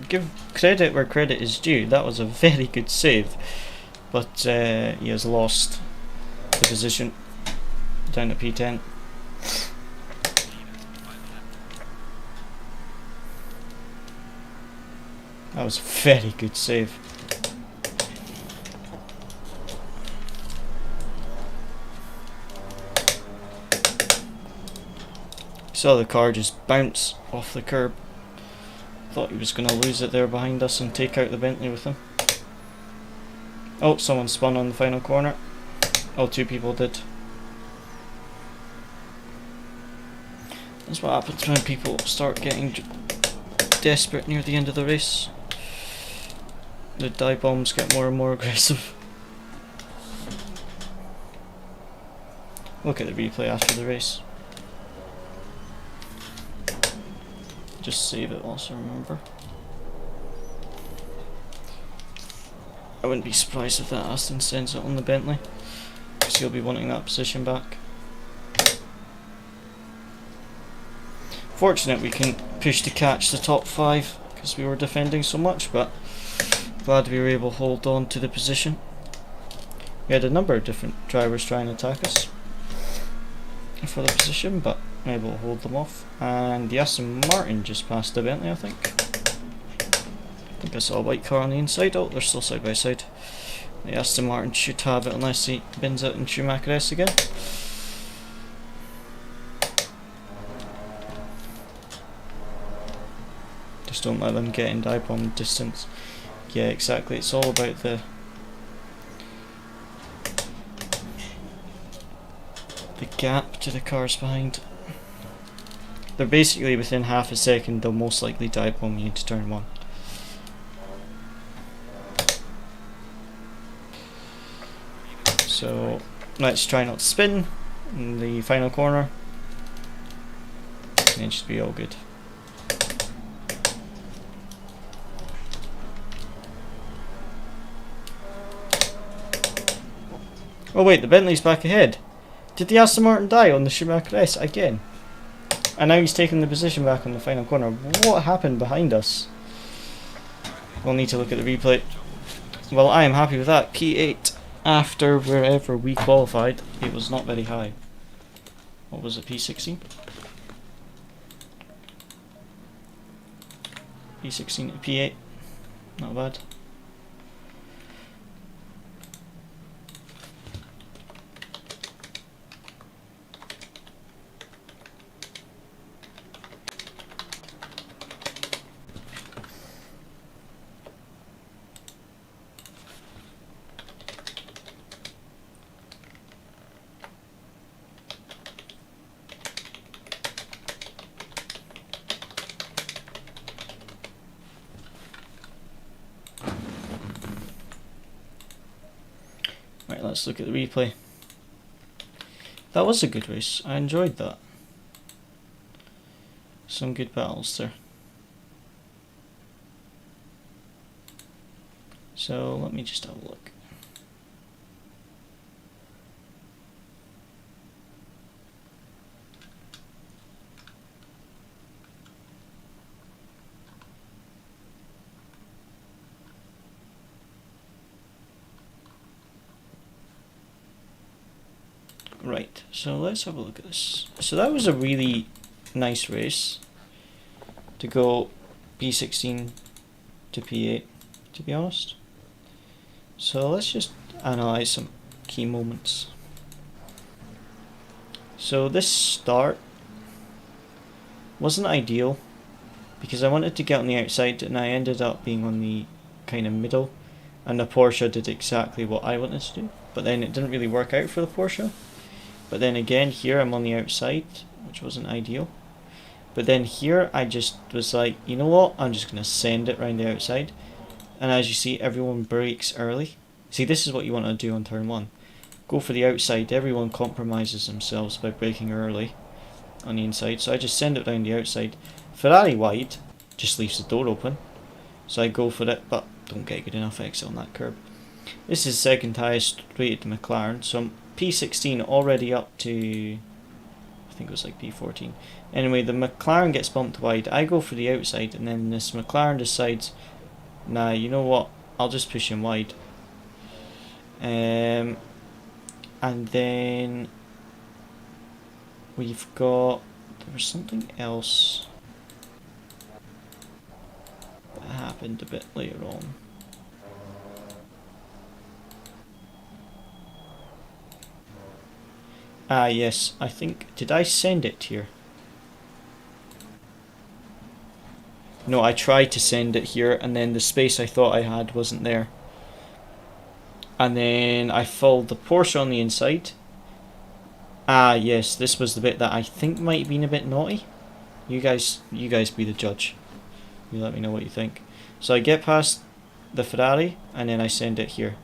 give credit where credit is due. That was a very good save. But he has lost the position down at P10. That was a very good save. Saw the car just bounce off the curb. Thought he was going to lose it there behind us and take out the Bentley with him. Oh, someone spun on the final corner. Oh, two people did. That's what happens when people start getting desperate near the end of the race. The dive bombs get more and more aggressive. Look at the replay after the race. Just save it also, remember. I wouldn't be surprised if that Aston sends it on the Bentley, because he'll be wanting that position back. Fortunate we can push to catch the top 5 because we were defending so much, but glad we were able to hold on to the position. We had a number of different drivers trying to attack us for the position, but able to hold them off. And the Aston Martin just passed the Bentley, I think. I think I saw a white car on the inside. Oh, they're still side by side. The Aston Martin should have it unless he bins it in Schumacher S again. Just don't let them get in dive bomb distance. Yeah, exactly. It's all about the gap to the cars behind. They're basically within half a second, they'll most likely dive bomb you into turn 1. So let's try not to spin in the final corner, and it should be all good. Oh wait, the Bentley's back ahead. Did the Aston Martin die on the Schumacher S again? And now he's taking the position back on the final corner. What happened behind us? We'll need to look at the replay. Well, I am happy with that. P8 after wherever we qualified. It was not very high. What was it, P16? P16 to P8. Not bad. Right, let's look at the replay. That was a good race. I enjoyed that. Some good battles there. So let me just have a look. Right, so let's have a look at this. So that was a really nice race to go P16 to P8, to be honest. So let's just analyze some key moments. So this start wasn't ideal because I wanted to get on the outside and I ended up being on the kind of middle, and the Porsche did exactly what I wanted to do, but then it didn't really work out for the Porsche. But then again here I'm on the outside, which wasn't ideal. But then here I just was like, you know what, I'm just going to send it round the outside. And as you see, everyone brakes early. See, this is what you want to do on turn 1. Go for the outside. Everyone compromises themselves by braking early on the inside. So I just send it down the outside. Ferrari wide just leaves the door open. So I go for it, but don't get good enough exit on that curb. This is second highest rated McLaren. So I'm P16 already up to, I think it was like P14. Anyway, the McLaren gets bumped wide. I go for the outside, and then this McLaren decides, nah, you know what, I'll just push him wide. And then we've got, there was something else that happened a bit later on. Ah yes, I think, did I send it here? No, I tried to send it here and then the space I thought I had wasn't there. And then I followed the Porsche on the inside. Ah yes, this was the bit that I think might have been a bit naughty. You guys be the judge. You let me know what you think. So I get past the Ferrari and then I send it here.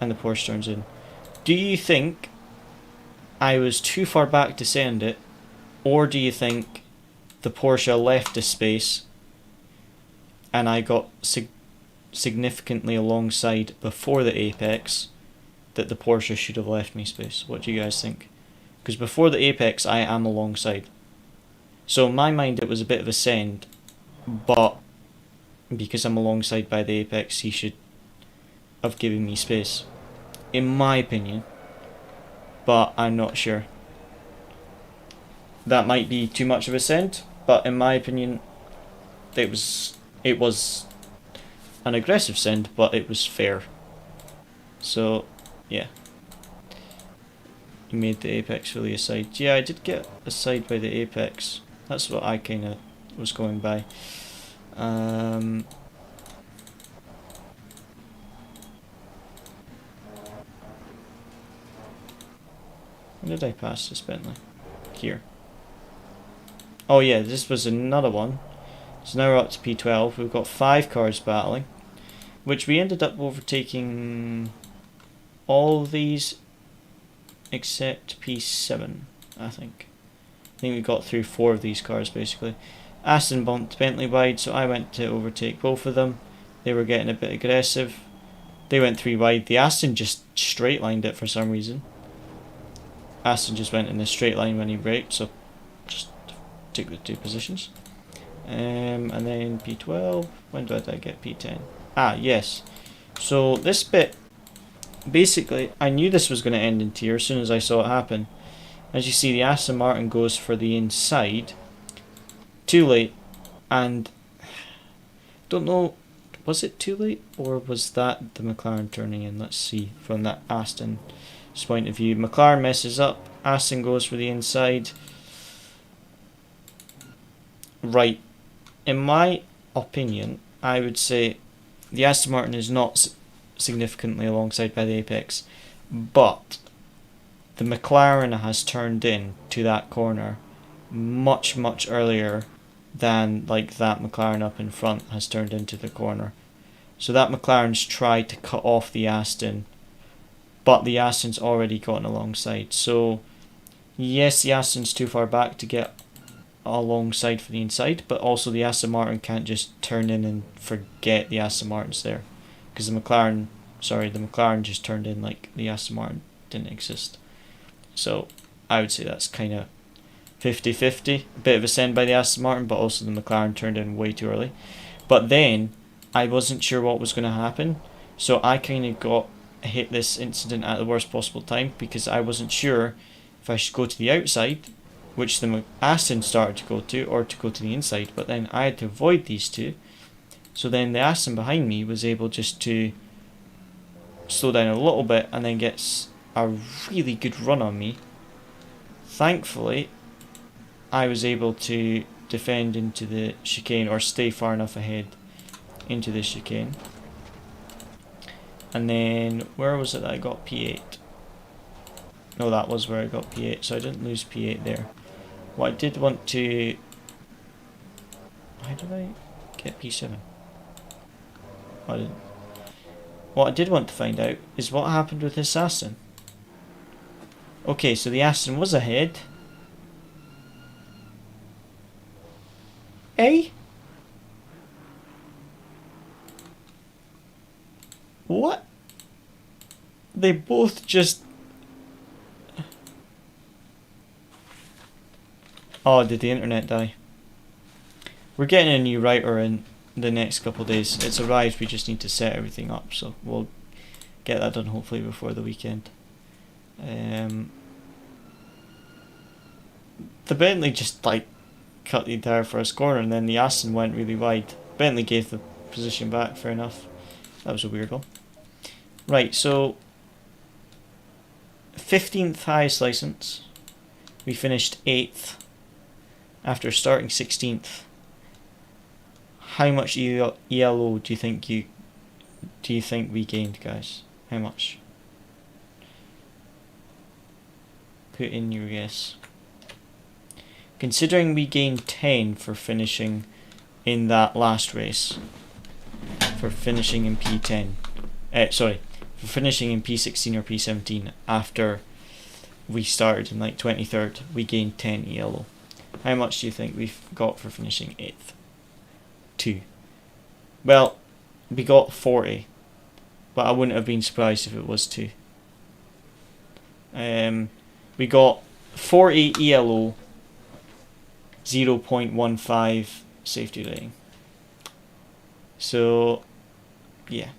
And the Porsche turns in. Do you think I was too far back to send it, or do you think the Porsche left the space and I got significantly alongside before the apex that the Porsche should have left me space? What do you guys think? Because before the apex I am alongside. So in my mind it was a bit of a send, but because I'm alongside by the apex he should have given me space, in my opinion, but I'm not sure. That might be too much of a send, but in my opinion it was an aggressive send, but it was fair. So yeah, you made the apex really aside. Yeah, I did get aside by the apex. That's what I kind of was going by. When did I pass this Bentley? Here. Oh yeah, this was another one. So now we're up to P12. We've got 5 cars battling, which we ended up overtaking all of these except P7, I think. I think we got through 4 of these cars basically. Aston bumped Bentley wide, so I went to overtake both of them. They were getting a bit aggressive. They went 3 wide. The Aston just straight lined it for some reason. Aston just went in a straight line when he braked, so just took the 2 positions. And then P12, when did I get P10? Ah, yes. So this bit, basically, I knew this was going to end in tier as soon as I saw it happen. As you see, the Aston Martin goes for the inside, too late, and don't know, was it too late, or was that the McLaren turning in? Let's see, from that Aston's point of view. McLaren messes up, Aston goes for the inside. Right, in my opinion, I would say the Aston Martin is not significantly alongside by the apex, but the McLaren has turned in to that corner much earlier than like that McLaren up in front has turned into the corner. So that McLaren's tried to cut off the Aston but the Aston's already gotten alongside. So yes, the Aston's too far back to get alongside for the inside, but also the Aston Martin can't just turn in and forget the Aston Martin's there, because the McLaren just turned in like the Aston Martin didn't exist. So I would say that's kind of 50-50, a bit of a send by the Aston Martin, but also the McLaren turned in way too early. But then I wasn't sure what was going to happen, so I kind of hit this incident at the worst possible time, because I wasn't sure if I should go to the outside, which the Aston started to go to, or to go to the inside. But then I had to avoid these two, so then the Aston behind me was able just to slow down a little bit and then gets a really good run on me. Thankfully I was able to defend into the chicane, or stay far enough ahead into the chicane. And then where was it that I got P8? No, that was where I got P8, so I didn't lose P8 there. What I did want to... How did I get P7? I didn't. What I did want to find out is what happened with this Aston. Okay, so the Aston was ahead. Eh? What? They both just... Oh, did the internet die? We're getting a new router in the next couple of days. It's arrived, we just need to set everything up, so we'll get that done hopefully before the weekend. The Bentley just like cut the entire first corner, and then the Aston went really wide. Bentley gave the position back, fair enough. That was a weird one. Right, so 15th highest license. We finished 8th after starting 16th. How much ELO do you think we gained, guys? How much? Put in your guess. Considering we gained 10 for finishing in that last race, for finishing in P10, for finishing in P16 or P17 after we started in like 23rd, we gained 10 ELO. How much do you think we've got for finishing 8th? 2. Well, we got 40, but I wouldn't have been surprised if it was 2. We got 40 ELO, 0.15 safety rating. So, yeah.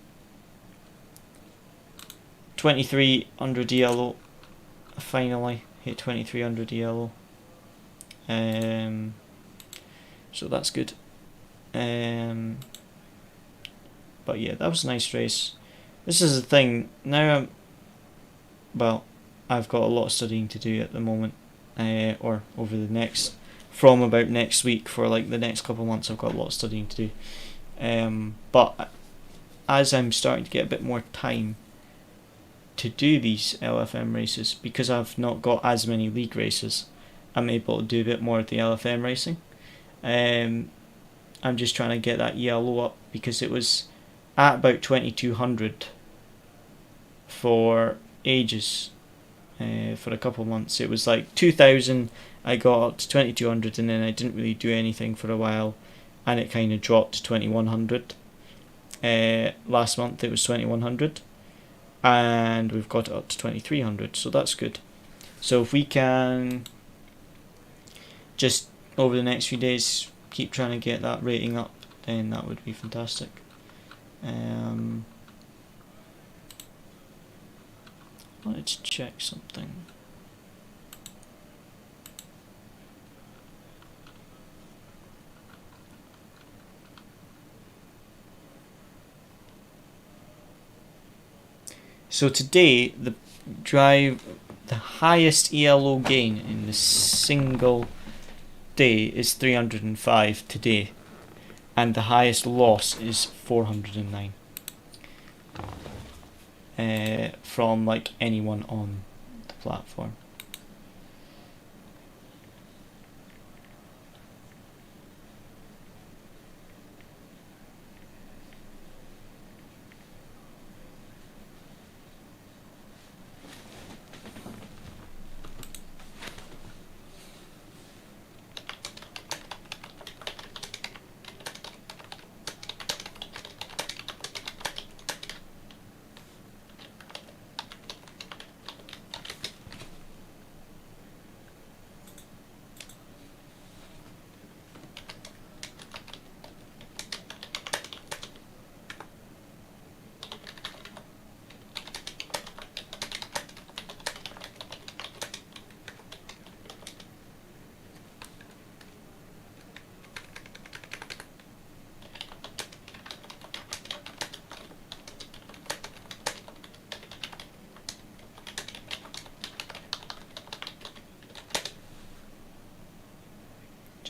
2300 ELO. Finally hit 2300 ELO. So that's good. But yeah, that was a nice race. This is the thing. Now I've got a lot of studying to do at the moment, or over the next, from about next week for like the next couple of months. I've got a lot of studying to do. But as I'm starting to get a bit more time to do these LFM races, because I've not got as many league races, I'm able to do a bit more of the LFM racing. I'm just trying to get that ELO up, because it was at about 2200 for ages. For a couple of months it was like 2000, I got up to 2200, and then I didn't really do anything for a while, and it kind of dropped to 2100. Last month it was 2100, and we've got it up to 2300, so that's good. So if we can just over the next few days keep trying to get that rating up, then that would be fantastic. Let's check something. So today the highest ELO gain in the single day is 305 today, and the highest loss is 409 from like anyone on the platform.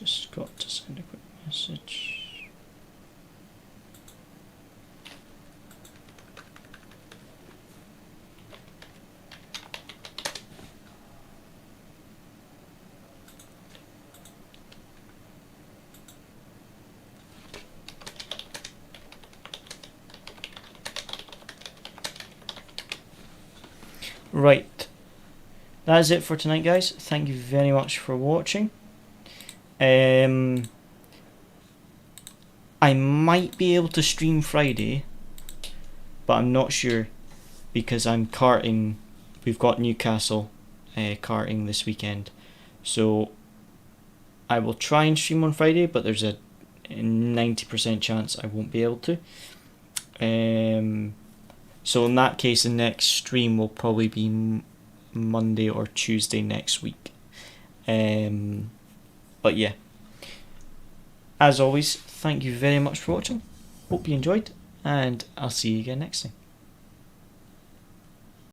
just got to send a quick message. Right, that is it for tonight, guys. Thank you very much for watching. I might be able to stream Friday, but I'm not sure because I'm karting. We've got Newcastle karting this weekend, so I will try and stream on Friday, but there's a 90% chance I won't be able to. So in that case, the next stream will probably be Monday or Tuesday next week. But yeah, as always, thank you very much for watching. Hope you enjoyed, and I'll see you again next time.